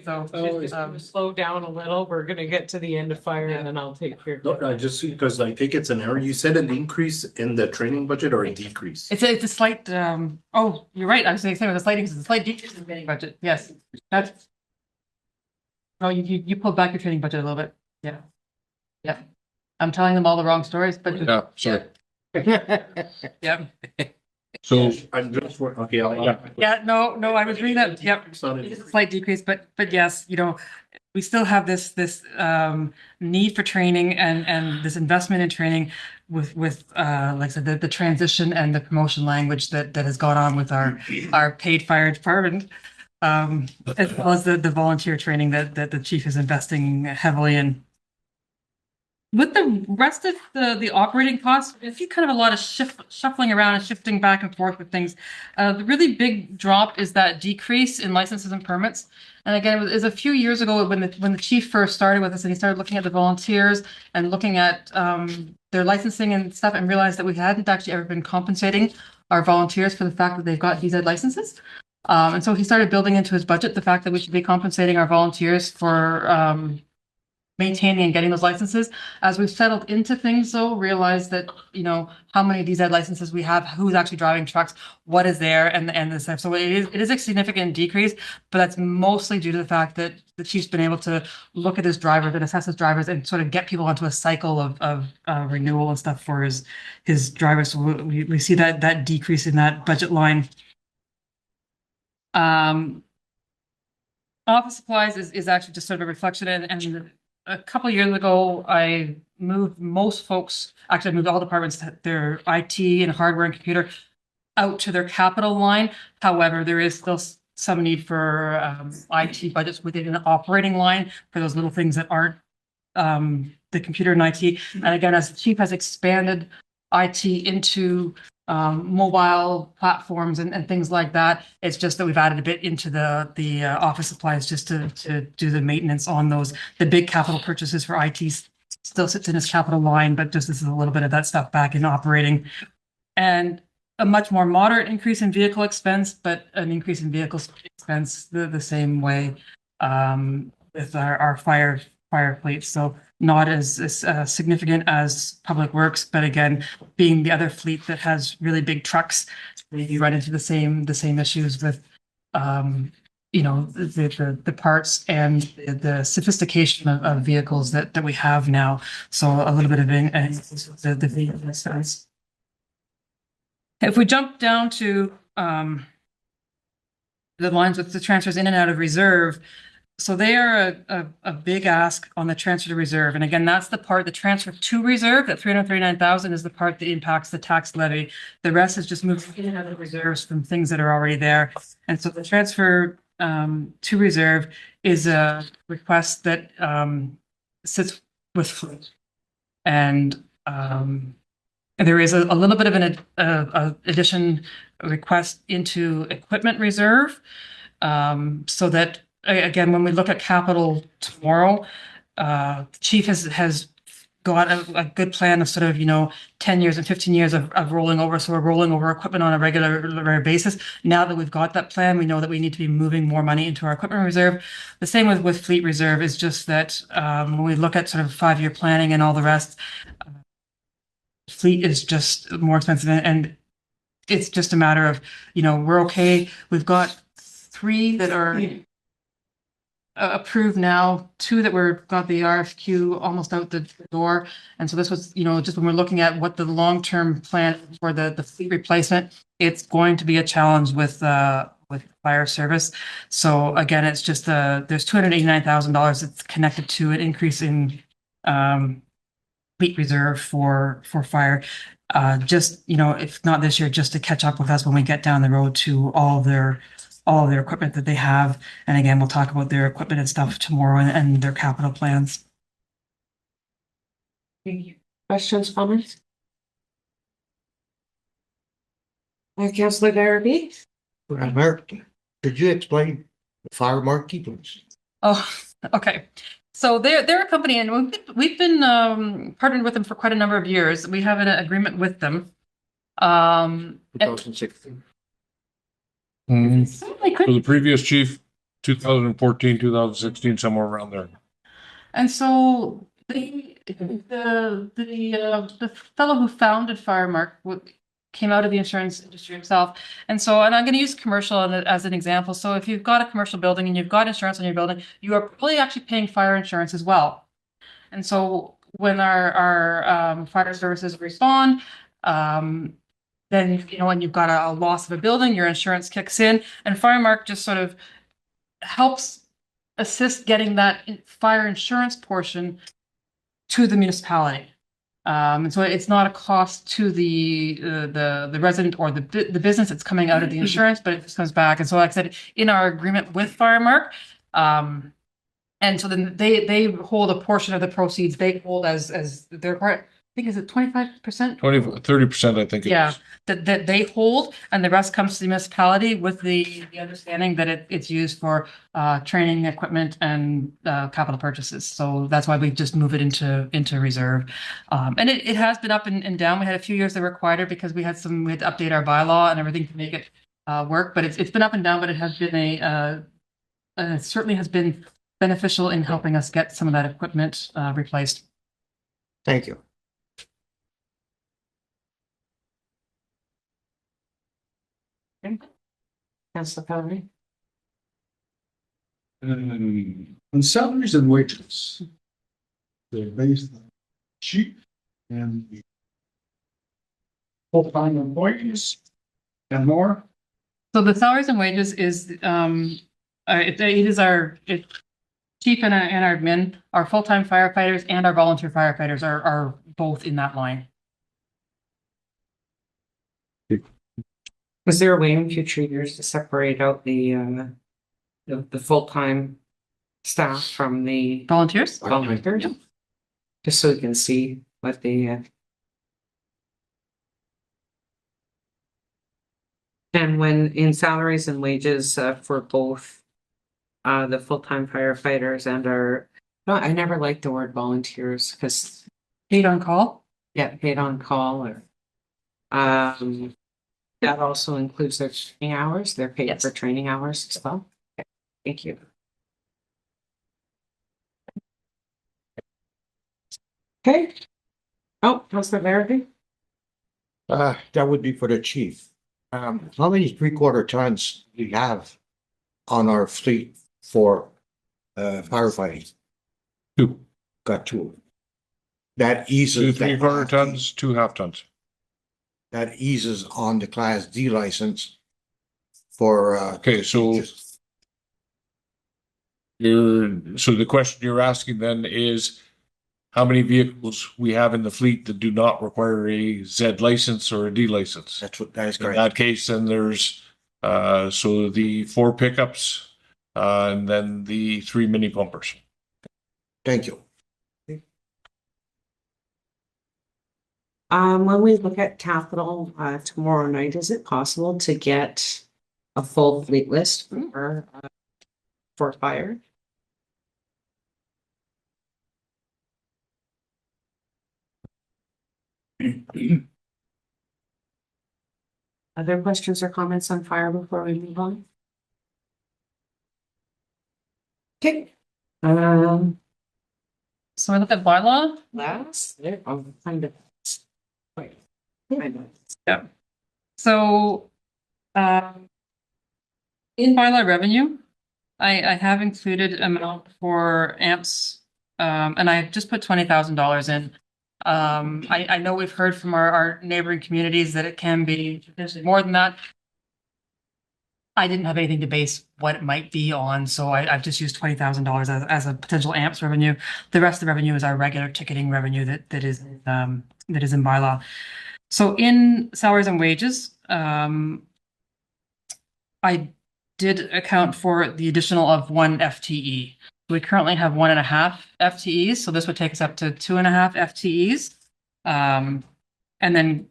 so. Slow down a little. We're gonna get to the end of fire and then I'll take care. No, I just, because I think it's an error. You said an increase in the training budget or a decrease? It's a slight, oh, you're right, I was saying it was a slight decrease in the training budget, yes, that's. Oh, you pulled back your training budget a little bit, yeah. Yeah, I'm telling them all the wrong stories, but. Yeah, sorry. Yeah, So I'm just, okay, yeah, no, I was reading that, yep. It's not a It's a slight decrease, but yes, we still have this need for training and this investment in training with like I said, the transition and the promotion language that has gone on with our paid fire department. As well as the volunteer training that the chief is investing heavily in. With the rest of the operating costs, I see kind of a lot of shuffling around and shifting back and forth with things. The really big drop is that decrease in licenses and permits. And again, it was a few years ago when the chief first started with us and he started looking at the volunteers and looking at their licensing and stuff and realized that we hadn't actually ever been compensating our volunteers for the fact that they've got DZ licenses. And so he started building into his budget the fact that we should be compensating our volunteers for maintaining and getting those licenses. As we've settled into things, though, realize that how many DZ licenses we have, who's actually driving trucks, what is there, and the stuff. So it is a significant decrease, but that's mostly due to the fact that the chief's been able to look at his drivers and assess his drivers and sort of get people onto a cycle of renewal and stuff for his drivers. So we see that decrease in that budget line. Office supplies is actually just sort of a reflection, and a couple of years ago, I moved most folks, actually I moved all departments, their IT and hardware and computer out to their capital line. However, there is still some need for IT budgets within an operating line for those little things that aren't the computer and IT. And again, as the chief has expanded IT into mobile platforms and things like that. It's just that we've added a bit into the office supplies just to do the maintenance on those. The big capital purchases for IT still sits in his capital line, but just this is a little bit of that stuff back in operating. And a much more moderate increase in vehicle expense, but an increase in vehicle expense the same way with our fire fleet. So not as significant as Public Works, but again, being the other fleet that has really big trucks, you run into the same issues with the parts and the sophistication of vehicles that we have now. So a little bit of the vehicle expense. If we jump down to the lines with the transfers in and out of reserve, so they are a big ask on the transfer to reserve. And again, that's the part, the transfer to reserve, that 339,000 is the part that impacts the tax levy. The rest is just moving in and out of reserves from things that are already there. And so the transfer to reserve is a request that sits with fleet. And there is a little bit of an addition request into equipment reserve, so that again, when we look at capital tomorrow, the chief has got a good plan of sort of 10 years and 15 years of rolling over. So we're rolling over equipment on a regular basis. Now that we've got that plan, we know that we need to be moving more money into our equipment reserve. The same with fleet reserve is just that when we look at sort of 5-year planning and all the rest, fleet is just more expensive, and it's just a matter of we're okay. We've got 3 that are approved now, 2 that got the RFQ almost out the door. And so this was, just when we're looking at what the long-term plan for the fleet replacement, it's going to be a challenge with fire service. So again, it's just there's $289,000 that's connected to an increase in fleet reserve for fire. Just, if not this year, just to catch up with us when we get down the road to all of their equipment that they have. And again, we'll talk about their equipment and stuff tomorrow and their capital plans. Questions, comments? Councillor Garabee? Mayor, could you explain the fire market, please? Oh, okay. So they're a company, and we've been partnered with them for quite a number of years. We have an agreement with them. 2016. So the previous chief, 2014, 2016, somewhere around there. And so the fellow who founded Firemark came out of the insurance industry himself. And I'm going to use commercial as an example. So if you've got a commercial building and you've got insurance on your building, you are probably actually paying fire insurance as well. And so when our fire services respond, then, when you've got a loss of a building, your insurance kicks in, and Firemark just sort of helps assist getting that fire insurance portion to the municipality. And so it's not a cost to the resident or the business. It's coming out of the insurance, but it just comes back. And so, like I said, in our agreement with Firemark, and so then they hold a portion of the proceeds. They hold as their part. I think is it 25%? 30%, I think. Yeah, that they hold, and the rest comes to the municipality with the understanding that it's used for training, equipment, and capital purchases. So that's why we just move it into reserve. And it has been up and down. We had a few years that were quieter because we had to update our bylaw and everything to make it work. But it's been up and down. But it has been it certainly has been beneficial in helping us get some of that equipment replaced. Thank you. Councillor Pellery. On salaries and wages. They're based on sheet and the full-time employees and more. So the salaries and wages is it is our chief and our admin, our full-time firefighters and our volunteer firefighters are both in that line. Was there a way in future years to separate out the full-time staff from the volunteers? Volunteers, just so we can see what the and when in salaries and wages for both the full-time firefighters and our no, I never liked the word volunteers because paid on call. Yeah, paid on call or that also includes their training hours. They're paid for training hours as well. Okay. Thank you. Okay. Oh, Councillor Larrabee? That would be for the chief. How many 3/4 tons do you have on our fleet for firefighting? 2. Got 2. That eases. 2 3/4 tons, 2 half tons. That eases on the Class D license for. Okay, so the question you're asking then is how many vehicles we have in the fleet that do not require a Z license or a D license? That is correct. In that case, then there's so the 4 pickups and then the 3 mini pumpers. Thank you. When we look at capital tomorrow night, is it possible to get a full fleet list for fire? Other questions or comments on fire before we move on? Okay. So I look at bylaw. Last, there, I'll find it. Wait. Yeah. So, in bylaw revenue, I have included amount for amps, and I just put $20,000 in. I know we've heard from our neighboring communities that it can be potentially more than that. I didn't have anything to base what it might be on, so I've just used $20,000 as a potential amps revenue. The rest of the revenue is our regular ticketing revenue that is in bylaw. So in salaries and wages, I did account for the additional of 1 FTE. We currently have 1.5 FTEs, so this would take us up to 2.5 FTEs, and then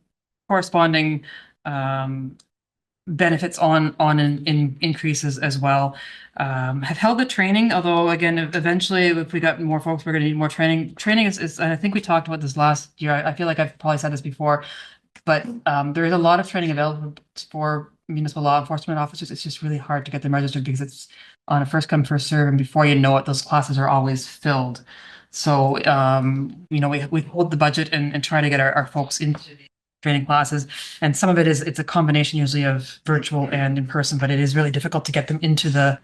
corresponding benefits on increases as well. Have held the training, although again, eventually, if we got more folks, we're going to need more training. Training is I think we talked about this last year. I feel like I've probably said this before, but there is a lot of training available for municipal law enforcement officers, it's just really hard to get them registered because it's on a first come, first serve, and before you know it, those classes are always filled. So, we hold the budget and try to get our folks into the training classes. And some of it it's a combination usually of virtual and in person, but it is really difficult to get them into the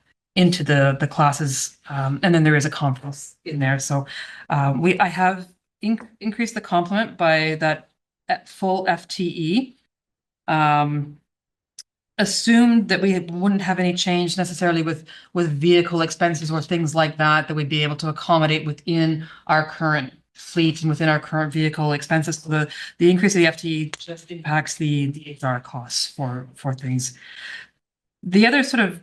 classes. And then there is a conference in there. So, I have increased the complement by that full FTE. Assumed that we wouldn't have any change necessarily with vehicle expenses or things like that we'd be able to accommodate within our current fleet and within our current vehicle expenses. So the increase of the FTE just impacts the HR costs for things. The other sort of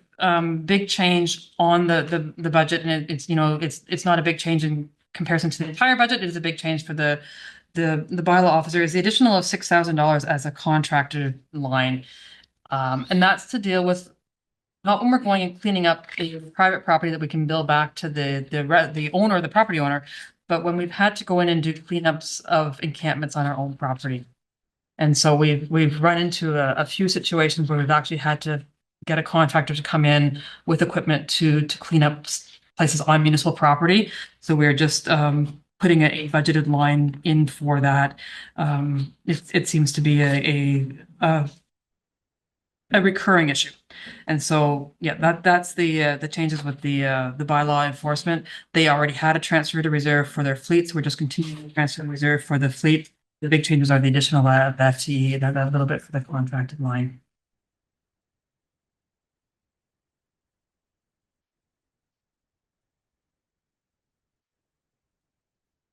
big change on the budget, and it's not a big change in comparison to the entire budget. It is a big change for the bylaw officer, is the additional of $6,000 as a contractor line. And that's to deal with not when we're going and cleaning up a private property that we can bill back to the owner, the property owner, but when we've had to go in and do cleanups of encampments on our own property. And so we've run into a few situations where we've actually had to get a contractor to come in with equipment to clean up places on municipal property. So we're just putting a budgeted line in for that. It seems to be a recurring issue. And so, yeah, that's the changes with the bylaw enforcement. They already had a transfer to reserve for their fleets. We're just continuing to transfer to reserve for the fleet. The big changes are the additional FTE, that little bit for the contracted line.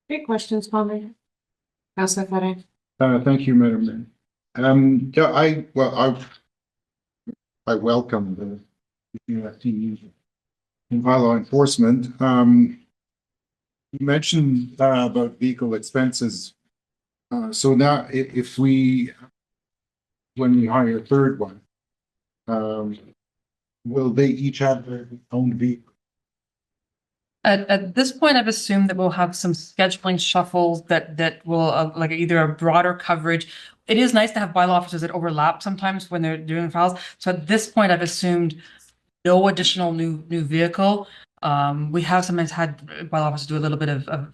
Great questions, Palmer. Councilor Fedde. Thank you, Madam Mayor. I welcome the FTE in bylaw enforcement. You mentioned about vehicle expenses. So now when we hire a third one, will they each have their own vehicle? At this point, I've assumed that we'll have some scheduling shuffles that will like either a broader coverage. It is nice to have bylaw officers that overlap sometimes when they're doing files. So at this point, I've assumed no additional new vehicle. We have sometimes had bylaw officers do a little bit of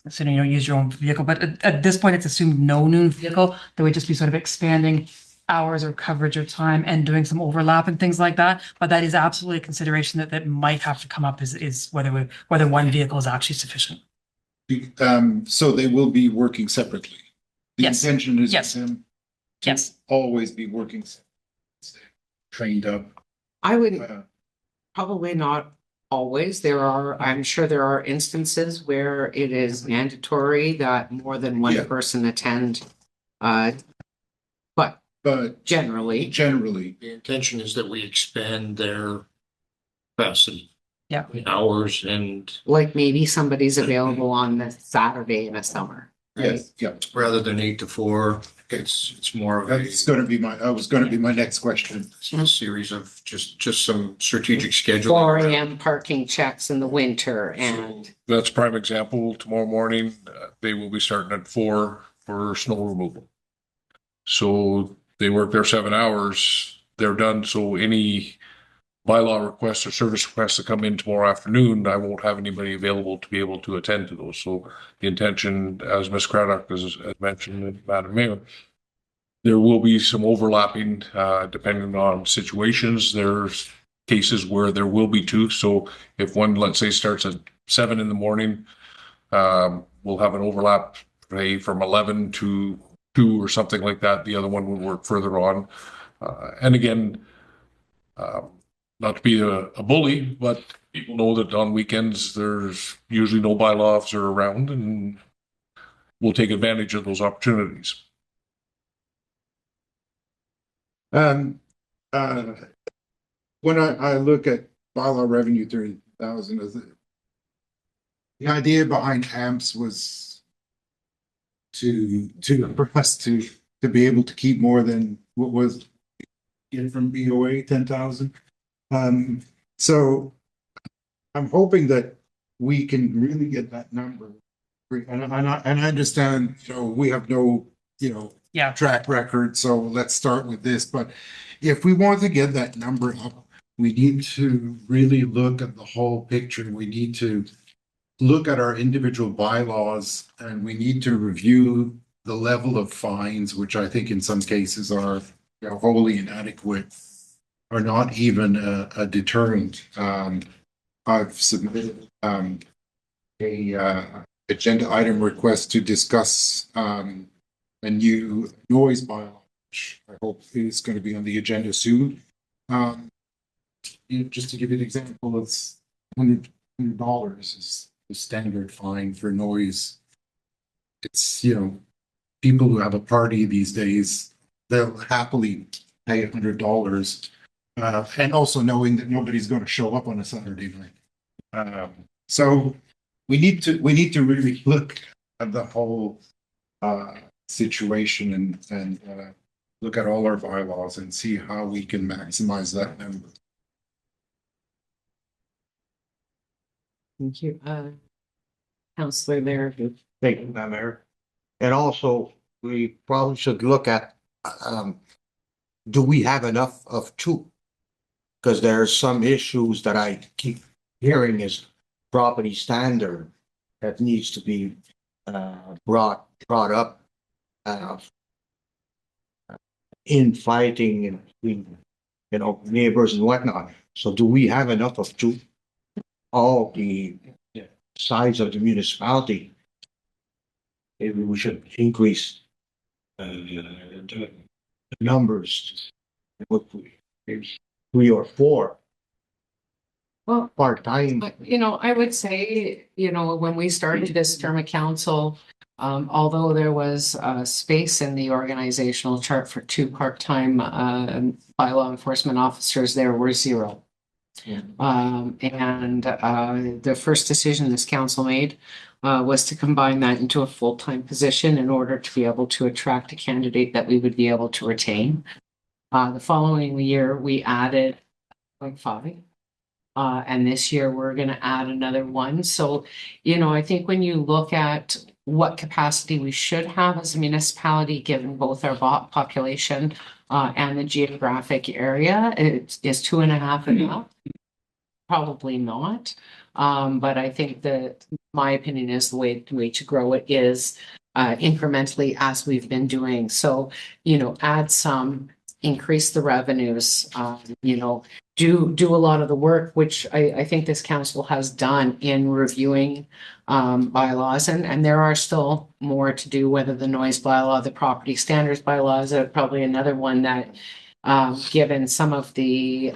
use your own vehicle, but at this point, it's assumed no new vehicle. That would just be sort of expanding hours or coverage or time and doing some overlap and things like that. But that is absolutely a consideration that might have to come up is whether one vehicle is actually sufficient. So they will be working separately. The Yes. intention is Yes. for them Yes. always be working trained up. I would probably not always. I'm sure there are instances where it is mandatory that more than one person attend. But generally, The intention is that we expand their capacity. Yeah. Hours and like maybe somebody's available on the Saturday in the summer. Right? Yeah. rather than 8 to 4, it's more of That's going to be my next question. a series of just some strategic scheduling. 4 a.m. parking checks in the winter and That's a prime example. Tomorrow morning, they will be starting at 4 for snow removal. So they work their 7 hours, they're done. So any bylaw requests or service requests that come in tomorrow afternoon, I won't have anybody available to be able to attend to those. So the intention, as Ms. Craddock has mentioned, Madam Mayor, there will be some overlapping, depending on situations. There's cases where there will be two. So if one, let's say, starts at 7 in the morning, we'll have an overlap, say, from 11 to 2 or something like that. The other one will work further on. And again, not to be a bully, but people know that on weekends, there's usually no bylaw officer around, and we'll take advantage of those opportunities. When I look at bylaw revenue 30,000, the idea behind AMPS was for us to be able to keep more than what was in from BOA 10,000. So I'm hoping that we can really get that number. And I understand, we have no Yeah. track record, so let's start with this. But if we want to get that number up, we need to really look at the whole picture. We need to look at our individual bylaws, and we need to review the level of fines, which I think in some cases are wholly inadequate, or not even a deterrent. I've submitted a agenda item request to discuss a new noise bylaw, which I hope is going to be on the agenda soon. Just to give you an example, it's $100 is the standard fine for noise. It's, people who have a party these days, they'll happily pay $100, and also knowing that nobody's going to show up on a Saturday night. So we need to really look at the whole situation and look at all our bylaws and see how we can maximize that number. Thank you. Councillor Larrabee. Thank you, Madam Mayor. And also, we probably should look at, do we have enough of two? Because there's some issues that I keep hearing is property standard that needs to be brought up in fighting and between, neighbors and whatnot. So do we have enough of two? All the size of the municipality, maybe we should increase the numbers. Maybe 3 or 4 Well, part-time. I would say, when we started this term of council, although there was space in the organizational chart for 2 part-time bylaw enforcement officers, there were 0. And the first decision this council made was to combine that into a full-time position in order to be able to attract a candidate that we would be able to retain. The following year, we added 0.5. And this year we're going to add another 1. So, I think when you look at what capacity we should have as a municipality, given both our population and the geographic area, is 2.5 enough? Probably not. But I think that my opinion is the way to grow it is incrementally as we've been doing. So, add some, increase the revenues, do a lot of the work, which I think this council has done in reviewing bylaws, and there are still more to do, whether the noise bylaw, the property standards bylaws are probably another one that, given some of the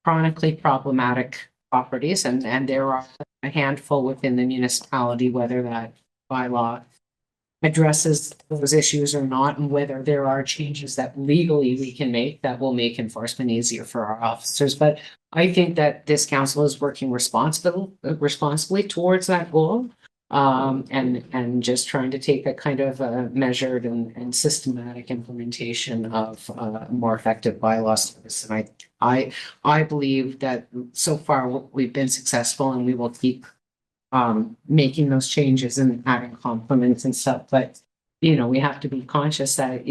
chronically problematic properties, and there are a handful within the municipality, whether that bylaw addresses those issues or not, and whether there are changes that legally we can make that will make enforcement easier for our officers. But I think that this council is working responsibly towards that goal, and just trying to take a kind of a measured and systematic implementation of more effective bylaw service. And I believe that so far we've been successful, and we will keep making those changes and adding complements and stuff. But we have to be conscious that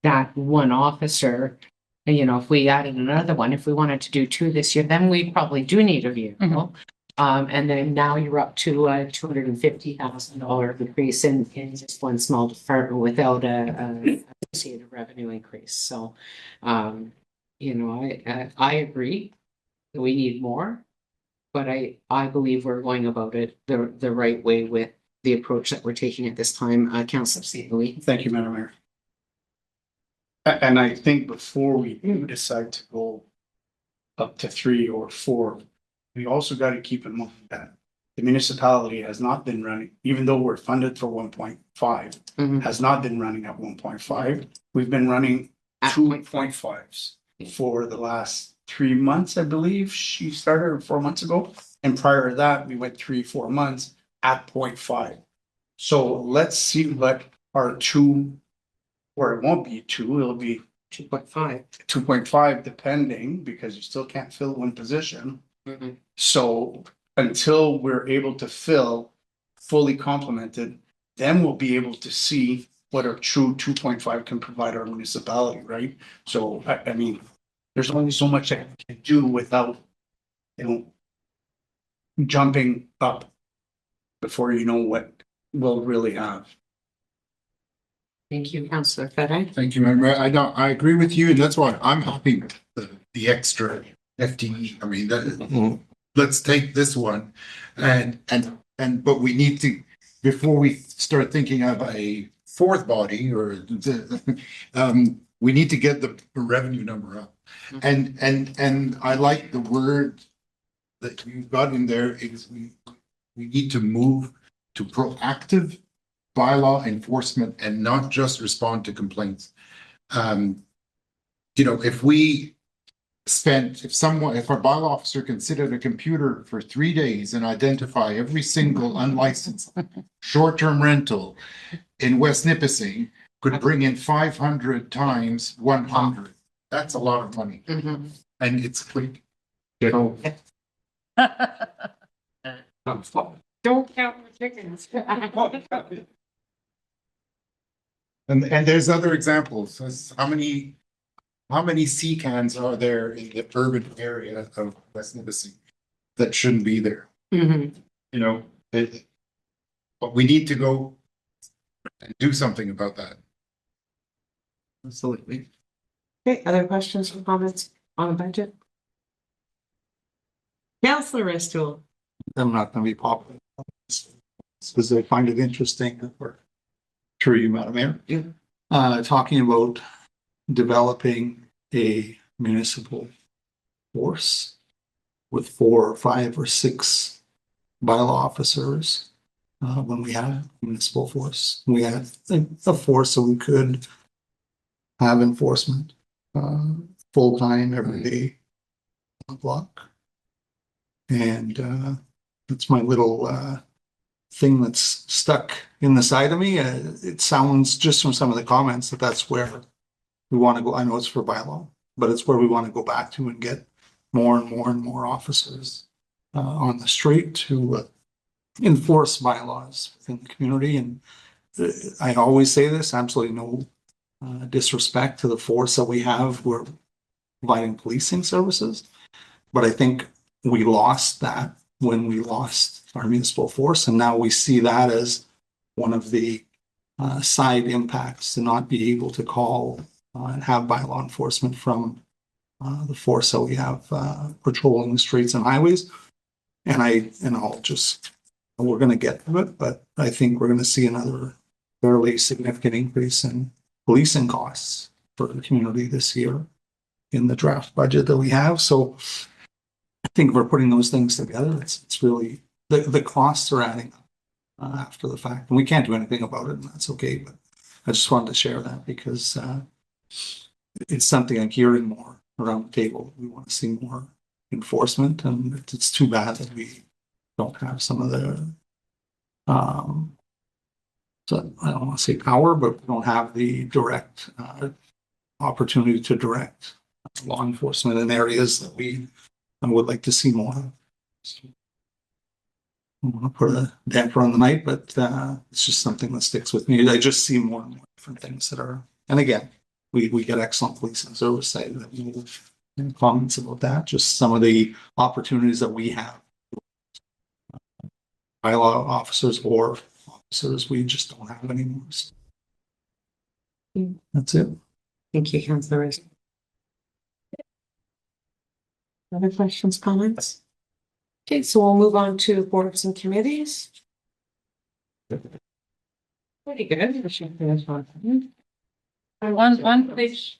that one officer, if we added another one, if we wanted to do 2 this year, then we probably do need a vehicle. And then now you're up to a $250,000 increase in just one small department without a associated revenue increase. So I agree that we need more. But I believe we're going about it the right way with the approach that we're taking at this time. Councillor St. Louis. Thank you, Madam Mayor. And I think before we decide to go up to 3 or 4, we also got to keep in mind that the municipality has not been running, even though we're funded for 1.5, has not been running at 1.5. We've been running 2.5s for the last 3 months, I believe. She started 4 months ago. And prior to that, we went 3-4 months at 0.5. So let's see what our 2, or it won't be 2, it'll be 2.5, depending, because you still can't fill one position. So until we're able to fill fully complemented, then we'll be able to see what a true 2.5 can provide our municipality, right? So, I mean, there's only so much that you can do without, you know, jumping up before you know what we'll really have. Thank you, Councillor Fede. Thank you, Madam Mayor. I agree with you, and that's why I'm happy with the extra FTE. I mean, let's take this one but we need to, before we start thinking of a fourth body we need to get the revenue number up. And I like the word that you've got in there is we need to move to proactive bylaw enforcement and not just respond to complaints. If our bylaw officer can sit at a computer for 3 days and identify every single unlicensed short-term rental in West Nipissing, could bring in 500 times 100. That's a lot of money. Mm-hmm. And it's quick. Don't count the chickens. And there's other examples. How many sea cans are there in the urban area of West Nipissing that shouldn't be there? Mm-hmm. But we need to go and do something about that. Absolutely. Okay, other questions or comments on the budget? Councillor Ristool. I'm not gonna be popular. Because I find it interesting or through you, Madam Mayor. Yeah. Talking about developing a municipal force with 4 or 5 or 6 bylaw officers. When we had a municipal force, we had a force so we could have enforcement full-time every day on the block. And that's my little thing that's stuck in the side of me. It sounds just from some of the comments that's where we want to go. I know it's for bylaw, but it's where we want to go back to and get more and more and more officers on the street to enforce bylaws within the community. And I always say this, absolutely no disrespect to the force that we have. We're providing policing services, but I think we lost that when we lost our municipal force, and now we see that as one of the side impacts to not be able to call and have bylaw enforcement from the force that we have patrolling the streets and highways. And we're going to get to it, but I think we're going to see another fairly significant increase in policing costs for the community this year in the draft budget that we have. So I think we're putting those things together. It's really the costs are adding up after the fact, and we can't do anything about it, and that's okay. But I just wanted to share that because it's something I'm hearing more around the table. We want to see more enforcement, and it's too bad that we don't have some of the so I don't want to say power, but we don't have the direct opportunity to direct law enforcement in areas that I would like to see more. So, I don't want to put a damper on the night, but it's just something that sticks with me. I just see more and more different things that are, and again, we get excellent police and service side that comments about that. Just some of the opportunities that we have, bylaw officers or officers, we just don't have anymore. So that's it. Thank you, Councillor. Other questions, comments? Okay, so we'll move on to boards and committees. Pretty good. One page.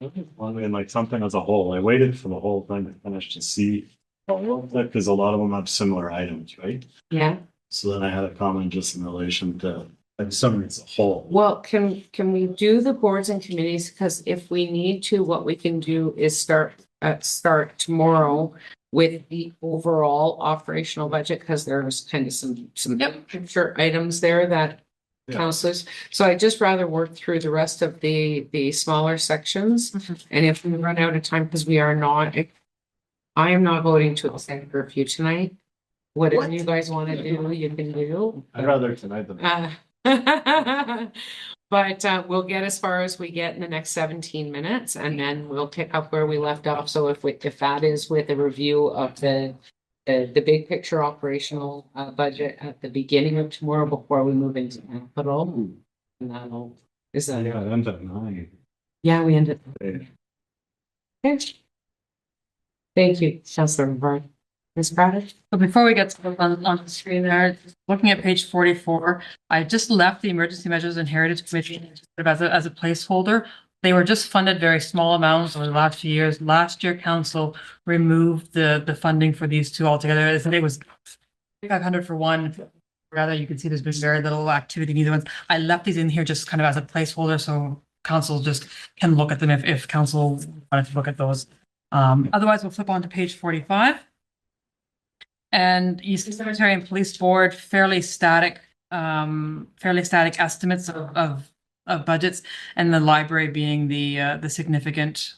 In like something as a whole, I waited for the whole thing to finish to see, because a lot of them have similar items, right? Yeah. So then I had a comment just in relation to like summary as a whole. Well, can we do the boards and committees? Because if we need to, what we can do is start tomorrow with the overall operational budget, because there's kind of some picture items there that councillors. So I just rather work through the rest of the smaller sections. And if we run out of time, because I am not voting to extend curfew tonight. Whatever you guys want to do, you can do. I'd rather tonight than. But we'll get as far as we get in the next 17 minutes and then we'll pick up where we left off. So if that is with a review of the big picture operational budget at the beginning of tomorrow before we move into capital. And that'll, is that? Yeah, it ends at 9. Yeah, we ended. Yeah. Okay. Thank you, Councilor Rivard. Ms. Braddock? So before we get to on the screen there, looking at page 44, I just left the Emergency Measures and Heritage Commission as a placeholder. They were just funded very small amounts over the last few years. Last year, council removed the funding for these two altogether. It was 500 for one. Rather, you can see there's been very little activity in either one. I left these in here just kind of as a placeholder, so council just can look at them if council wanted to look at those. Otherwise, we'll flip on to page 45. And East Cemetery and Police Board, fairly static estimates of budgets, and the library being the significant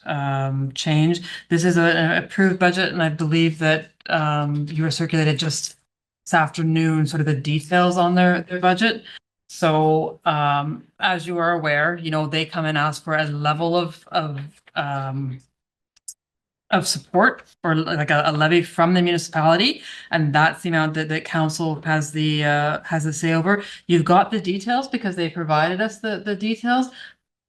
change. This is an approved budget, and I believe that you were circulated just this afternoon, sort of the details on their budget. So as you are aware, you know, they come and ask for a level of support or like a levy from the municipality, and that's the amount that council has the say over. You've got the details because they provided us the details,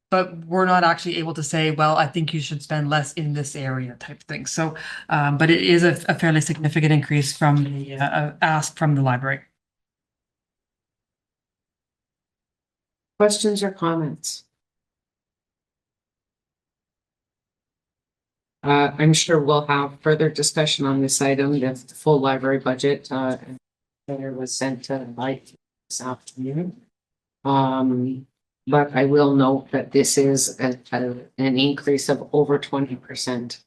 but we're not actually able to say, well, I think you should spend less in this area type thing. So, but it is a fairly significant increase from the ask from the library. Questions or comments? I'm sure we'll have further discussion on this item. The full library budget there was sent to Mike this afternoon. But I will note that this is an increase of over 20%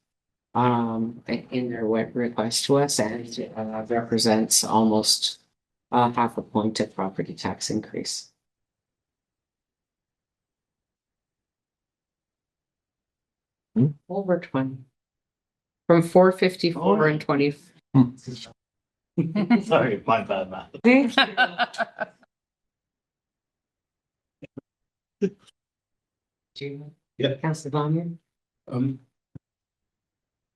in their web request to us, and represents almost half a point of property tax increase. Over 20. From 454 and 20. Sorry, my bad, man. Thank you. Yeah. Councilor Bonier?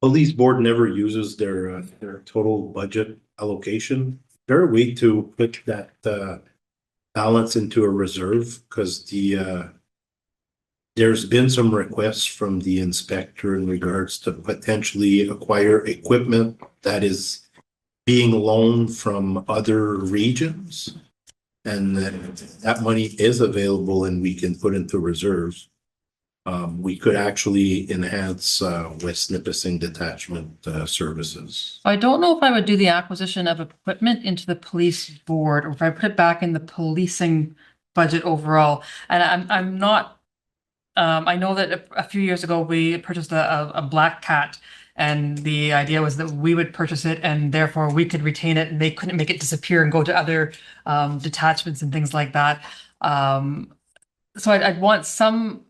Police board never uses their total budget allocation. Is there a way to put that balance into a reserve? Because there's been some requests from the inspector in regards to potentially acquire equipment that is being loaned from other regions. And that money is available and we can put into reserves. We could actually enhance West Nipissing detachment services. I don't know if I would do the acquisition of equipment into the police board, or if I put it back in the policing budget overall. And I'm not. I know that a few years ago we purchased a Black Cat, and the idea was that we would purchase it and therefore we could retain it, and they couldn't make it disappear and go to other detachments and things like that. So I'd want some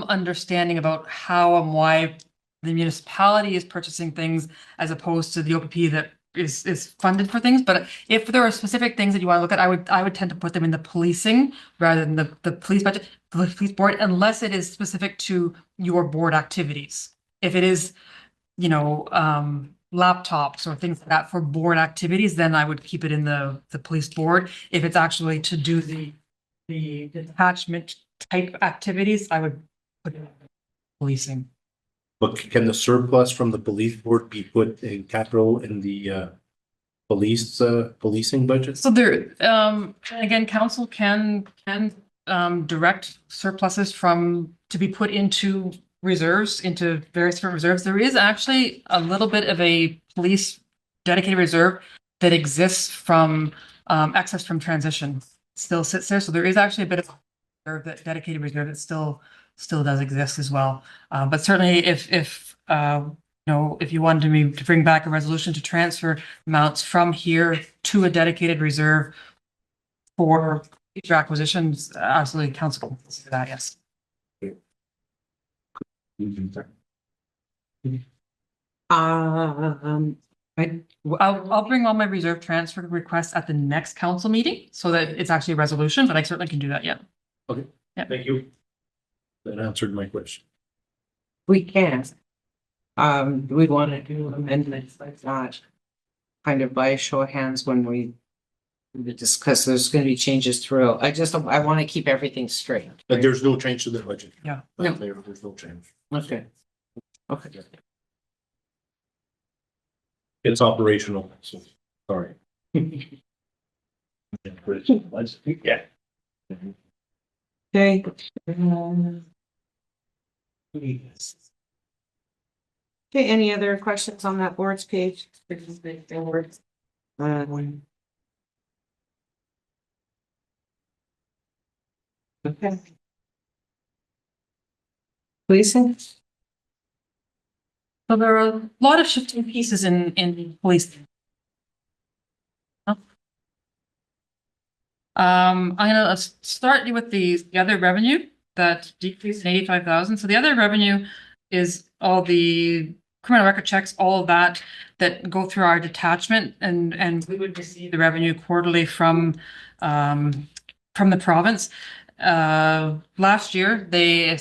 understanding about how and why the municipality is purchasing things as opposed to the OPP that is funded for things. But if there are specific things that you want to look at, I would tend to put them in the policing rather than the police budget, the police board, unless it is specific to your board activities. If it is, you know, laptops or things like that for board activities, then I would keep it in the police board. If it's actually to do the detachment type activities, I would put it in policing. But can the surplus from the police board be put in capital in the policing budget? So there, again, council can direct surpluses to be put into reserves, into various different reserves. There is actually a little bit of a police dedicated reserve that exists from excess from transition. Still sits there. So there is actually a bit of that dedicated reserve that still does exist as well. But certainly if you know, if you wanted me to bring back a resolution to transfer amounts from here to a dedicated reserve for future acquisitions, absolutely council can consider that, yes. I'll bring all my reserve transfer requests at the next council meeting so that it's actually a resolution, but I certainly can do that, yeah. Okay, Yeah. thank you. That answered my question. We can. We'd want to do amendments like that. Kind of by a show of hands when we discuss, there's gonna be changes throughout. I want to keep everything straight. But there's no change to the budget. Yeah. No. There's no change. Okay. Okay. It's operational, so, sorry. Yeah. Okay. Okay, any other questions on that board's page? Okay. Policing? So there are a lot of shifting pieces in policing. I'm gonna start with the other revenue that decreased in 85,000. So the other revenue is all the criminal record checks, all of that go through our detachment, and we would receive the revenue quarterly from the province. Last year they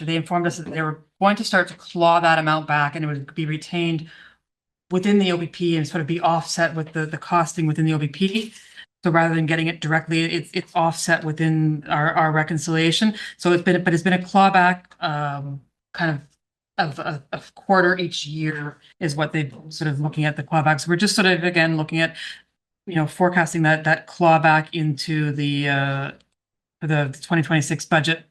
informed us that they were going to start to claw that amount back, and it would be retained within the OBP and sort of be offset with the costing within the OBP. So rather than getting it directly, it's offset within our reconciliation. So it's been a clawback, kind of a quarter each year is what they've sort of looking at the clawbacks. We're just sort of again looking at, forecasting that clawback into the for the 2026 budget.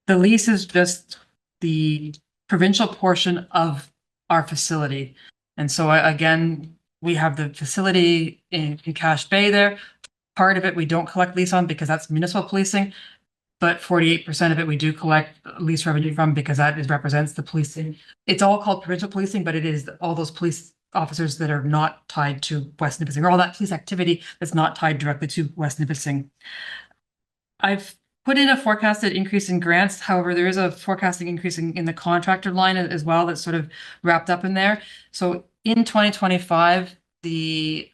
The lease is just the provincial portion of our facility. And so again, we have the facility in Cache Bay there. Part of it we don't collect lease on because that's municipal policing, but 48% of it we do collect lease revenue from because that represents the policing. It's all called provincial policing, but it is all those police officers that are not tied to West Nipissing, or all that police activity that's not tied directly to West Nipissing. I've put in a forecasted increase in grants. However, there is a forecasting increase in the contractor line as well that's sort of wrapped up in there. So in 2025, the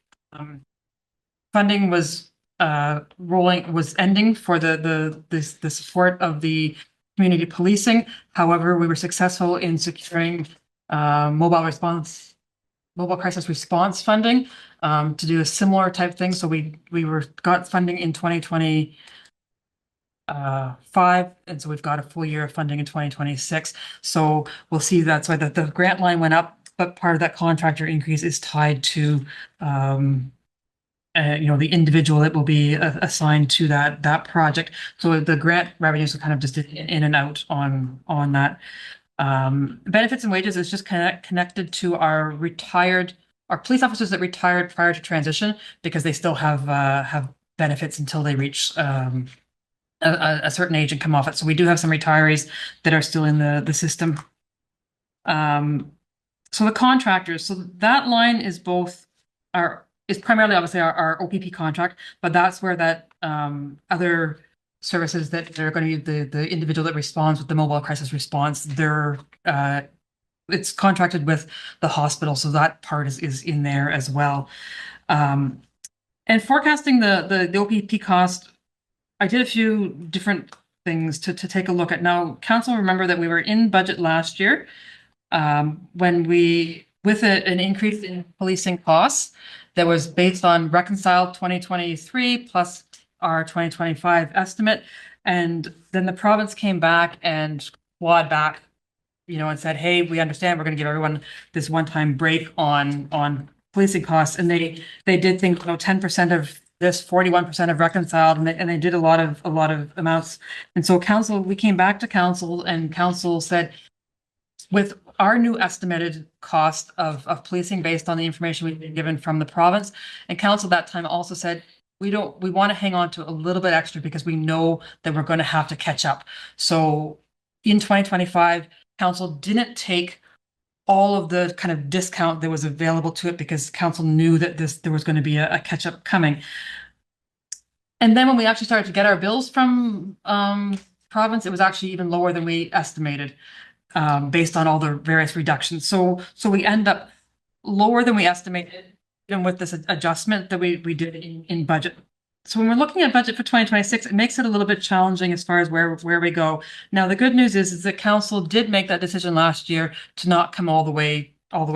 funding was ending for the support of the community policing. However, we were successful in securing mobile crisis response funding to do a similar type thing. So we got funding in 2025, and so we've got a full year of funding in 2026. So we'll see that's why the grant line went up, but part of that contractor increase is tied to the individual that will be assigned to that project. So the grant revenues are kind of just in and out on that. Benefits and wages is just connected to our police officers that retired prior to transition, because they still have benefits until they reach a certain age and come off it. So we do have some retirees that are still in the system. So the contractors, so that line is primarily obviously our OPP contract, but that's where that other services that they're going to be the individual that responds with the mobile crisis response, it's contracted with the hospital, so that part is in there as well. And forecasting the OPP cost, I did a few different things to take a look at. Now, council, remember that we were in budget last year when with an increase in policing costs that was based on reconciled 2023 plus our 2025 estimate. And then the province came back and clawed back, and said, hey, we understand, we're going to give everyone this one-time break on policing costs. And they did think, 10% of this, 41% of reconciled, and they did a lot of amounts. And so we came back to council, and council said, with our new estimated cost of policing based on the information we've been given from the province, and council that time also said, we want to hang on to a little bit extra because we know that we're going to have to catch up. So in 2025, council didn't take all of the kind of discount that was available to it because council knew that there was going to be a catch up coming. And then when we actually started to get our bills from province, it was actually even lower than we estimated based on all the various reductions. So we end up lower than we estimated, even with this adjustment that we did in budget. So when we're looking at budget for 2026, it makes it a little bit challenging as far as where we go. Now, the good news is that council did make that decision last year to not come all the way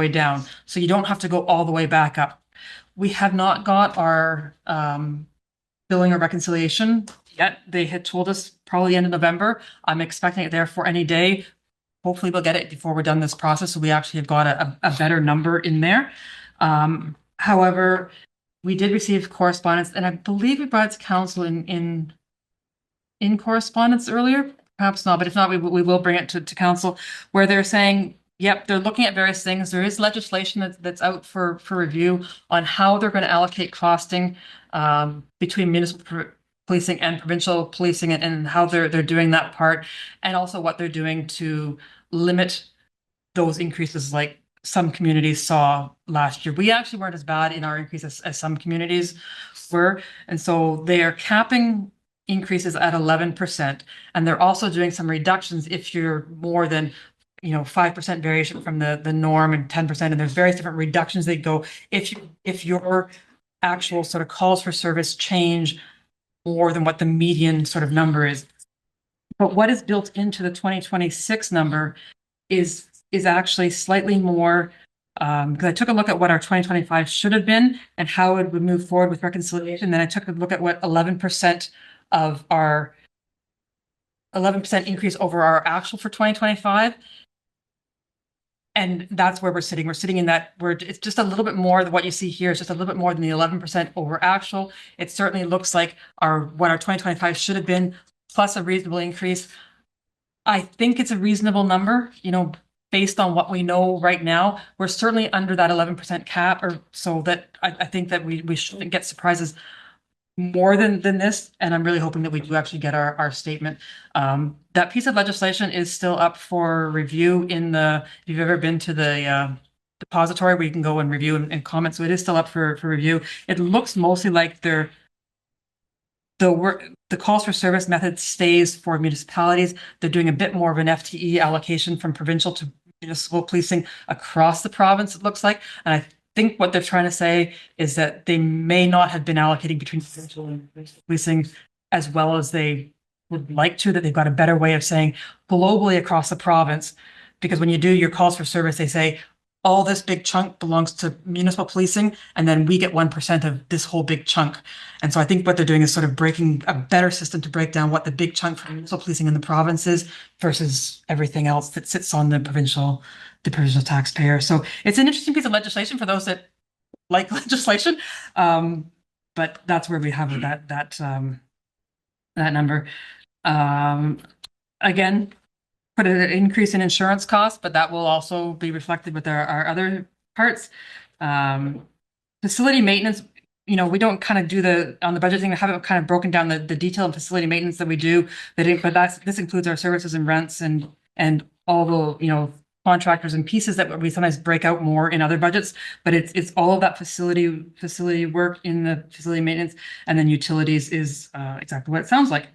down. So you don't have to go all the way back up. We have not got our billing or reconciliation yet. They had told us probably end of November. I'm expecting it there for any day. Hopefully we'll get it before we're done this process. So we actually have got a better number in there. However, we did receive correspondence, and I believe we brought it to council in correspondence earlier, perhaps not, but if not, we will bring it to council, where they're saying, yep, they're looking at various things. There is legislation that's out for review on how they're going to allocate costing between municipal policing and provincial policing, and how they're doing that part, and also what they're doing to limit those increases like some communities saw last year. We actually weren't as bad in our increases as some communities were. And so they are capping increases at 11%. And they're also doing some reductions if you're more than 5% variation from the norm and 10%. And there's various different reductions they go if your actual sort of calls for service change more than what the median sort of number is. But what is built into the 2026 number is actually slightly more, because I took a look at what our 2025 should have been and how it would move forward with reconciliation. Then I took a look at what 11% of our 11% increase over our actual for 2025. And that's where we're sitting. We're sitting in that where it's just a little bit more than what you see here. It's just a little bit more than the 11% over actual. It certainly looks like what our 2025 should have been, plus a reasonable increase. I think it's a reasonable number, based on what we know right now. We're certainly under that 11% cap, or so that I think that we shouldn't get surprises more than this. And I'm really hoping that we do actually get our statement. That piece of legislation is still up for review if you've ever been to the depository where you can go and review and comment. So it is still up for review. It looks mostly like the calls for service method stays for municipalities. They're doing a bit more of an FTE allocation from provincial to municipal policing across the province, it looks like. And I think what they're trying to say is that they may not have been allocating between provincial and municipal policing as well as they would like to, that they've got a better way of saying globally across the province. Because when you do your calls for service, they say, all this big chunk belongs to municipal policing, and then we get 1% of this whole big chunk. And so I think what they're doing is sort of breaking a better system to break down what the big chunk for municipal policing in the province is versus everything else that sits on the provincial taxpayer. So it's an interesting piece of legislation for those that like legislation. But that's where we have that number. Again, put an increase in insurance costs, but that will also be reflected with our other parts. Facility maintenance, we don't kind of do on the budget thing, I haven't kind of broken down the detail of facility maintenance that we do, but this includes our services and rents and all the, contractors and pieces that we sometimes break out more in other budgets, but it's all of that facility work in the facility maintenance, and then utilities is exactly what it sounds like.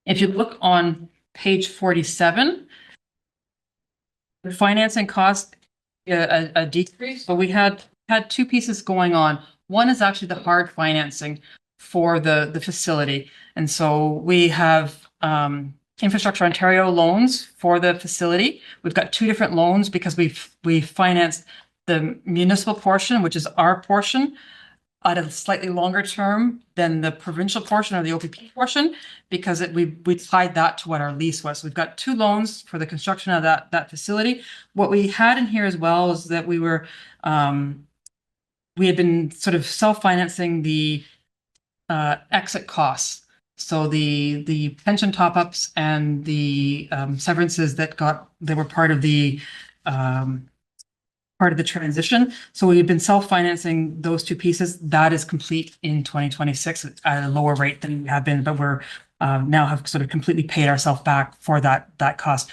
If you look on page 47, the financing cost a decrease, but we had two pieces going on. One is actually the hard financing for the facility, and so we have Infrastructure Ontario loans for the facility. We've got two different loans because we financed the municipal portion, which is our portion, at a slightly longer term than the provincial portion or the OPP portion, because we tied that to what our lease was. So we've got two loans for the construction of that facility. What we had in here as well is that we had been sort of self-financing the exit costs. So the pension top-ups and the severances that were part of the transition. So we've been self-financing those two pieces. That is complete in 2026 at a lower rate than we have been, but we're now have sort of completely paid ourselves back for that cost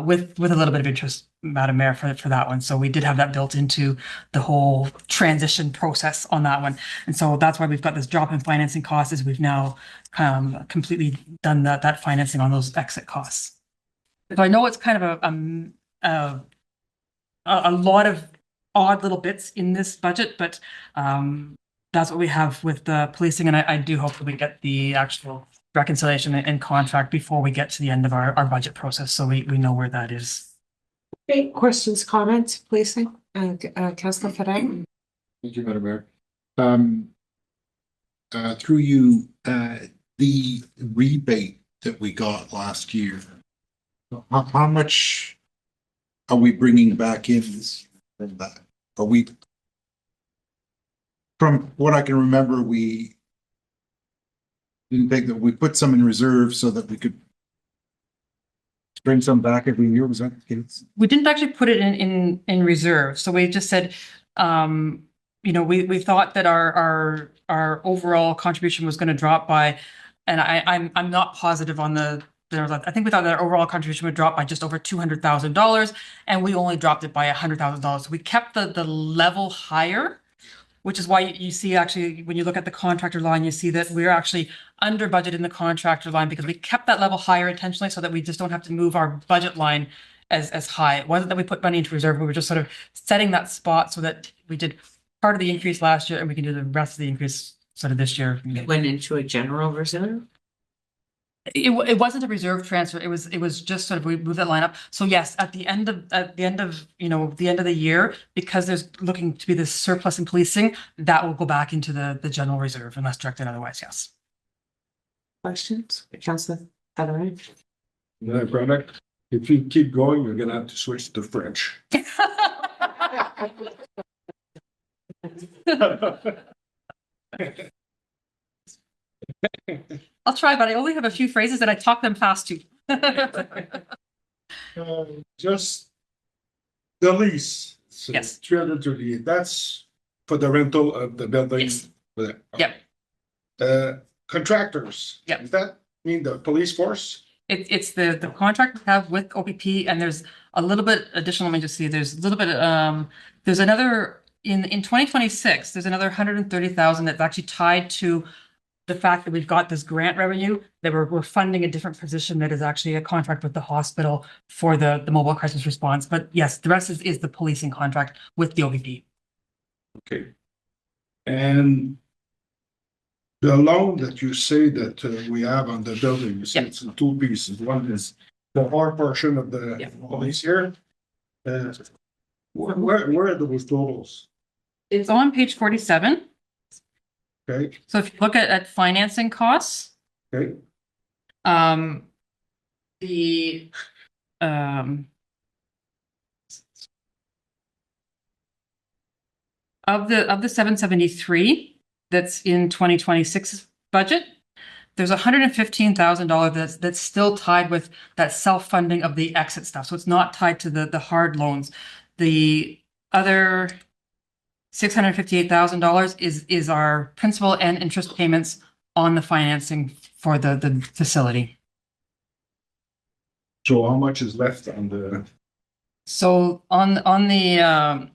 with a little bit of interest, Madam Mayor, for that one. So we did have that built into the whole transition process on that one. And so that's why we've got this drop in financing costs, is we've now completely done that financing on those exit costs. So I know it's kind of a a lot of odd little bits in this budget, but that's what we have with the policing, and I do hope that we get the actual reconciliation and contract before we get to the end of our budget process, so we know where that is. Okay, questions, comments, policing? Councillor Ferrer? Thank you, Madam Mayor. Through you, the rebate that we got last year, how much are we bringing back in from that? Are we, from what I can remember, we didn't think that we put some in reserve so that we could bring some back every year. Was that the case? We didn't actually put it in reserve, so we just said, you know, we thought that our overall contribution was going to drop by, and I'm not positive on I think we thought that our overall contribution would drop by just over $200,000, and we only dropped it by $100,000. So we kept the level higher, which is why you see actually when you look at the contractor line, you see that we're actually under budget in the contractor line because we kept that level higher intentionally so that we just don't have to move our budget line as high. It wasn't that we put money into reserve, we were just sort of setting that spot so that we did part of the increase last year and we can do the rest of the increase sort of this year. It went into a general reserve? It wasn't a reserve transfer. It was just sort of we moved that line up. So yes, at the end of you know the end of the year, because there's looking to be this surplus in policing, that will go back into the general reserve unless directed otherwise. Yes. Questions, Councillor Ferrer? Another product. If you keep going, you're gonna have to switch to French. I'll try, but I only have a few phrases and I talk them fast too. Just the lease. So yes. 338. That's for the rental of the building. Yes. Yep. Contractors. Yep. Does that mean the police force? It's the contract we have with OPP, and there's a little bit additional. Let me just see. There's a little bit. There's another in 2026. There's another 130,000 that's actually tied to the fact that we've got this grant revenue that we're funding a different position that is actually a contract with the hospital for the mobile crisis response. But yes, the rest is the policing contract with the OPP. Okay. And the loan that you say that we have on the building, you said it's in two pieces. One is the hard portion of the police here. Where are those totals? It's on page 47. Okay. So if you look at financing costs, okay. The of the 773 that's in 2026 budget, there's $115,000 that's still tied with that self-funding of the exit stuff. So it's not tied to the hard loans. The other $658,000 is our principal and interest payments on the financing for the facility. So how much is left on the? So on the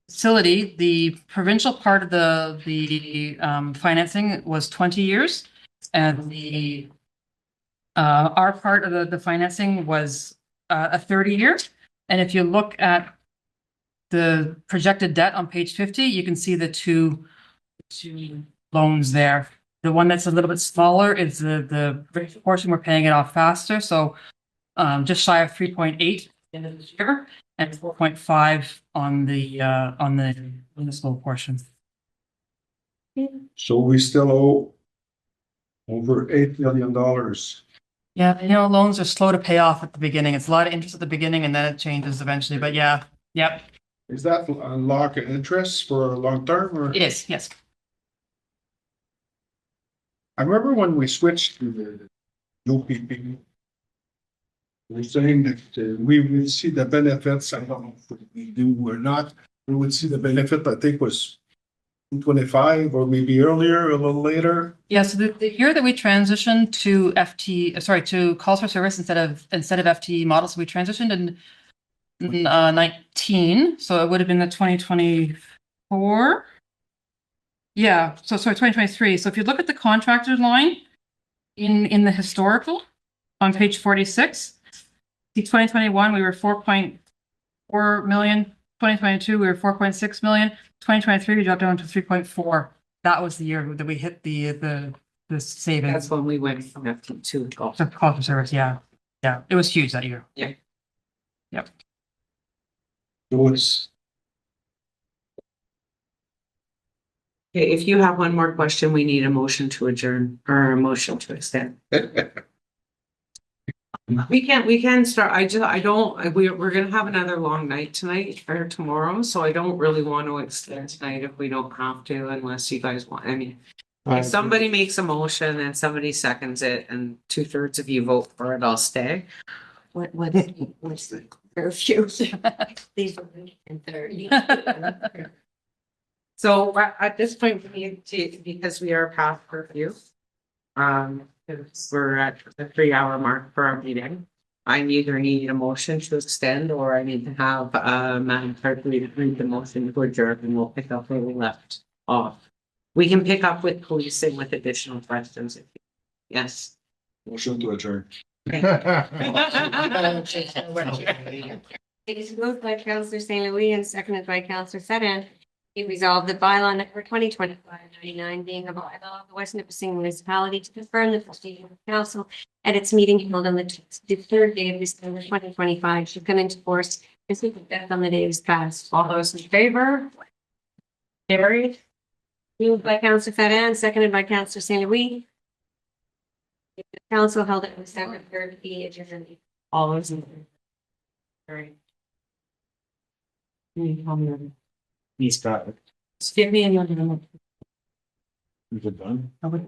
facility, the provincial part of the financing was 20 years, and the our part of the financing was a 30-year. And if you look at the projected debt on page 50, you can see the two loans there. The one that's a little bit smaller is the portion we're paying it off faster. So just shy of 3.8 end of this year and 4.5 on the municipal portion. So we still owe over $8 million. Yeah, you know, loans are slow to pay off at the beginning. It's a lot of interest at the beginning and then it changes eventually. But yeah, yep. Is that unlock interest for long term or? It is, yes. I remember when we switched to the OPP, we're saying that we will see the benefits. I don't know if we do or not. We would see the benefit, I think, was 25 or maybe earlier, a little later. Yeah, so the year that we transitioned to to calls for service instead of FTE models, so we transitioned in 19, so it would have been the 2024. Yeah, so sorry, 2023. So if you look at the contractor line in the historical on page 46, see 2021 we were 4.2 4 million. 2022, we were 4.6 million. 2023, we dropped down to 3.4. That was the year that we hit the savings. That's when we went from FT two to golf. The cost of service, yeah. Yeah, it was huge that year. Yeah. Yep. What's, Okay, if you have one more question, we need a motion to adjourn or a motion to extend. We can start, we're gonna have another long night tonight or tomorrow, so I don't really want to extend tonight if we don't have to unless you guys want, I mean. If somebody makes a motion and somebody seconds it and 2/3 of you vote for it, I'll stay. What's the curfew? Please, and 30. So at this point, we need to, because we are past curfew. Because we're at the 3-hour mark for our meeting. I either need a motion to extend or I need to have Madam Clerk read the motion to adjourn and we'll pick up where we left off. We can pick up with policing with additional questions. Yes. motion to adjourn. It is moved by Councillor St. Louis and seconded by Councillor Fedin. Be resolved that bylaw number 2025-99 being a bylaw of the West Nipissing Municipality to confirm the proceeding of council at its meeting held on the third day of December 2025 should come into force as with effect on the day it was passed. All those in favor? Carried. Moved by Councillor Fedin, seconded by Councillor St. Louis. The council held it December 3rd, be adjourned. All those in favor? Carried. He's got it. Just give me another. Is it done? Nobody.